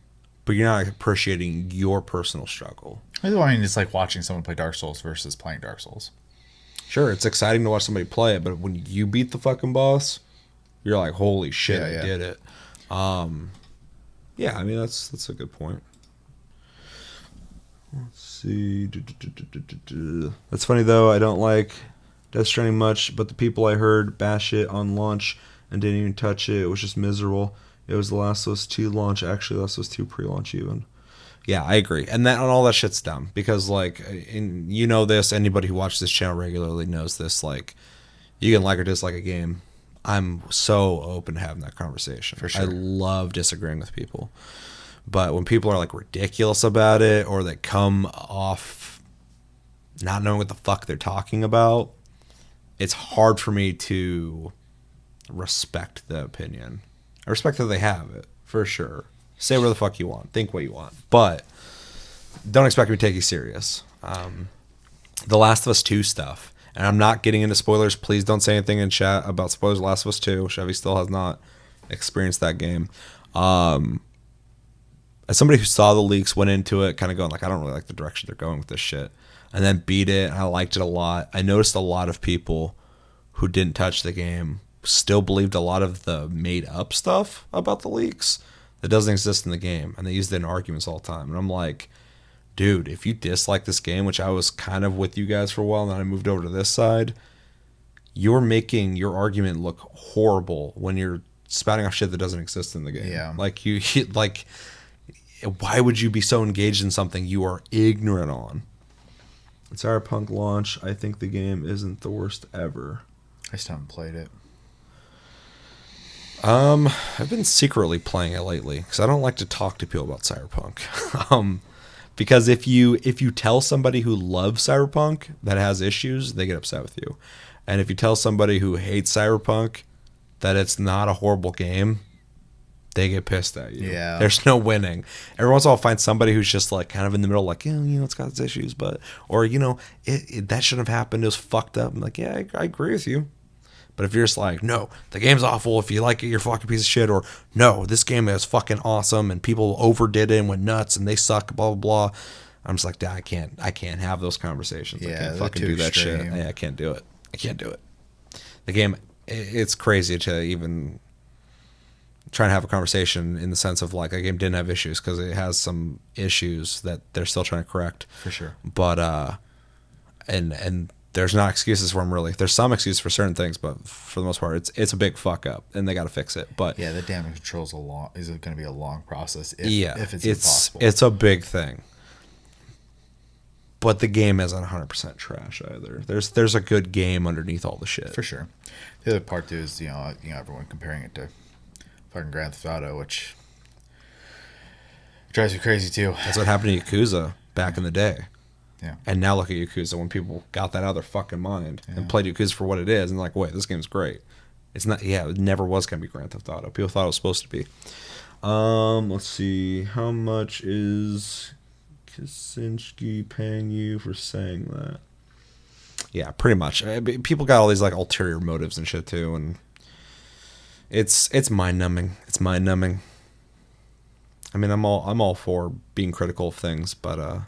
but you're not appreciating your personal struggle. I mean, it's like watching someone play Dark Souls versus playing Dark Souls. Sure, it's exciting to watch somebody play it, but when you beat the fucking boss, you're like, holy shit, I did it. Yeah, I mean, that's a good point. Let's see. That's funny, though. I don't like Death Stranding much, but the people I heard bash it on launch and didn't even touch it. It was just miserable. It was The Last of Us 2 launch. Actually, Last of Us 2 pre-launch even. Yeah, I agree. And all that shit's dumb. Because, like, and you know this, anybody who watches this channel regularly knows this. Like, you can like or dislike a game. I'm so open to having that conversation. For sure. I love disagreeing with people. But when people are, like, ridiculous about it, or they come off not knowing what the fuck they're talking about, it's hard for me to respect the opinion. I respect that they have it, for sure. Say whatever the fuck you want. Think what you want. But don't expect me to take you serious. The Last of Us 2 stuff. And I'm not getting into spoilers. Please don't say anything in chat about spoilers of Last of Us 2. Chevy still has not experienced that game. As somebody who saw the leaks, went into it kind of going like, I don't really like the direction they're going with this shit. And then beat it. And I liked it a lot. I noticed a lot of people who didn't touch the game still believed a lot of the made up stuff about the leaks that doesn't exist in the game, and they used it in arguments all the time. And I'm like, dude, if you dislike this game, which I was kind of with you guys for a while, and then I moved over to this side, you're making your argument look horrible when you're spouting off shit that doesn't exist in the game. Yeah. Like like, why would you be so engaged in something you are ignorant on? Cyberpunk launch, I think the game isn't the worst ever. I still haven't played it. I've been secretly playing it lately because I don't like to talk to people about Cyberpunk. Because if you tell somebody who loves Cyberpunk that has issues, they get upset with you. And if you tell somebody who hates Cyberpunk that it's not a horrible game, they get pissed at you. Yeah. There's no winning. Every once in a while, I'll find somebody who's just like kind of in the middle, like, it's got its issues, but, or, that shouldn't have happened. It was fucked up. I'm like, yeah, I agree with you. But if you're just like, no, the game's awful, if you like it, you're a fucking piece of shit, or no, this game is fucking awesome and people overdid it and went nuts and they suck, blah, blah, blah. I'm just like, I can't have those conversations. I can't fucking do that shit. Yeah, I can't do it. I can't do it. The game, it's crazy to even try and have a conversation in the sense of like a game didn't have issues because it has some issues that they're still trying to correct. For sure. But, and there's not excuses for them really. There's some excuses for certain things, but for the most part, it's a big fuck up, and they got to fix it. But yeah, the damage control is going to be a long process. If it's impossible. It's a big thing. but the game isn't 100% trash either. There's a good game underneath all the shit. For sure. The other part too is everyone comparing it to fucking Grand Theft Auto, which drives me crazy too. That's what happened to Yakuza back in the day. Yeah. And now look at Yakuza when people got that out of their fucking mind and played Yakuza for what it is and like, wait, this game's great. It's not. Yeah, it never was gonna be Grand Theft Auto. People thought it was supposed to be. Let's see. How much is Kaczynski paying you for saying that? Yeah, pretty much. People got all these like ulterior motives and shit too, and it's mind numbing. It's mind numbing. I mean, I'm all for being critical of things, but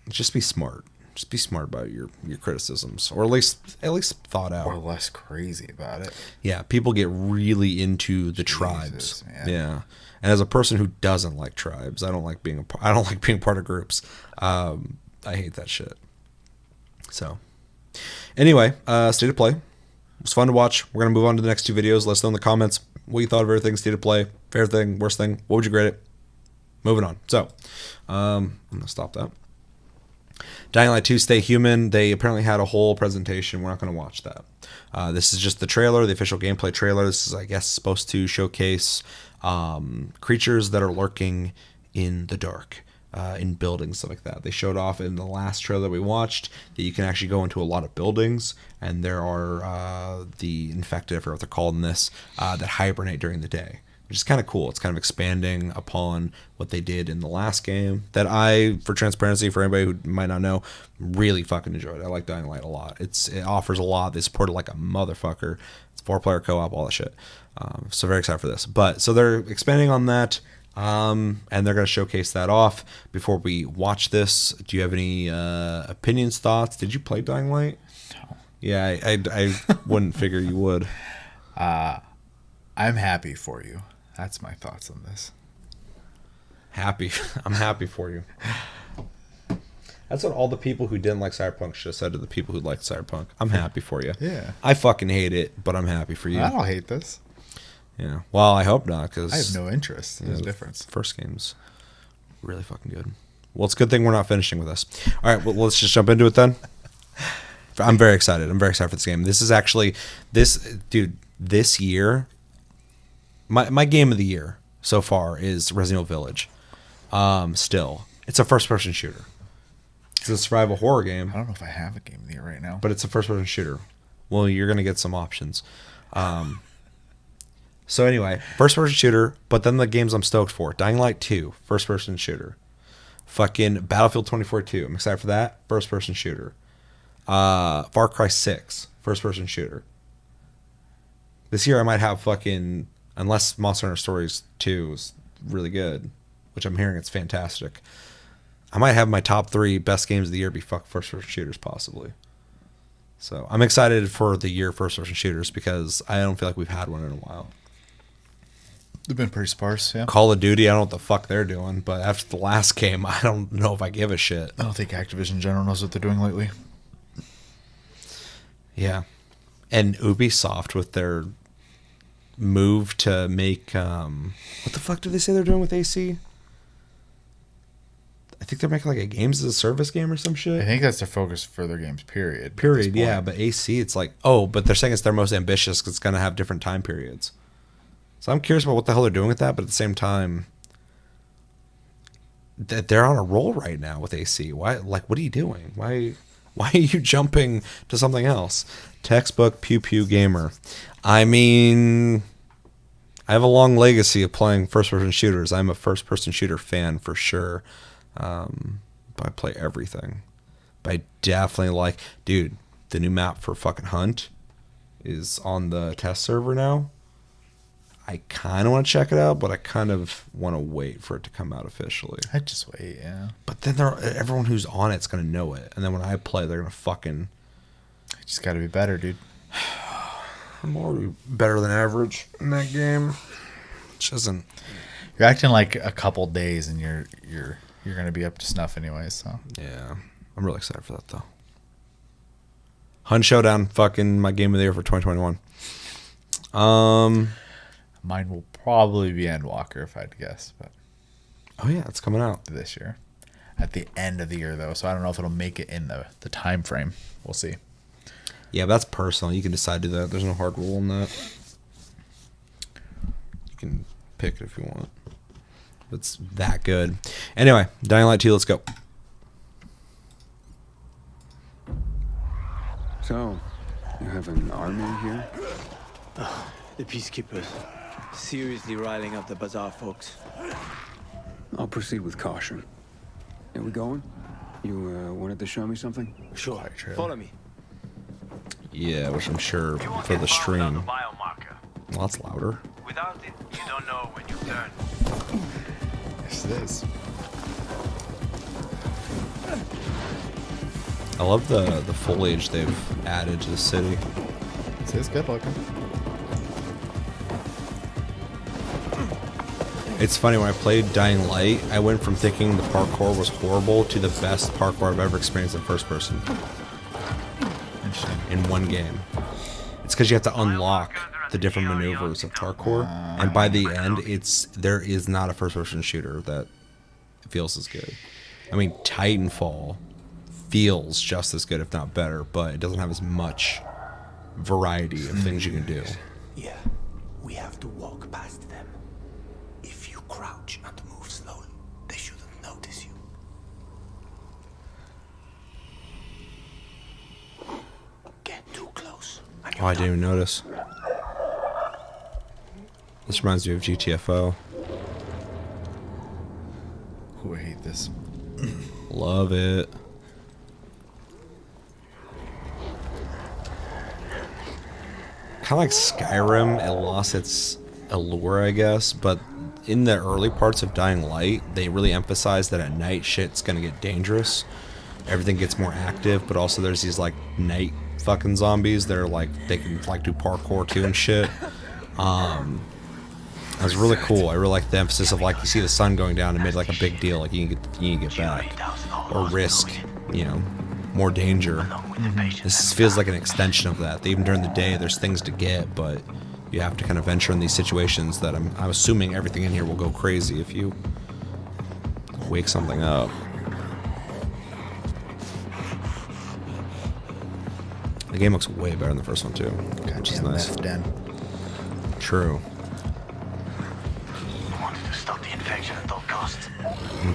just be smart. Just be smart about your criticisms, or at least thought out, or less crazy about it. Yeah, people get really into the tribes. Man. Yeah, and as a person who doesn't like tribes, I don't like being part of groups. I hate that shit. So, anyway, State of Play. It was fun to watch. We're gonna move on to the next two videos. Let us know in the comments what you thought of everything. State of Play, favorite thing, worst thing. What would you grade it? Moving on. So, I'm gonna stop that. Dying Light 2 Stay Human, they apparently had a whole presentation. We're not going to watch that. This is just the trailer, the official gameplay trailer. This is, I guess, supposed to showcase creatures that are lurking in the dark, in buildings, stuff like that. They showed off in the last trailer we watched that you can actually go into a lot of buildings, and there are the infected, I forget what they're called in this, that hibernate during the day. Which is kind of cool. It's kind of expanding upon what they did in the last game that I, for transparency, for anybody who might not know, really fucking enjoyed. I like Dying Light a lot. It offers a lot. They support it like a motherfucker. It's 4-player co-op, all that shit. So very excited for this. But so they're expanding on that, and they're going to showcase that off. Before we watch this, do you have any opinions, thoughts? Did you play Dying Light? No. Yeah, I wouldn't figure you would. I'm happy for you. That's my thoughts on this. Happy. I'm happy for you. That's what all the people who didn't like Cyberpunk should have said to the people who liked Cyberpunk. I'm happy for you. Yeah. I fucking hate it, but I'm happy for you. I don't hate this. Yeah. Well, I hope not, because I have no interest. There's a difference. First game's really fucking good. Well, it's a good thing we're not finishing with this. All right, well, let's just jump into it then. I'm very excited. I'm very excited for this game. This is actually this year. My game of the year so far is Resident Evil Village. Still, it's a first-person shooter. It's a survival horror game. I don't know if I have a game of the year right now, but it's a first-person shooter. Well, you're gonna get some options. So anyway, first-person shooter. But then the games I'm stoked for: Dying Light 2, first-person shooter. Fucking Battlefield 2042. I'm excited for that. First-person shooter. Far Cry 6, first-person shooter. This year I might have fucking. Unless Monster Hunter Stories 2 is really good, which I'm hearing it's fantastic, I might have my top 3 best games of the year be first-person shooters, possibly. So I'm excited for the year first-person shooters because I don't feel like we've had one in a while. They've been pretty sparse, yeah. Call of Duty, I don't know what the fuck they're doing, but after the last game, I don't know if I give a shit. I don't think Activision in general knows what they're doing lately. Yeah. And Ubisoft with their move to make what the fuck do they say they're doing with AC? I think they're making like a games as a service game or some shit. I think that's their focus for their games, period. Yeah, but AC, it's like, but they're saying it's their most ambitious because it's going to have different time periods. So I'm curious about what the hell they're doing with that, but at the same time, they're on a roll right now with AC. Why? Like, what are you doing? Why are you jumping to something else? Textbook pew pew gamer. I mean, I have a long legacy of playing first-person shooters. I'm a first-person shooter fan for sure. But I play everything. But I definitely like, dude, the new map for fucking Hunt is on the test server now. I kind of want to check it out, but I kind of want to wait for it to come out officially. I'd just wait, yeah. But then everyone who's on it's going to know it. And then when I play, they're going to fucking... I just got to be better, dude. I'm already better than average in that game. Which isn't... You're acting like a couple days and you're going to be up to snuff anyway, so... Yeah. I'm really excited for that, though. Hunt Showdown, fucking my game of the year for 2021. Mine will probably be Endwalker if I had to guess, but oh yeah, it's coming out this year. at the end of the year though, so I don't know if it'll make it in the time frame. We'll see. Yeah, but that's personal. You can decide to do that. There's no hard rule in that. You can pick it if you want. It's that good. Anyway, Dying Light 2, let's go. So, you have an army here? The peacekeepers. Seriously riling up the bazaar folks. I'll proceed with caution. Are we going? You wanted to show me something? Sure. Follow me. Yeah, which I'm sure for the stream. Lots louder. Without it, you don't know when you turn. Yes, it is. I love the foliage they've added to the city. It's good looking. It's funny, when I played Dying Light, I went from thinking the parkour was horrible to the best parkour I've ever experienced in first person. Interesting. In one game. It's because you have to unlock the different maneuvers of parkour, and by the end, there is not a first person shooter that feels as good. I mean, Titanfall feels just as good, if not better, but it doesn't have as much variety of things you can do. Yeah, we have to walk past them. If you crouch and move slowly, they shouldn't notice you. Get too close. Oh, I didn't even notice. This reminds me of GTFO. Ooh, I hate this. Love it. Kind of like Skyrim, it lost its allure, I guess, but in the early parts of Dying Light, they really emphasize that at night shit's gonna get dangerous. Everything gets more active, but also there's these like night fucking zombies that are like, they can like do parkour too and shit. It was really cool. I really like the emphasis of like, you see the sun going down and made like a big deal, like you can get back or risk, you know, more danger. This feels like an extension of that. Even during the day, there's things to get, but you have to kind of venture in these situations that I'm assuming everything in here will go crazy if you wake something up. The game looks way better than the first one too, which is nice. True. Wanted to stop the infection at all costs.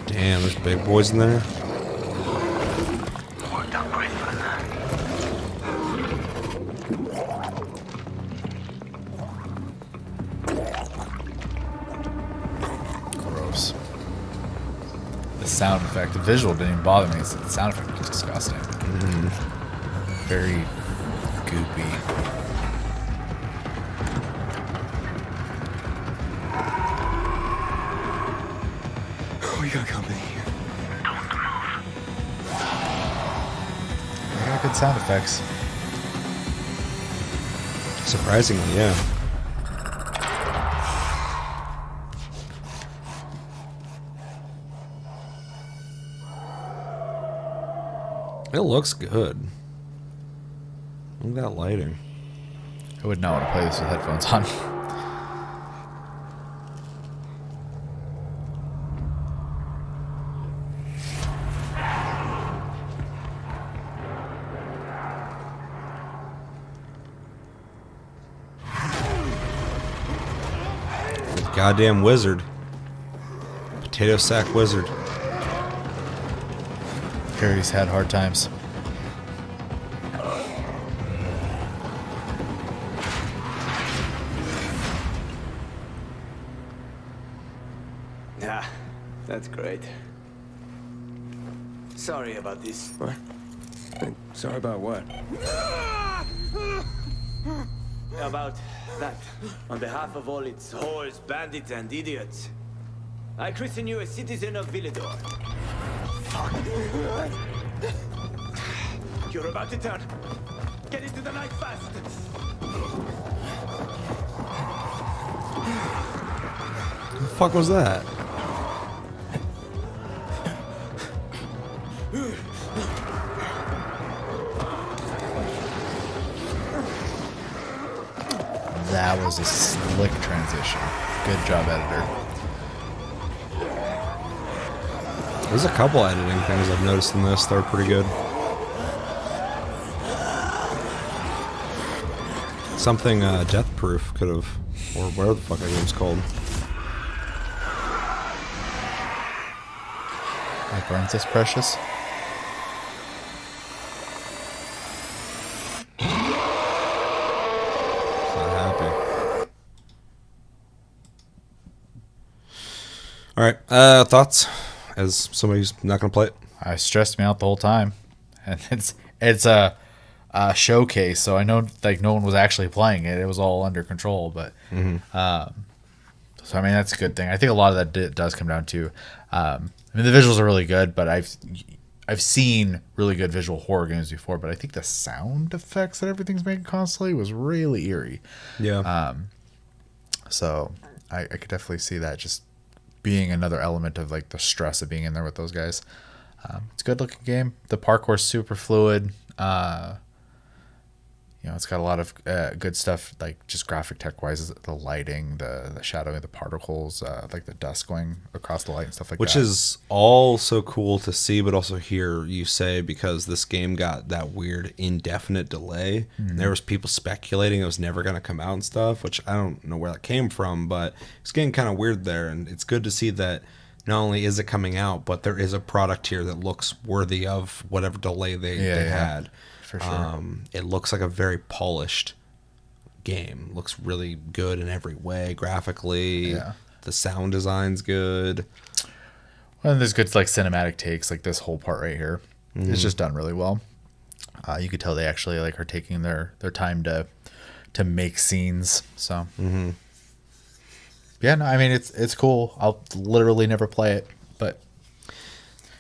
Damn, there's big boys in there. Worked out great for that. Gross. The sound effect, the visual didn't even bother me. The sound effect was disgusting. Very goopy. We got company here. They got good sound effects. Surprisingly, yeah. It looks good. Look at that lighting. I would not want to play this with headphones on. Goddamn wizard. Potato sack wizard. Harry's had hard times. Yeah, that's great. Sorry about this. What? Sorry about what? About that. On behalf of all its whores, bandits, and idiots, I christen you a citizen of Villador. Fuck. You're about to turn. Get into the night fast. What the fuck was that? That was a slick transition. Good job, editor. There's a couple editing things I've noticed in this. They're pretty good. Something Death Proof could have, or whatever the fuck that game's called. Like burns this precious. All right, thoughts as somebody who's not gonna play it? I stressed me out the whole time, and it's a showcase, so I know like no one was actually playing it. It was all under control, but so I mean that's a good thing. I think a lot of that does come down to. I mean the visuals are really good, but I've seen really good visual horror games before, but I think the sound effects that everything's making constantly was really eerie. Yeah. So I could definitely see that just being another element of like the stress of being in there with those guys. It's a good looking game. The parkour's super fluid. You know, it's got a lot of good stuff, like just graphic tech wise, the lighting, the shadowing of the particles, like the dust going across the light and stuff like Which that. Which is all so cool to see, but also hear you say, because this game got that weird indefinite delay. Mhm. There was people speculating it was never going to come out and stuff, which I don't know where that came from, but it's getting kind of weird there. And it's good to see that not only is it coming out, but there is a product here that looks worthy of whatever delay they had. For sure. It looks like a very polished game. Looks really good in every way, graphically. Yeah. The sound design's good. Well, and there's good like cinematic takes, like this whole part right here. Mhm. It's just done really well. You could tell they actually like are taking their time to make scenes. So yeah, no, I mean it's cool. I'll literally never play it, but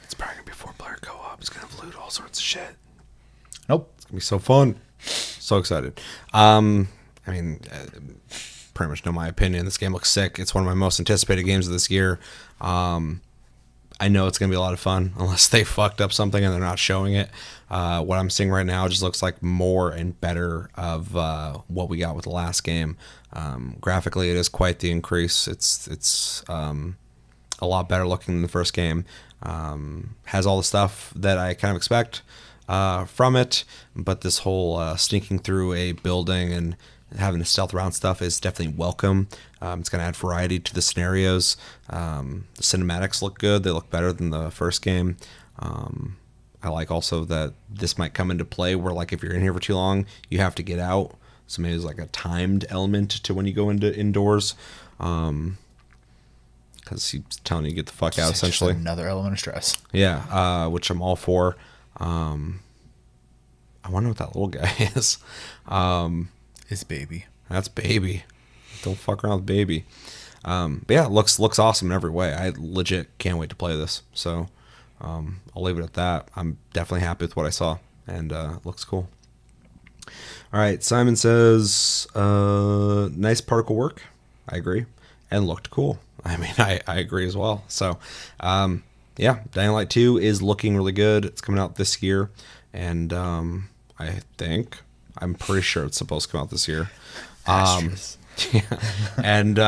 it's probably gonna be 4-player co-op. It's gonna have loot, all sorts of shit. Nope. It's gonna be so fun. So excited. I mean, pretty much know my opinion. This game looks sick. It's one of my most anticipated games of this year. I know it's gonna be a lot of fun unless they fucked up something and they're not showing it. What I'm seeing right now just looks like more and better of what we got with the last game. Graphically, it is quite the increase. It's a lot better looking than the first game. Has all the stuff that I kind of expect from it, but this whole sneaking through a building and having the stealth around stuff is definitely welcome. It's going to add variety to the scenarios. The cinematics look good. They look better than the first game. I like also that this might come into play where, like, if you're in here for too long, you have to get out. So maybe there's like a timed element to when you go into indoors. Because he's telling you to get the fuck out, essentially. Just another element of stress. Yeah, which I'm all for. I wonder what that little guy is. It's Baby. That's Baby. Don't fuck around with Baby. But yeah, it looks awesome in every way. I legit can't wait to play this. So I'll leave it at that. I'm definitely happy with what I saw, and it looks cool. All right, Simon says, nice particle work. I agree. And looked cool. I mean, I agree as well. So, yeah, Dying Light 2 is looking really good. It's coming out this year. And I'm pretty sure it's supposed to come out this year. Yeah. And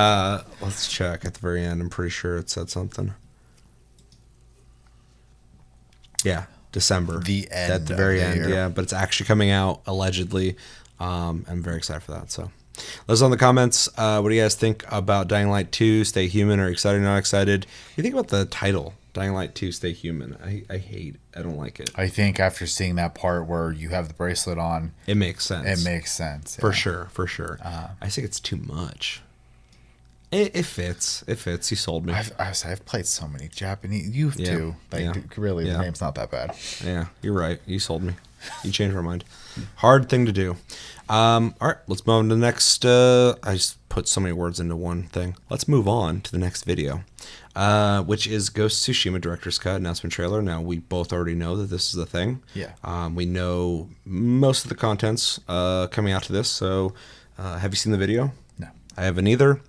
let's check at the very end. I'm pretty sure it said something. Yeah, December. The end. At the very end, year. yeah. But it's actually coming out, allegedly. I'm very excited for that. So let us know in the comments. What do you guys think about Dying Light 2, Stay Human? Are you excited or not excited? What do you think about the title, Dying Light 2, Stay Human? I don't like it. I think after seeing that part where you have the bracelet on, it makes sense. It makes sense. For sure. I think it's too much. It fits. It fits. You sold me. I've played so many Japanese. You've too. Really, the name's not that bad. Yeah, you're right. You sold me. You changed my mind. Hard thing to do. All right, let's move on to the next. I just put so many words into one thing. Let's move on to the next video, which is Ghost of Tsushima Director's Cut announcement trailer. Now, we both already know that this is the thing. Yeah. We know most of the contents coming out to this. So, have you seen the video? No. I haven't either.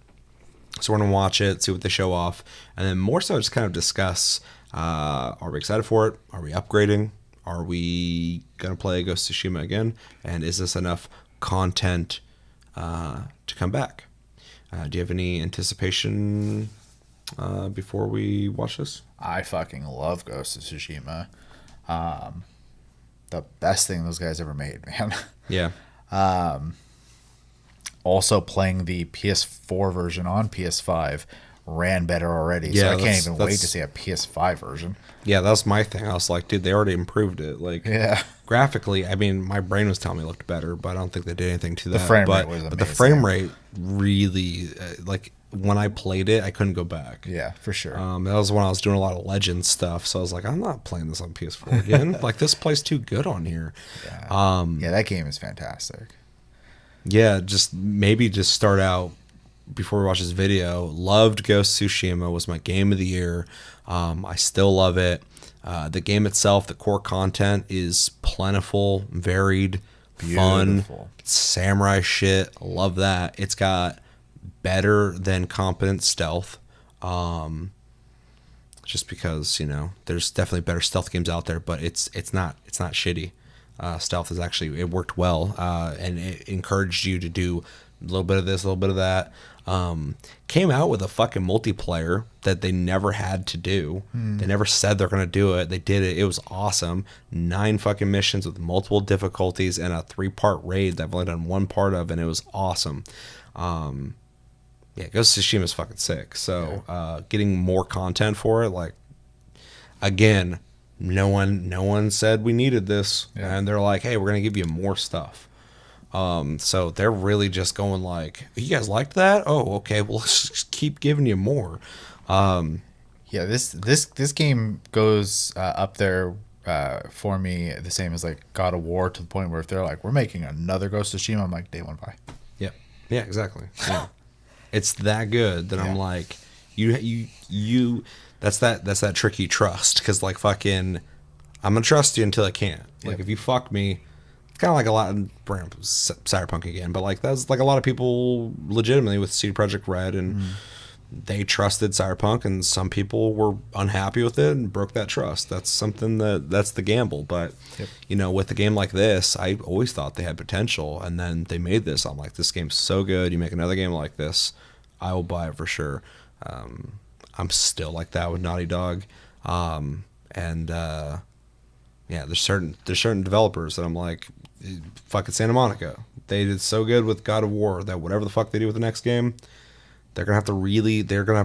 So we're going to watch it, see what they show off, and then more so just kind of discuss, are we excited for it? Are we upgrading? Are we going to play Ghost of Tsushima again? And is this enough content to come back? Do you have any anticipation before we watch this? I fucking love Ghost of Tsushima. The best thing those guys ever made, man. Yeah. Also, playing the PS4 version on PS5 ran better already. Yeah, so I can't even wait to see a PS5 version. Yeah, that was my thing. I was like, dude, they already improved it. Like, yeah, graphically, I mean, my brain was telling me it looked better, but I don't think they did anything to that. The frame rate was amazing. But the frame rate really, like, when I played it, I couldn't go back. Yeah, for sure. That was when I was doing a lot of Legends stuff, so I was like, I'm not playing this on PS4 again. Like, this plays too good on here. Yeah, yeah, that game is fantastic. Yeah, maybe just start out before we watch this video. Loved Ghost of Tsushima, was my game of the year. I still love it. The game itself, the core content is plentiful, varied, fun, samurai shit. Love that. It's got better than competent stealth. Just because, you know, there's definitely better stealth games out there, but it's not shitty. Stealth is actually, it worked well, and it encouraged you to do a little bit of this, a little bit of that. Came out with a fucking multiplayer that they never had to do. They never said they're going to do it. They did it. It was awesome. 9 fucking missions with multiple difficulties and a 3-part raid that I've only done 1 part of, and it was awesome. Yeah, Ghost of Tsushima is fucking sick. So getting more content for it, like, again, no one said we needed this, and they're like, hey, we're gonna give you more stuff. So they're really just going like, you guys liked that? Oh, okay, well, let's just keep giving you more. Yeah, this game goes up there for me the same as like God of War, to the point where if they're like, we're making another Ghost of Tsushima, I'm like, day one buy. Yeah, exactly. Yeah. It's that good that I'm like, you. That's that tricky trust, because like fucking, I'm gonna trust you until I can't. Like if you fuck me, it's kind of like a lot of Cyberpunk again, but like that's like a lot of people legitimately with CD Projekt Red, and they trusted Cyberpunk, and some people were unhappy with it and broke that trust. That's something that's the gamble. But you know, with a game like this, I always thought they had potential, and then they made this. I'm like, this game's so good. You make another game like this, I will buy it for sure. I'm still like that with Naughty Dog, yeah, there's certain developers that I'm like, fucking Santa Monica, they did so good with God of War that whatever the fuck they do with the next game, they're gonna have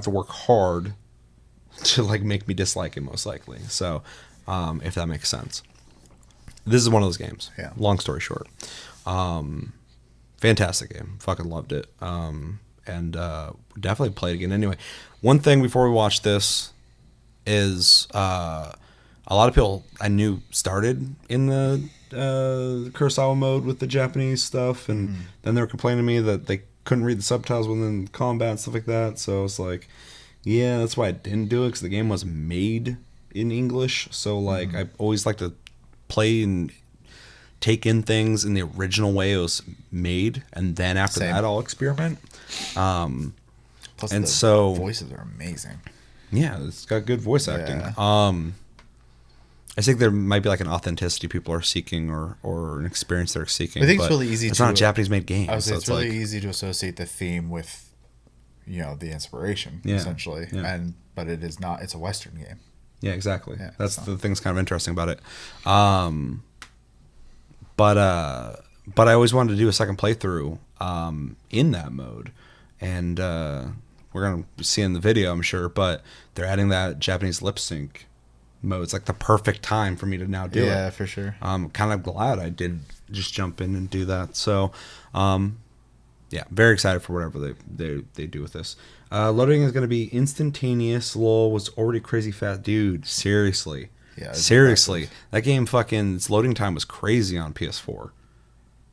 to work hard to like make me dislike it, most likely. So if that makes sense, this is one of those games. Yeah. Long story short, fantastic game, fucking loved it. And definitely play it again anyway. One thing before we watch this is a lot of people I knew started in the Kurosawa mode with the Japanese stuff, and then they were complaining to me that they couldn't read the subtitles within combat and stuff like that. So it's like, yeah, that's why I didn't do it, because the game was made in English. So like I always like to play and take in things in the original way it was made, and then after that I'll experiment. Plus and the so voices are amazing. Yeah, it's got good voice acting. I think there might be like an authenticity people are seeking, or an experience they're seeking. I think it's really easy. It's not a Japanese made game. I would say so it's really easy to associate the theme with, you know, the inspiration essentially, but it is not. It's a Western game. Yeah, exactly. Yeah, that's the thing's kind of interesting about it. But I always wanted to do a second playthrough in that mode, and we're gonna see in the video, I'm sure. But they're adding that Japanese lip sync mode. It's like the perfect time for me to now do it. Yeah, for sure. I'm kind of glad I did just jump in and do that. So, yeah, very excited for whatever they do with this. Loading is going to be instantaneous. LOL was already crazy fast. Dude, seriously. Yeah, seriously. That game fucking, its loading time was crazy on PS4.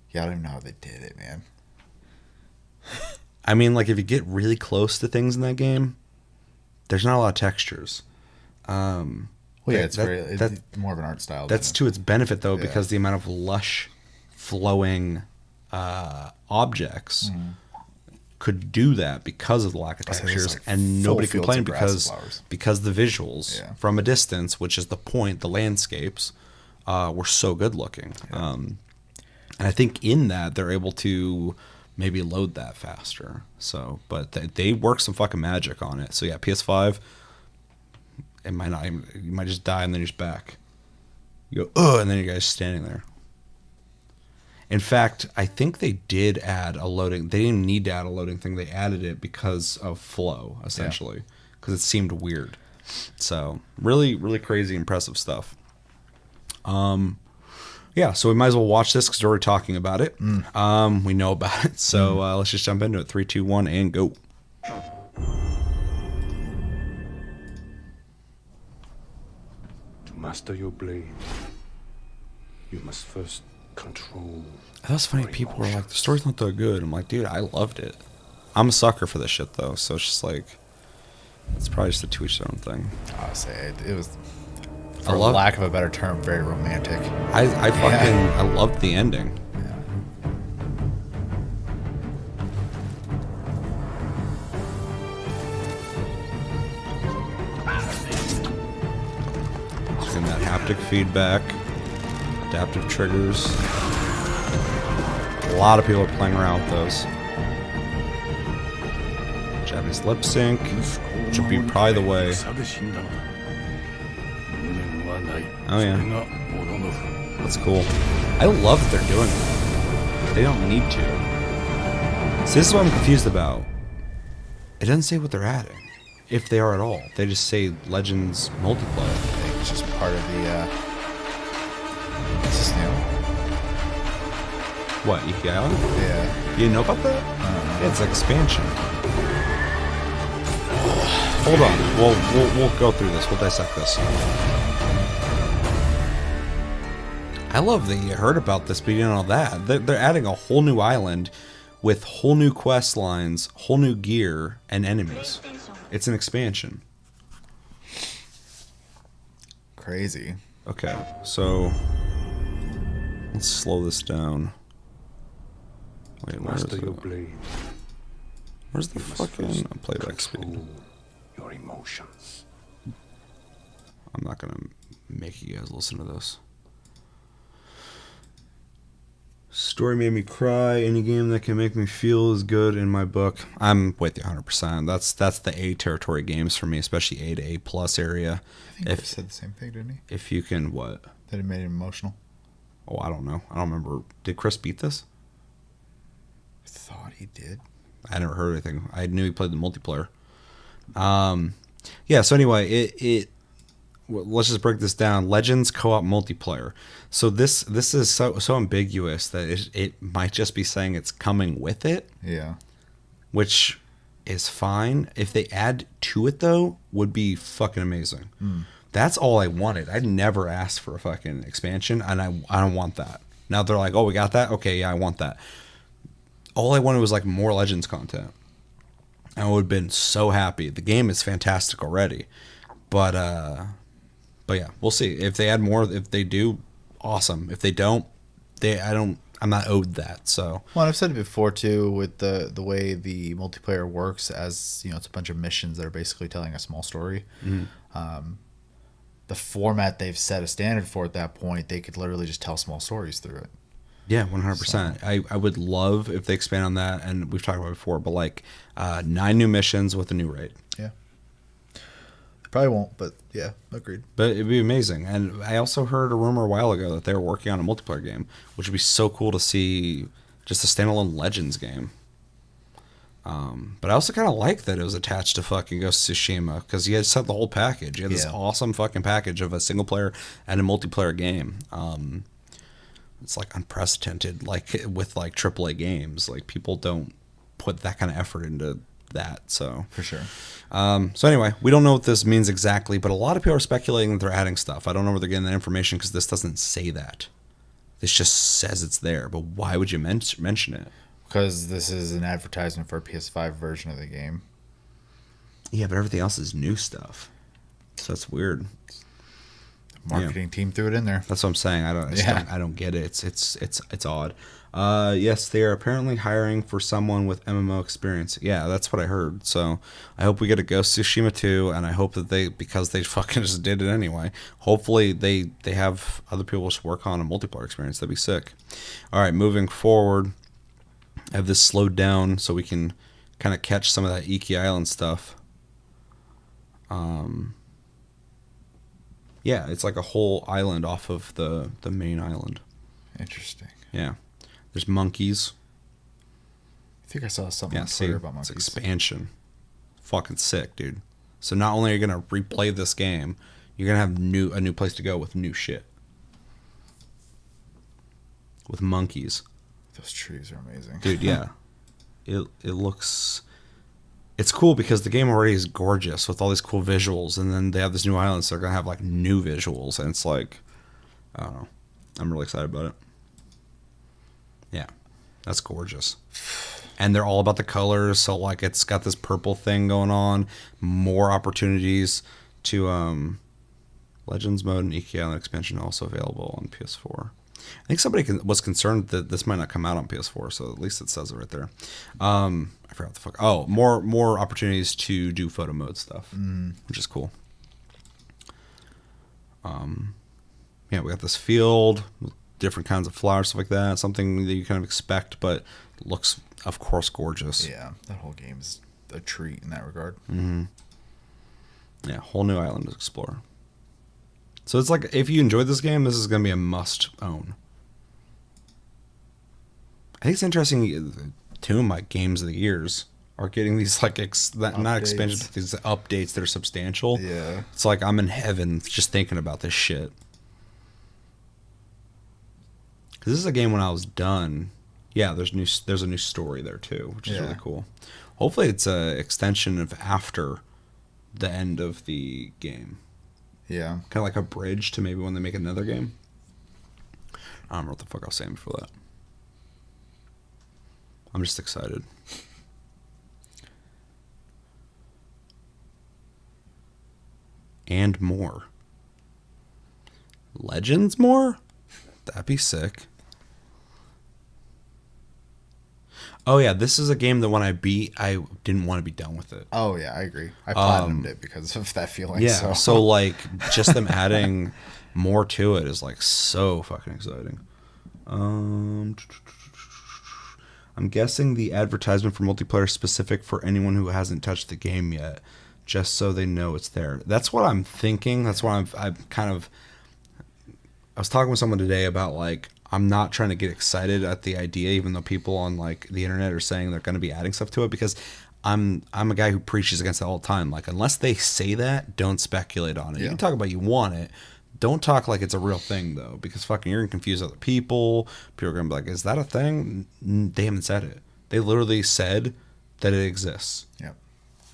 Yeah, I don't even know how they did it, man. I mean, like, if you get really close to things in that game, there's not a lot of textures. Well, yeah, it's more of an art style. That's to its benefit, though, because the amount of lush, flowing objects could do that because of the lack of textures, like and nobody complained because the visuals from a distance, which is the point, the landscapes, were so good looking. And I think in that they're able to maybe load that faster. So, but they work some fucking magic on it. So yeah, PS5, it might not even, you might just die and then you're just back. You go, ugh, and then you guys standing there. In fact, I think they did add a loading. They didn't need to add a loading thing. They added it because of flow, essentially, because it seemed weird. So really, really crazy, impressive stuff. Yeah, so we might as well watch this because we're already talking about it. We know about it, so let's just jump into it. 3, 2, 1, and go. To master your blade, you must first control. That's funny. People were like, the story's not that good. I'm like, dude, I loved it. I'm a sucker for this shit, though, so it's just like, it's probably just a to each their own thing. I'll say it was, for lack of a better term, very romantic. I loved the ending. Just getting that haptic feedback, adaptive triggers. A lot of people are playing around with those. Japanese lip sync, which would be probably the way. Oh yeah, that's cool. I love that they're doing it. They don't need to. So this is what I'm confused about. It doesn't say what they're adding, if they are at all. They just say Legends multiplayer. I think it's just part of the. What's this new? What, Iki Island? Yeah. You didn't know about that? Yeah, it's expansion. Hold on, we'll go through this. We'll dissect this. I love that you heard about this, but you didn't know that. They're adding a whole new island with whole new quest lines, whole new gear, and enemies. It's an expansion. Crazy. Okay, so let's slow this down. Wait, where's the fucking playback speed? Your emotions. I'm not gonna make you guys listen to this. Story made me cry. Any game that can make me feel is good in my book. I'm with you 100%. That's the A territory games for me, especially A to A plus area. I think he said the same thing, didn't he? If you can what? That it made him emotional. Oh, I don't know. I don't remember. Did Chris beat this? I thought he did. I never heard anything. I knew he played the multiplayer. Yeah. So anyway, let's just break this down. Legends co-op multiplayer. So this is so ambiguous that it might just be saying it's coming with it. Yeah. Which is fine. If they add to it though, would be fucking amazing. That's all I wanted. I'd never asked for a fucking expansion, and I don't want that. Now they're like, oh, we got that? Okay, yeah, I want that. All I wanted was like more Legends content. I would have been so happy. The game is fantastic already. But yeah, we'll see. If they add more, if they do, awesome. If they don't, I'm not owed that. So well, I've said it before too, with the way the multiplayer works, as you know, it's a bunch of missions that are basically telling a small story. The format they've set a standard for at that point, they could literally just tell small stories through it. Yeah, 100%. I would love if they expand on that, and we've talked about it before, but like 9 new missions with a new raid. Yeah. Probably won't, but yeah, agreed. But it'd be amazing. And I also heard a rumor a while ago that they were working on a multiplayer game, which would be so cool to see, just a standalone Legends game. But I also kind of like that it was attached to fucking Ghost of Tsushima, because you had set the whole package. You had this awesome fucking package of a single player and a multiplayer game. It's like unprecedented, like with like AAA games. Like people don't put that kind of effort into that. So for sure. So anyway, we don't know what this means exactly, but a lot of people are speculating that they're adding stuff. I don't know where they're getting that information because this doesn't say that. This just says it's there. But why would you mention it? Because this is an advertisement for a PS5 version of the game. Yeah, but everything else is new stuff. So that's weird. Marketing team threw it in there. That's what I'm saying. I don't get it. It's odd. Yes, they are apparently hiring for someone with MMO experience. Yeah, that's what I heard. So I hope we get a Ghost of Tsushima 2, and I hope that because they fucking just did it anyway. Hopefully they have other people just work on a multiplayer experience. That'd be sick. All right, moving forward. I have this slowed down so we can kind of catch some of that Iki Island stuff. Yeah, it's like a whole island off of the main island. Interesting. Yeah. There's monkeys. I think I saw something on Twitter about monkeys. It's expansion. Fucking sick, dude. So not only are you going to replay this game, you're going to have a new place to go with new shit. With monkeys. Those trees are amazing. Dude, yeah. It looks... It's cool because the game already is gorgeous with all these cool visuals, and then they have this new island, so they're going to have, like, new visuals, and it's like... I don't know. I'm really excited about it. Yeah. That's gorgeous. And they're all about the colors, so, like, it's got this purple thing going on. More opportunities to... Legends mode and Iki Island expansion also available on PS4. I think somebody was concerned that this might not come out on PS4, so at least it says it right there. I forgot what the fuck. Oh, more opportunities to do photo mode stuff, which is cool. Yeah, we got this field, different kinds of flowers, stuff like that. Something that you kind of expect, but looks, of course, gorgeous. Yeah, that whole game's a treat in that regard. Mm-hmm. Yeah, whole new island to explore. So it's like, if you enjoyed this game, this is going to be a must-own. I think it's interesting, two of my games of the years are getting these, like, not expansions, but these updates that are substantial. Yeah. It's like I'm in heaven just thinking about this shit. Because this is a game when I was done. Yeah, there's a new story there, too, which is really cool. Hopefully it's an extension of after the end of the game. Yeah. Kind of like a bridge to maybe when they make another game. I don't remember what the fuck I was saying before that. I'm just excited. And more. Legends more? That'd be sick. Oh yeah, this is a game that when I beat, I didn't want to be done with it. Oh yeah, I agree. I platinumed it because of that feeling. Yeah, so like just them adding more to it is like so fucking exciting. I'm guessing the advertisement for multiplayer is specific for anyone who hasn't touched the game yet, just so they know it's there. That's what I'm thinking. That's why I'm kind of... I was talking with someone today about, like, I'm not trying to get excited at the idea, even though people on, like, the internet are saying they're going to be adding stuff to it, because I'm a guy who preaches against it all the time. Like, unless they say that, don't speculate on it. Yeah. You can talk about you want it. Don't talk like it's a real thing, though, because fucking you're going to confuse other people. People are going to be like, is that a thing? They haven't said it. They literally said that it exists. Yep.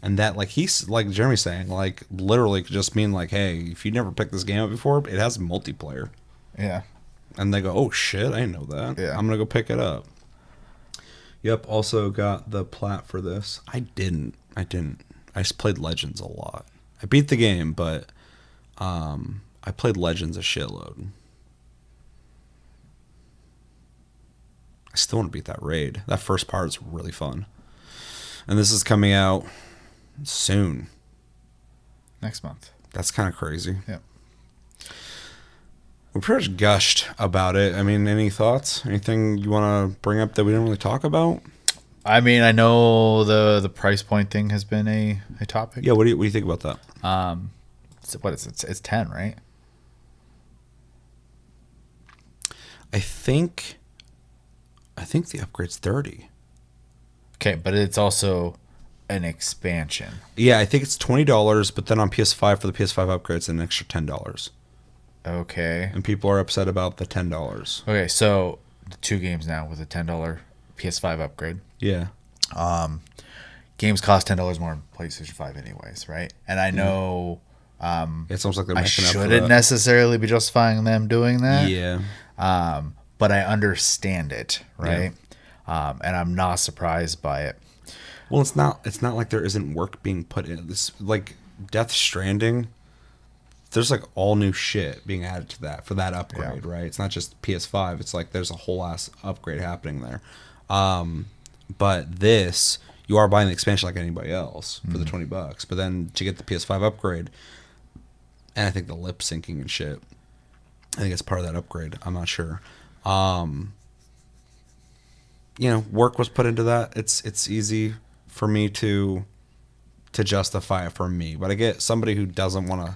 And that, like like Jeremy's saying, like, literally could just mean, like, hey, if you never picked this game up before, it has multiplayer. Yeah. And they go, oh, shit, I didn't know that. Yeah. I'm going to go pick it up. Yep, also got the plat for this. I didn't. I just played Legends a lot. I beat the game, but... I played Legends a shitload. I still want to beat that raid. That first part is really fun. And this is coming out soon. Next month. That's kind of crazy. Yeah. We pretty much gushed about it. I mean, any thoughts? Anything you want to bring up that we didn't really talk about? I mean, I know the price point thing has been a topic. Yeah, what do you think about that? What is it? It's 10, right? I think the upgrade's 30. Okay, but it's also an expansion. Yeah, I think it's $20, but then on PS5 for the PS5 upgrade, it's an extra $10. Okay. And people are upset about the $10. Okay, so the 2 games now with a $10 PS5 upgrade. Yeah. Games cost $10 more on PlayStation 5 anyways, right? And I know it's almost like they're I making up for shouldn't that. necessarily be justifying them doing that. Yeah. But I understand it, right? Yeah. And I'm not surprised by it. Well, it's not like there isn't work being put in this, like Death Stranding. There's like all new shit being added to that for that upgrade, right? It's not just PS5. It's like there's a whole ass upgrade happening there. But this, you are buying the expansion like anybody else for the $20. But then to get the PS5 upgrade, and I think the lip syncing and shit, I think it's part of that upgrade. I'm not sure. Work was put into that. It's easy for me to justify it for me, but I get somebody who doesn't want to.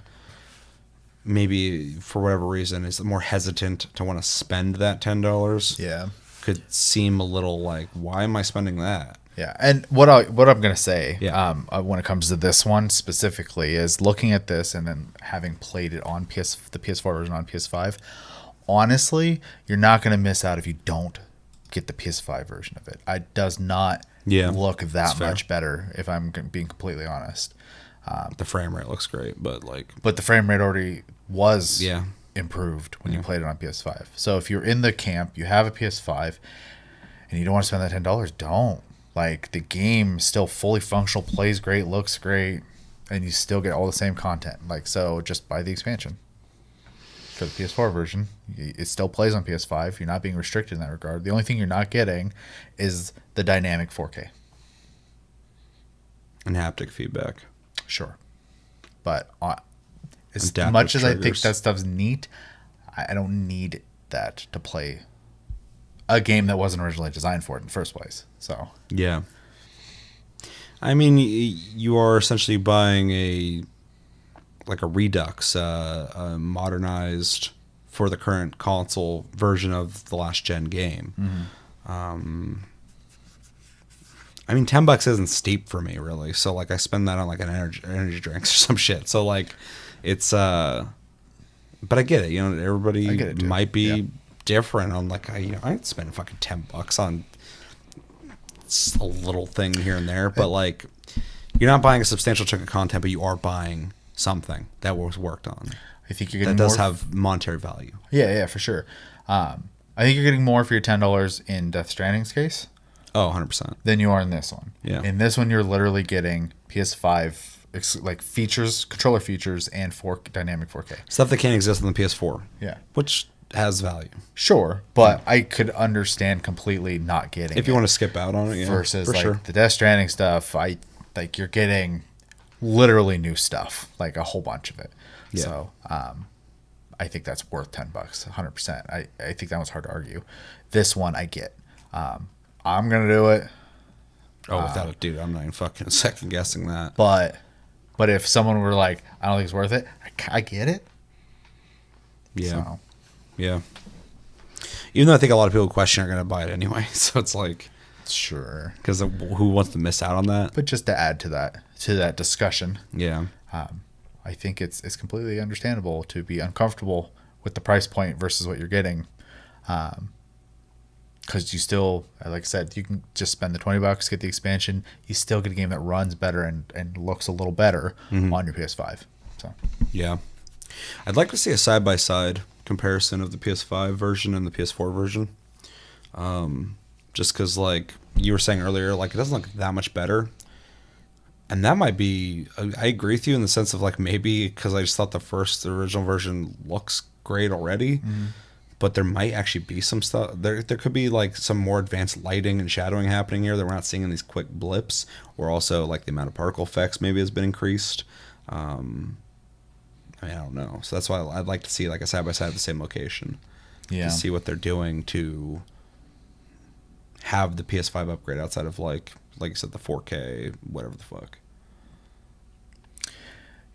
maybe for whatever reason is more hesitant to want to spend that $10. Yeah. Could seem a little like, why am I spending that? Yeah, and what I'm gonna say, when it comes to this one specifically, is looking at this and then having played it on the PS4 version on PS5. Honestly, you're not gonna miss out if you don't get the PS5 version of it. It does not look that much better, if I'm being completely honest. The frame rate looks great, but the frame rate already was improved when you played it on PS5. So if you're in the camp, you have a PS5, and you don't want to spend that $10, don't. Like, the game still fully functional, plays great, looks great, and you still get all the same content. Like, so just buy the expansion for the PS4 version. It still plays on PS5. You're not being restricted in that regard. The only thing you're not getting is the dynamic 4K and haptic feedback. Sure, but as much as I think that stuff's neat, I don't need that to play a game that wasn't originally designed for it in the first place. So yeah, I mean, you are essentially buying a Redux, a modernized for the current console version of the last gen game. I mean, $10 isn't steep for me, really. So like, I spend that on like an energy drinks or some shit. So like, it's but I get it. You know, everybody might be different. I'm like, I ain't spending fucking $10 on a little thing here and there. But like, you're not buying a substantial chunk of content, but you are buying something that was worked on. I think you're getting that does have monetary value. Yeah, for sure. I think you're getting more for your $10 in Death Stranding's case. Oh, 100%. Than you are in this one. Yeah. In this one, you're literally getting PS5 like features, controller features, and dynamic 4K stuff that can't exist on the PS4. Yeah, which has value. Sure, but I could understand completely not getting if you want to skip out on it. Yeah, versus like the Death Stranding stuff, you're getting literally new stuff, like a whole bunch of it. Yeah. So I think that's worth $10, 100%. I think that one's hard to argue. This one I get. I'm gonna do it. Oh, without a dude, I'm not even fucking second guessing that. But if someone were like, I don't think it's worth it, I get it. Yeah. So. Yeah. Even though I think a lot of people who question are gonna buy it anyway, so it's like, sure, because who wants to miss out on that? But just to add to that discussion, yeah, I think it's completely understandable to be uncomfortable with the price point versus what you're getting. Because you still, like I said, you can just spend the $20, get the expansion. You still get a game that runs better and looks a little better on your PS5. So yeah, I'd like to see a side-by-side comparison of the PS5 version and the PS4 version. Just because, like you were saying earlier, like it doesn't look that much better. And that might be, I agree with you in the sense of like maybe because I just thought the original version looks great already. But there might actually be some stuff. There could be like some more advanced lighting and shadowing happening here that we're not seeing in these quick blips. Or also like the amount of particle effects maybe has been increased. I mean, I don't know. So that's why I'd like to see like a side by side of the same location. Yeah. To see what they're doing to have the PS5 upgrade outside of like you said, the 4K, whatever the fuck.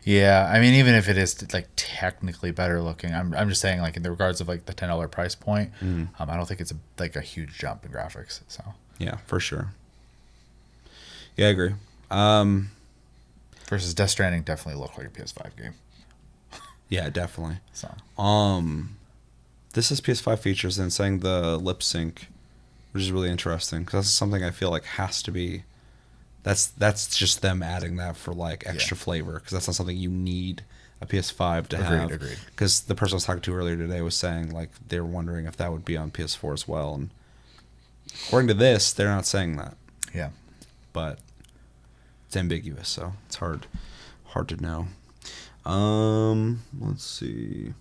Yeah, I mean, even if it is like technically better looking, I'm just saying like in the regards of like the $10 price point, I don't think it's a huge jump in graphics. So yeah, for sure. Yeah, I agree. Versus Death Stranding definitely looked like a PS5 game. Yeah, definitely. So this is PS5 features and saying the lip sync, which is really interesting because that's something I feel like has to be. That's just them adding that for like extra flavor because that's not something you need a PS5 to have. Agreed. Because the person I was talking to earlier today was saying like they were wondering if that would be on PS4 as well, and according to this, they're not saying that. Yeah, but it's ambiguous, so it's hard to know. Let's see.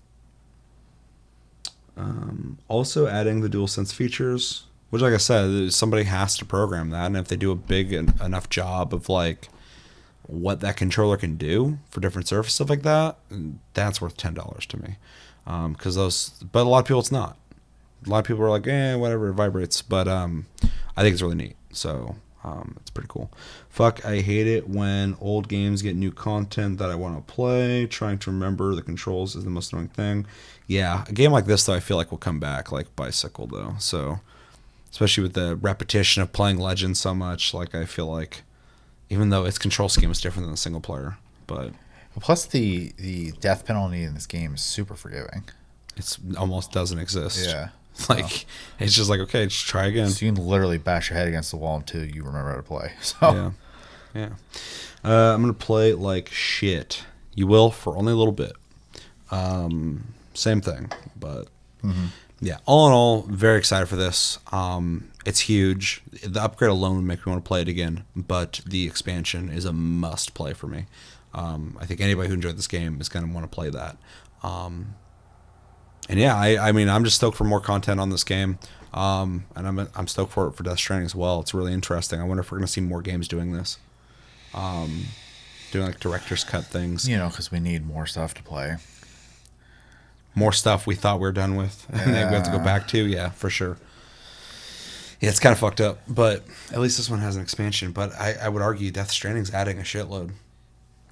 Also adding the DualSense features. Which, like I said, somebody has to program that, and if they do a big enough job of like what that controller can do for different surfaces, stuff like that, that's worth $10 to me. But a lot of people it's not. A lot of people are like, whatever, it vibrates. But I think it's really neat. So It's pretty cool. Fuck, I hate it when old games get new content that I want to play. Trying to remember the controls is the most annoying thing. Yeah, a game like this, though, I feel like will come back, like Bicycle, though. So, especially with the repetition of playing Legends so much, like, I feel like, even though its control scheme is different than the single player, but... Plus, the death penalty in this game is super forgiving. It's almost doesn't exist. Yeah. Like, it's just like, okay, just try again. So you can literally bash your head against the wall until you remember how to play. So. Yeah. I'm going to play like shit. You will for only a little bit. Same thing, but yeah. All in all, very excited for this. It's huge. The upgrade alone would make me want to play it again, but the expansion is a must play for me. I think anybody who enjoyed this game is going to want to play that. And yeah, I mean, I'm just stoked for more content on this game, and I'm stoked for Death Stranding as well. It's really interesting. I wonder if we're gonna see more games doing this, doing like director's cut things. You know, because we need more stuff to play. More stuff we thought we were done with, and then we have to go back to. Yeah, for sure. Yeah, it's kind of fucked up, but at least this one has an expansion. But I would argue Death Stranding's adding a shitload.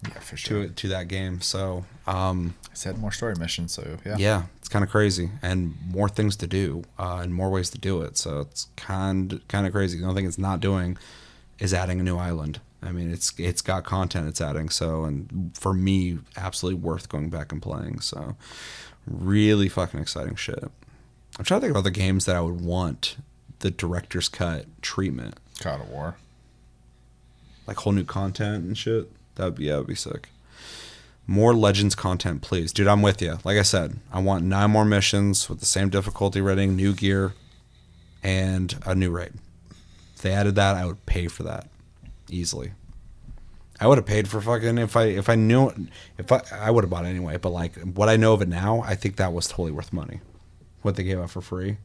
Yeah, for sure. To that game. So I said more story missions, so yeah. Yeah, it's kind of crazy, and more things to do, and more ways to do it. So it's kind of crazy. The only thing it's not doing is adding a new island. I mean, it's got content it's adding. So, and for me, absolutely worth going back and playing. So, really fucking exciting shit. I'm trying to think of other games that I would want the director's cut treatment. God of War. Like whole new content and shit. That'd be sick. More Legends content, please. Dude, I'm with you. Like I said, I want 9 more missions with the same difficulty rating, new gear, and a new raid. If they added that, I would pay for that. Easily. I would have paid for fucking, if I knew, I would have bought it anyway, but like, what I know of it now, I think that was totally worth money. What they gave out for free.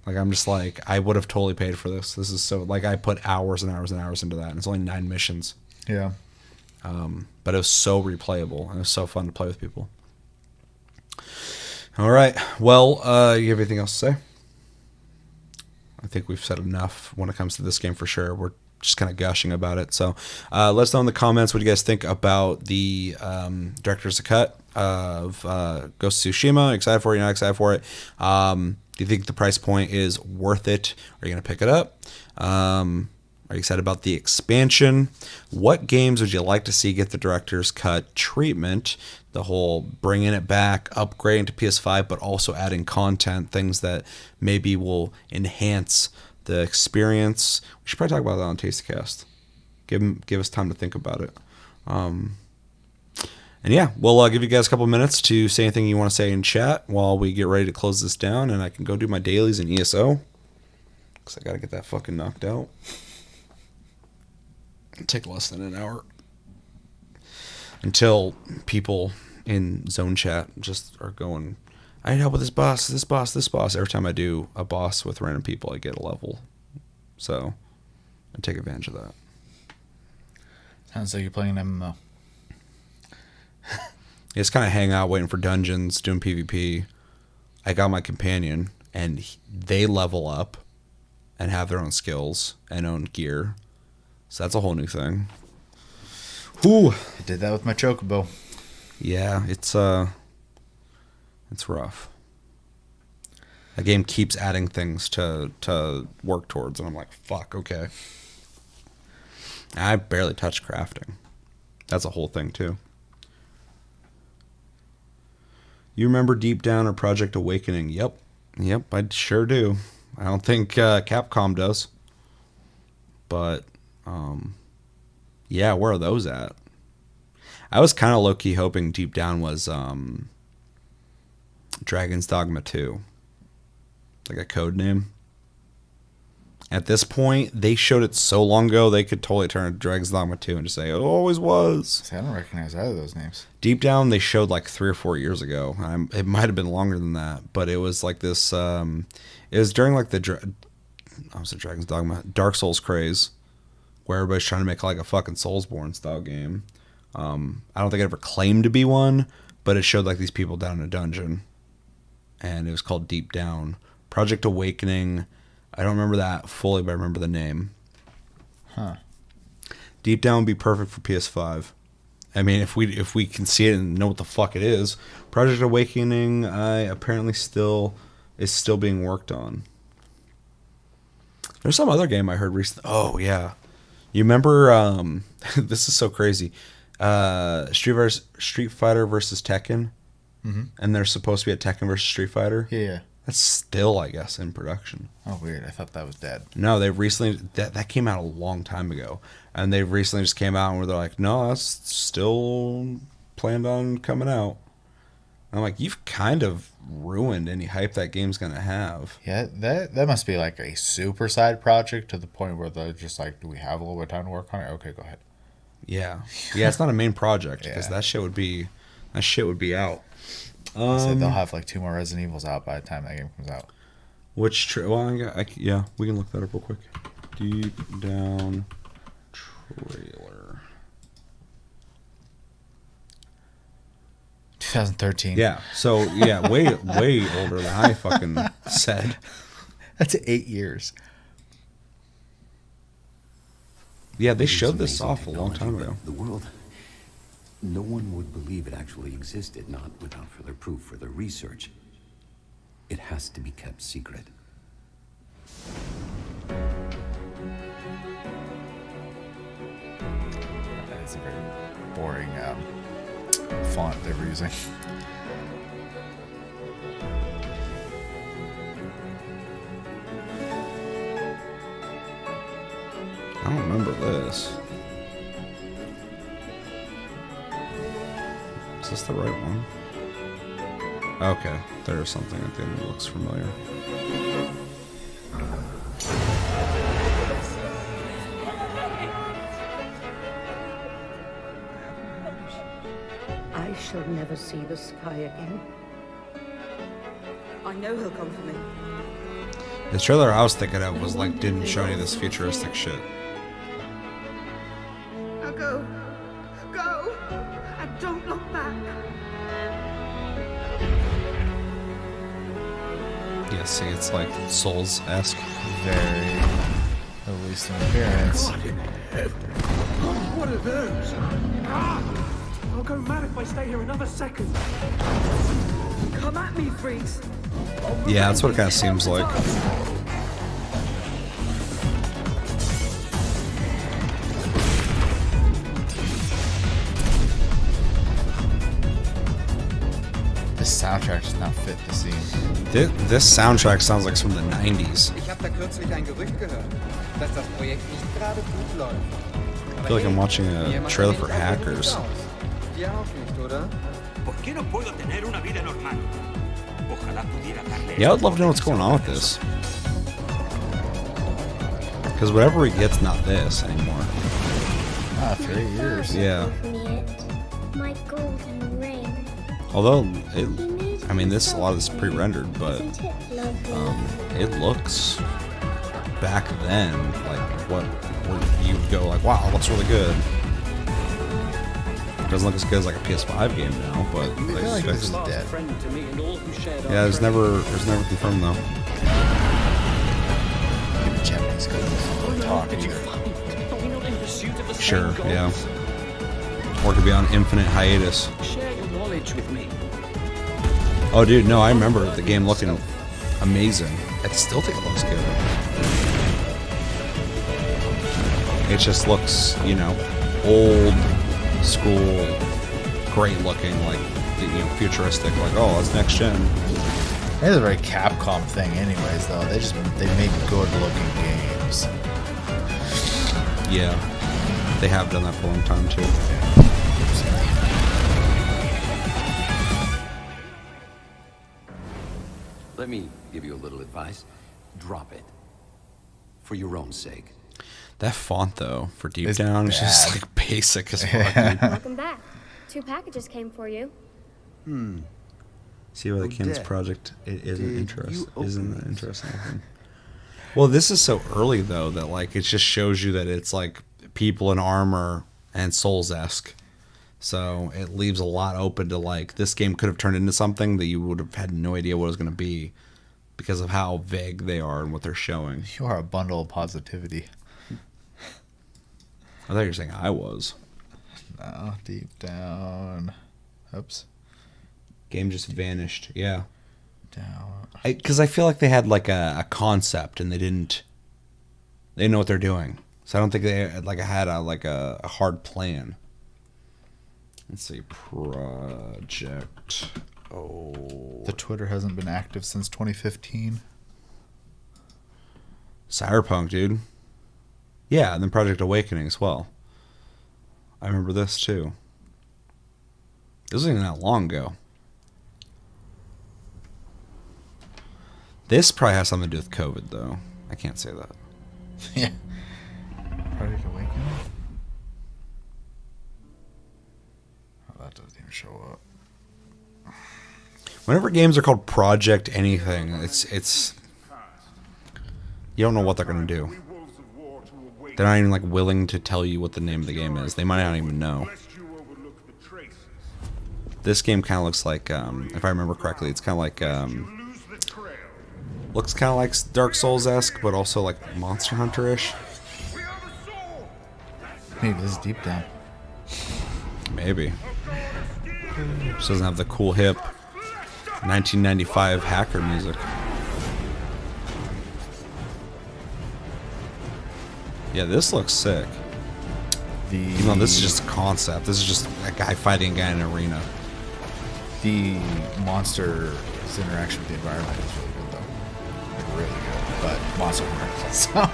Like, I'm just like, I would have totally paid for this. This is so, like, I put hours and hours and hours into that, and it's only 9 missions. Yeah. But it was so replayable, and it was so fun to play with people. All right. Well, you have anything else to say? I think we've said enough when it comes to this game for sure. We're just kind of gushing about it. So let us know in the comments what you guys think about the Director's Cut of Ghost of Tsushima. Excited for it? You're not excited for it? Do you think the price point is worth it? Are you going to pick it up? Are you excited about the expansion? What games would you like to see get the Director's Cut treatment? The whole bringing it back, upgrading to PS5, but also adding content, things that maybe will enhance the experience. We should probably talk about that on TasteCast. Give us time to think about it. And yeah, we'll give you guys a couple minutes to say anything you want to say in chat while we get ready to close this down, and I can go do my dailies in ESO because I got to get that fucking knocked out. Take less than an hour until people in zone chat just are going, I need help with this boss. Every time I do a boss with random people, I get a level. So I take advantage of that. Sounds like you're playing an MMO. Just kind of hang out, waiting for dungeons, doing PvP. I got my companion, and they level up and have their own skills and own gear. So that's a whole new thing. Ooh. I did that with my Chocobo. Yeah, it's rough. The game keeps adding things to work towards, and I'm like, fuck, okay. I barely touch crafting. That's a whole thing, too. You remember Deep Down or Project Awakening? Yep, I sure do. I don't think Capcom does. But, yeah, where are those at? I was kind of low-key hoping Deep Down was Dragon's Dogma 2. Like a code name. At this point, they showed it so long ago, they could totally turn to Dragon's Dogma 2 and just say, it always was. See, I don't recognize either of those names. Deep Down, they showed like 3 or 4 years ago. It might have been longer than that, but it was like this, it was during like the Dragon's Dogma, Dark Souls craze, where everybody's trying to make like a fucking Soulsborne style game. I don't think it ever claimed to be one, but it showed like these people down in a dungeon, and it was called Deep Down. Project Awakening, I don't remember that fully, but I remember the name. Huh. Deep Down would be perfect for PS5. I mean, if we can see it and know what the fuck it is. Project Awakening, apparently is still being worked on. There's some other game I heard recently. Oh yeah, you remember? This is so crazy. Street Fighter versus Tekken, and there's supposed to be a Tekken versus Street Fighter. Yeah. That's still, I guess, in production. Oh, weird. I thought that was dead. No, they've recently that came out a long time ago, and they've recently just came out and where they're like, no, that's still planned on coming out. And I'm like, you've kind of ruined any hype that game's gonna have. Yeah, that must be like a super side project to the point where they're just like, do we have a little bit of time to work on it? Okay, go ahead. Yeah, it's not a main project because that shit would be out. So they'll have like 2 more Resident Evils out by the time that game comes out. Yeah, we can look that up real quick. Deep Down trailer. 2013. Yeah, so yeah, way older than I fucking said. That's 8 years. Yeah, they showed this off a long time ago. The world, no one would believe it actually existed, not without further proof, further research. It has to be kept secret. That's a very boring font they were using. I don't remember this. Is this the right one? Okay, there's something at the end that looks familiar. I shall never see the sky again. I know he'll come for me. The trailer I was thinking of was like didn't show any of this futuristic shit. Now go. Go. And don't look back. Yeah, see, it's like Souls-esque. Very, at least in appearance. What are those? I'll go mad if I stay here another second. Come at me, freaks. Yeah, that's what it kind of seems like. This soundtrack does not fit the scene. This soundtrack sounds like from the 90s. Ich habe da kürzlich ein Gerücht gehört, dass das Projekt nicht gerade gut läuft. I feel like I'm watching a trailer for Hackers. Dir auch nicht, oder? ¿Por qué no puedo tener una vida normal? Ojalá pudiera darle. Yeah, I would love to know what's going on with this. Because whatever we get's not this anymore. 3 years. Yeah. My golden ring. Although, I mean, a lot of this is pre-rendered, but it looks back then like where you would go like, wow, it looks really good. It doesn't look as good as like a PS5 game now, but like this is dead. Yeah, there's never confirmed though. Give the Japanese guys talk to you. Sure, yeah. Or it could be on infinite hiatus. Share your knowledge with me. Oh, dude, no, I remember the game looking amazing. I still think it looks good. It just looks, you know, old school, great looking, like, you know, futuristic. Like, oh, that's next gen. It's a very Capcom thing, anyways. Though they make good looking games. Yeah, they have done that for a long time too. Let me give you a little advice. Drop it. For your own sake. That font, though, for Deep Down is just like basic as fuck. Welcome back. 2 packages came for you. See why the King's project isn't interesting. Well, this is so early though that like it just shows you that it's like people in armor and Souls-esque. So it leaves a lot open to like this game could have turned into something that you would have had no idea what it was going to be because of how vague they are and what they're showing. You are a bundle of positivity. I thought you were saying I was. No, deep down. Oops. Game just vanished. Yeah. Down. Because I feel like they had like a concept and they didn't know what they're doing. So I don't think they had a hard plan. Let's see, project. Oh, the Twitter hasn't been active since 2015. Cyberpunk, dude. Yeah, and then Project Awakening as well. I remember this too. This wasn't even that long ago. This probably has something to do with COVID, though. I can't say that. Yeah. Project Awakening? Oh, that doesn't even show up. Whenever games are called Project anything, it's you don't know what they're gonna do. They're not even like willing to tell you what the name of the game is. They might not even know. This game kind of looks like, if I remember correctly, it's kind of like looks kind of like Dark Souls-esque, but also like Monster Hunter-ish. Maybe this is Deep Down. Maybe. Just doesn't have the cool hip 1995 hacker music. Yeah, this looks sick. Even though this is just a concept. This is just a guy fighting a guy in an arena. The monster's interaction with the environment is really good, though. Like, really good. But Monster Hunter. So.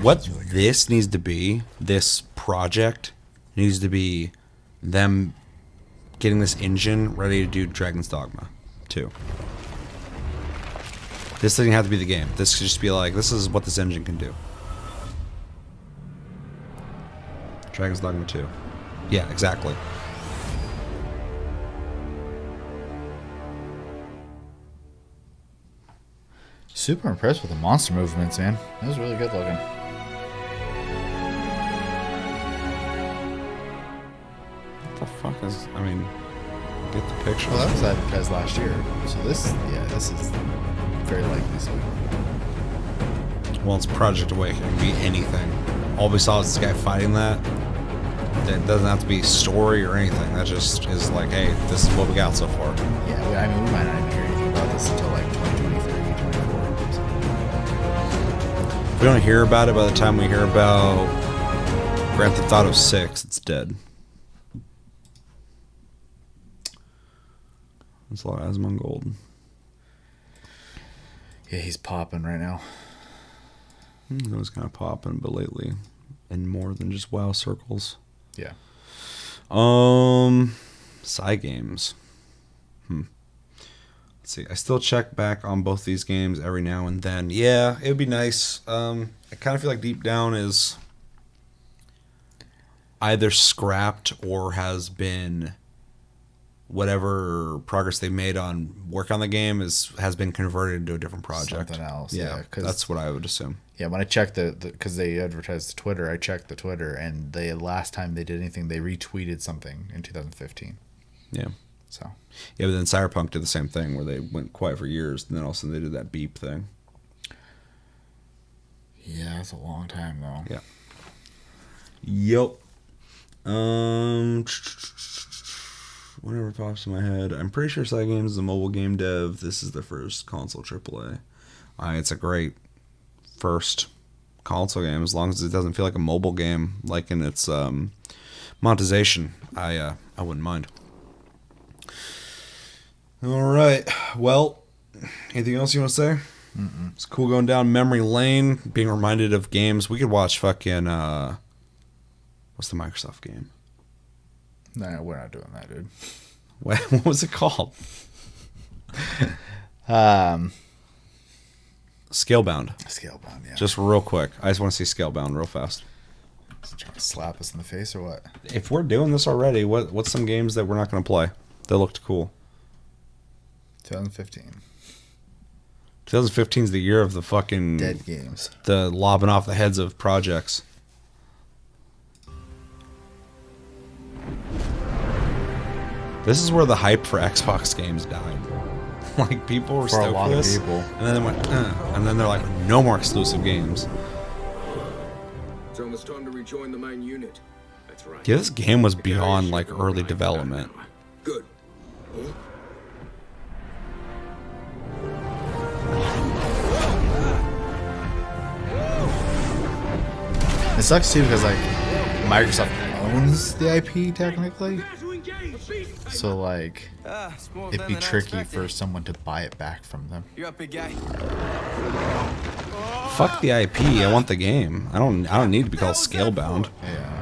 What this needs to be, this project needs to be them getting this engine ready to do Dragon's Dogma 2. This doesn't have to be the game. This could just be like, this is what this engine can do. Dragon's Dogma 2. Yeah, exactly. Super impressed with the monster movements, man. That was really good looking. What the fuck is... I mean, get the picture. Well, that was advertised last year. So this is very likely so. Well, it's Project Awakening. It can be anything. All we saw is this guy fighting that. That doesn't have to be story or anything. That just is like, hey, this is what we got so far. Yeah, I mean, we might not even hear anything about this until like 2023, 2024. So. If we don't hear about it by the time we hear about Grand Theft Auto 6, it's dead. That's a lot of Asmongold. Yeah, he's popping right now. He was kind of popping, but lately, in more than just WoW circles. Yeah. Side games. Let's see. I still check back on both these games every now and then. Yeah, it would be nice. I kind of feel like Deep Down is either scrapped or has been whatever progress they made on work on the game has been converted into a different project. Something else. Yeah, that's what I would assume. Yeah, when I checked because they advertised the Twitter, I checked the Twitter, and the last time they did anything, they retweeted something in 2015. Yeah. So. Yeah, but then Cyberpunk did the same thing where they went quiet for years, and then all of a sudden they did that beep thing. Yeah, that's a long time though. Yeah. Yep. Whatever pops in my head. I'm pretty sure Side Games is a mobile game dev. This is the first console AAA. It's a great first console game as long as it doesn't feel like a mobile game, like in its monetization. I wouldn't mind. All right. Well, anything else you want to say? Mm-mm. It's cool going down memory lane, being reminded of games. We could watch fucking what's the Microsoft game? No, we're not doing that, dude. What was it called? Scalebound. Scalebound, yeah. Just real quick. I just want to see Scalebound real fast. Is it trying to slap us in the face or what? If we're doing this already, what's some games that we're not going to play that looked cool? 2015. 2015 is the year of the fucking... dead games. The lobbing off the heads of projects. This is where the hype for Xbox games died. Like, people were For a stoked lot for of this, people. and then they went, and then they're like, no more exclusive games. It's almost time to rejoin the main unit. That's right. Yeah, this game was beyond like early development. Good. It sucks too because like Microsoft owns the IP technically, so like it'd be tricky for someone to buy it back from them. You're up, big guy. Fuck the IP. I want the game. I don't need to be called Scalebound. Yeah.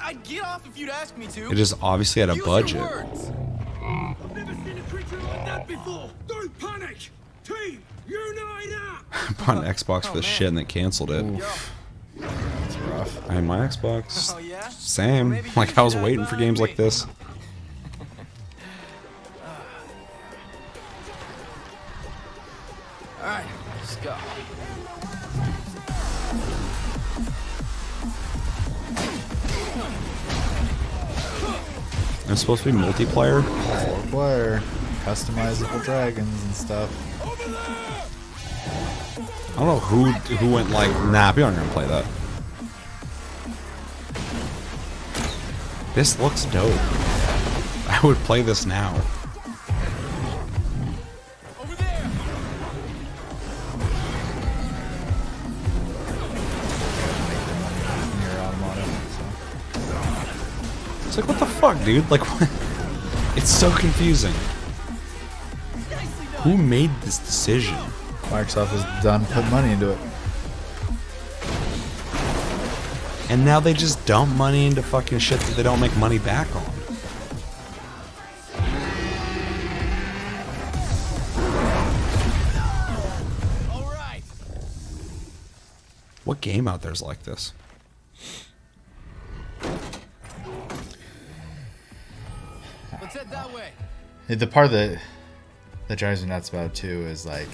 I'd get off if you'd ask me to. It just obviously had a budget. I've never seen a creature like that before. Don't panic. Team, unite up. I bought an Xbox for the shit and they canceled it. That's rough. I had my Xbox. Same. Like, I was waiting for games like this. Alright, let's go. It's supposed to be multiplayer. 4-player, customizable dragons and stuff. I don't know who went like, nah, people aren't gonna play that. This looks dope. I would play this now. It's like, what the fuck, dude? Like, what? It's so confusing. Who made this decision? Microsoft has done put money into it. And now they just dump money into fucking shit that they don't make money back on. What game out there is like this? Let's head that way. The part that drives me nuts about it too is like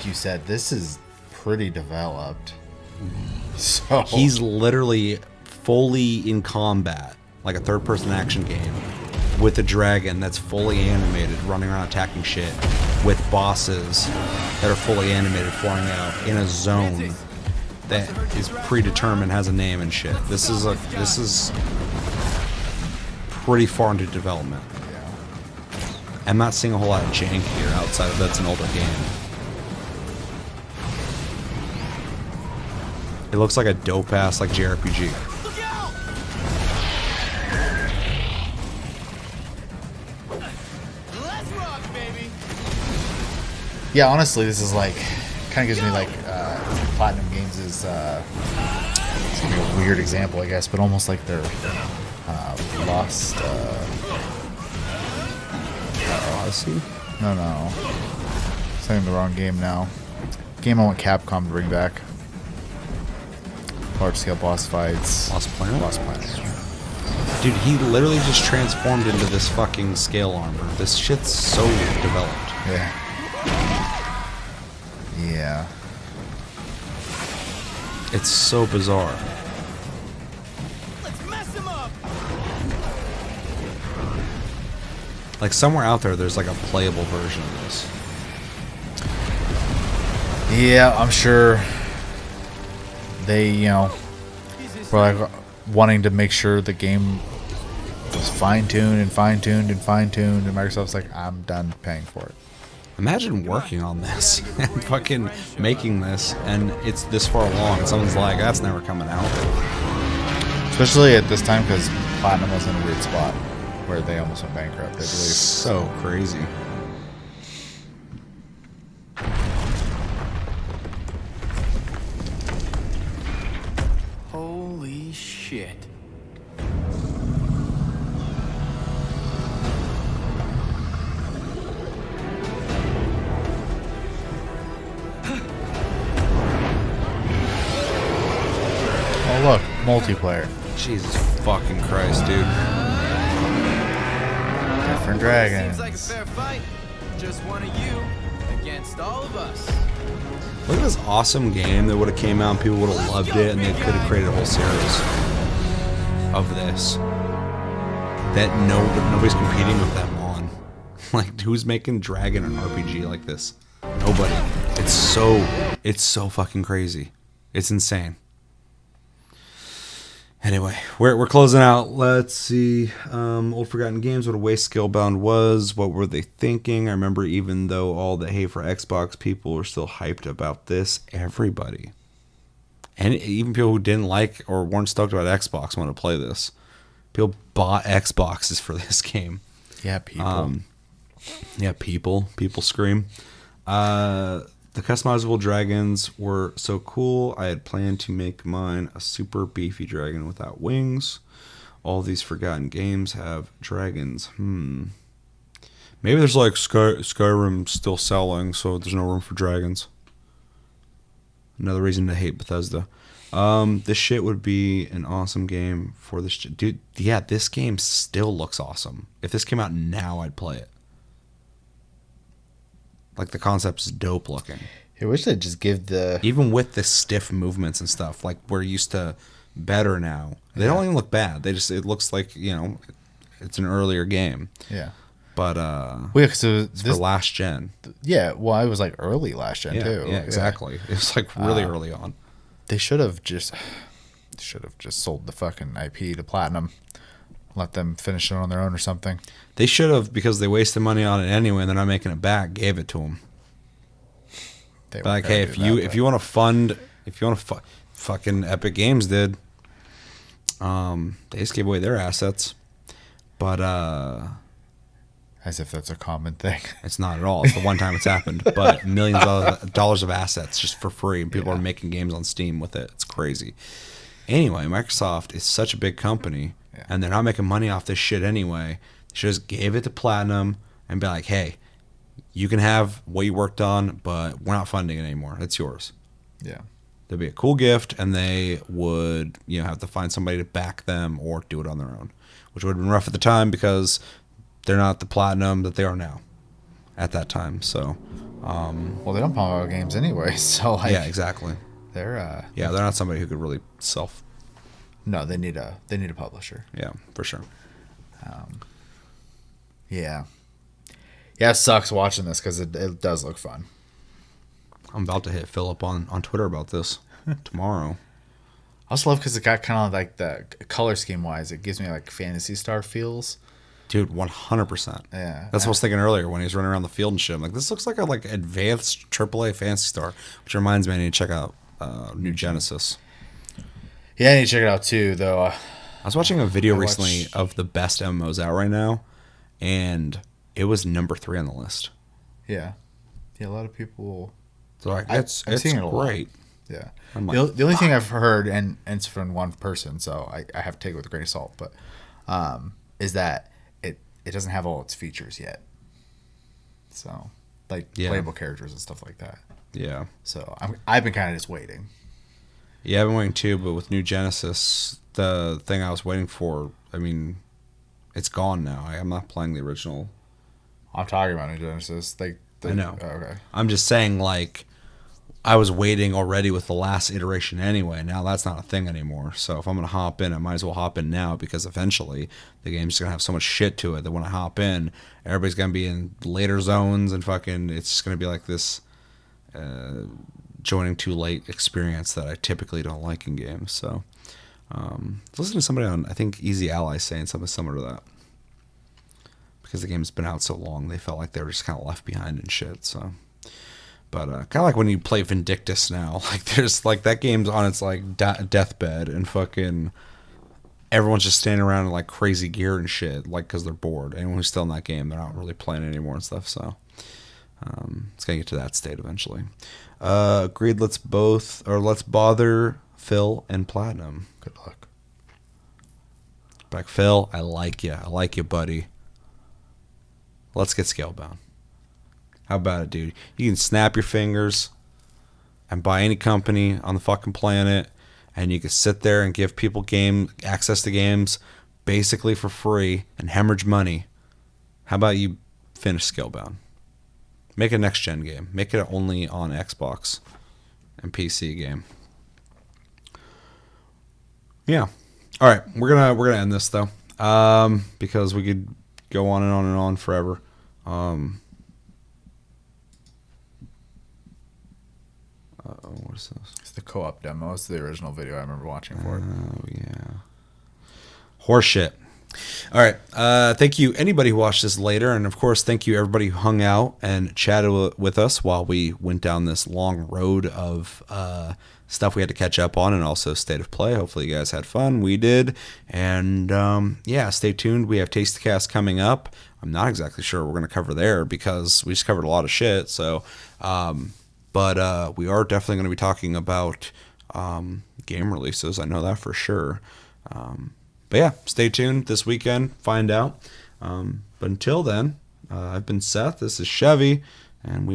you said, this is pretty developed. So He's literally fully in combat, like a third-person action game, with a dragon that's fully animated, running around attacking shit, with bosses that are fully animated, flying out in a zone that is predetermined, has a name and shit. This is pretty far into development. I'm not seeing a whole lot of jank here outside of that's an older game. It looks like a dope-ass like JRPG. yeah, honestly, this is like kind of gives me like Platinum Games is it's gonna be a weird example, I guess, but almost like their Lost. Odyssey? No. Saying the wrong game now. Game I want Capcom to bring back. Large scale boss fights. Lost Planet? Lost Planet. Dude, he literally just transformed into this fucking scale armor. This shit's so developed. Yeah. Yeah. It's so bizarre. Let's mess him up. Like, somewhere out there's like a playable version of this. Yeah, I'm sure they, were like wanting to make sure the game was fine-tuned, and Microsoft's like, I'm done paying for it. Imagine working on this and fucking making this, and it's this far along, and someone's like, that's never coming out. Especially at this time, because Platinum was in a weird spot where they almost went bankrupt, I believe. So crazy. Holy shit. Oh look, multiplayer. Jesus fucking Christ, dude. Different dragons. Seems like a fair fight. Just one of you against all of us. Look at this awesome game that would have came out and people would have loved it, and they could have created a whole series of this. that nobody's competing with them on. Like, who's making Dragon an RPG like this? Nobody. It's so fucking crazy. It's insane. Anyway, we're closing out. Let's see. Old Forgotten Games, what a waste Scalebound was. What were they thinking? I remember even though all the hate for Xbox, people were still hyped about this. Everybody. And even people who didn't like or weren't stoked about Xbox wanted to play this. People bought Xboxes for this game. Yeah, people. People scream. The customizable dragons were so cool. I had planned to make mine a super beefy dragon without wings. All these Forgotten Games have dragons. Maybe there's like Skyrim still selling, so there's no room for dragons. Another reason to hate Bethesda. This shit would be an awesome game for this. Dude, yeah, this game still looks awesome. If this came out now, I'd play it. Like, the concept's dope looking. I wish they'd just give the... Even with the stiff movements and stuff, like, we're used to better now. They don't even look bad. It looks like, you know, it's an earlier game. Yeah. But, well, yeah, so it's for last gen. Yeah, well, it was, like, early last gen, too. Yeah, exactly. It was, like, really early on. They should have just sold the fucking IP to Platinum. Let them finish it on their own or something. They should have, because they wasted money on it anyway and they're not making it back, gave it to them. Like, hey, if you want to fund, fucking Epic Games did. They just gave away their assets. But as if that's a common thing. It's not at all. It's the one time it's happened. But millions of dollars of assets just for free, and people are making games on Steam with it. It's crazy. Anyway, Microsoft is such a big company. Yeah. And they're not making money off this shit anyway. They should just gave it to Platinum and be like, hey, you can have what you worked on, but we're not funding it anymore. It's yours. Yeah. There'd be a cool gift, and they would, you know, have to find somebody to back them or do it on their own, which would have been rough at the time because they're not the Platinum that they are now at that time. So, well, they don't promote games anyway, so like, yeah, exactly. They're they're not somebody who could really self. No, they need a publisher. Yeah, for sure. Yeah, it sucks watching this because it does look fun. I'm about to hit Philip on Twitter about this tomorrow. I also love because it got kind of like the color scheme wise, it gives me like Phantasy Star feels. Dude, 100%. Yeah, that's what I was thinking earlier when he was running around the field and shit. I'm like, this looks like a advanced AAA Phantasy Star, which reminds me I need to check out New Genesis. Yeah, I need to check it out too, though. I was watching a video recently of the best MMOs out right now, and it was number 3 on the list. Yeah, a lot of people. So like, it's seeing it great. Yeah, like, the only thing I've heard, and it's from one person, so I have to take it with a grain of salt, but is that it doesn't have all its features yet. So like playable characters and stuff like that. Yeah. So I've been kind of just waiting. Yeah, I've been waiting too, but with New Genesis, the thing I was waiting for, I mean, it's gone now. I'm not playing the original. I'm talking about New Genesis. I know. Oh, okay. I'm just saying, like, I was waiting already with the last iteration anyway. Now that's not a thing anymore. So if I'm going to hop in, I might as well hop in now because eventually the game's going to have so much shit to it that when I hop in, everybody's going to be in later zones and fucking, it's just going to be like this joining too late experience that I typically don't like in games. So listen to somebody on, I think, Easy Ally saying something similar to that. Because the game's been out so long, they felt like they were just kind of left behind and shit. So, but kind of like when you play Vindictus now, like there's like that game's on its like deathbed, and fucking everyone's just standing around in like crazy gear and shit, like because they're bored. Anyone who's still in that game, they're not really playing anymore and stuff. So, it's gonna get to that state eventually. Agreed. Let's bother Phil and Platinum. Good luck. Back, Phil. I like you, buddy. Let's get Scalebound. How about it, dude? You can snap your fingers and buy any company on the fucking planet, and you can sit there and give people access to games basically for free and hemorrhage money. How about you finish Scalebound? Make a next-gen game. Make it only on Xbox and PC game. Yeah. All right, we're gonna end this though. because we could go on and on and on forever. What is this? It's the co-op demo. It's the original video I remember watching for it. Oh, yeah. Horseshit. All right. Thank you, anybody who watched this later. And, of course, thank you, everybody who hung out and chatted with us while we went down this long road of stuff we had to catch up on and also State of Play. Hopefully you guys had fun. We did. And, yeah, stay tuned. We have Taste the Cast coming up. I'm not exactly sure what we're going to cover there because we just covered a lot of shit. So, but we are definitely going to be talking about game releases. I know that for sure. But yeah, stay tuned this weekend. Find out. But until then, I've been Seth. This is Chevy. And we will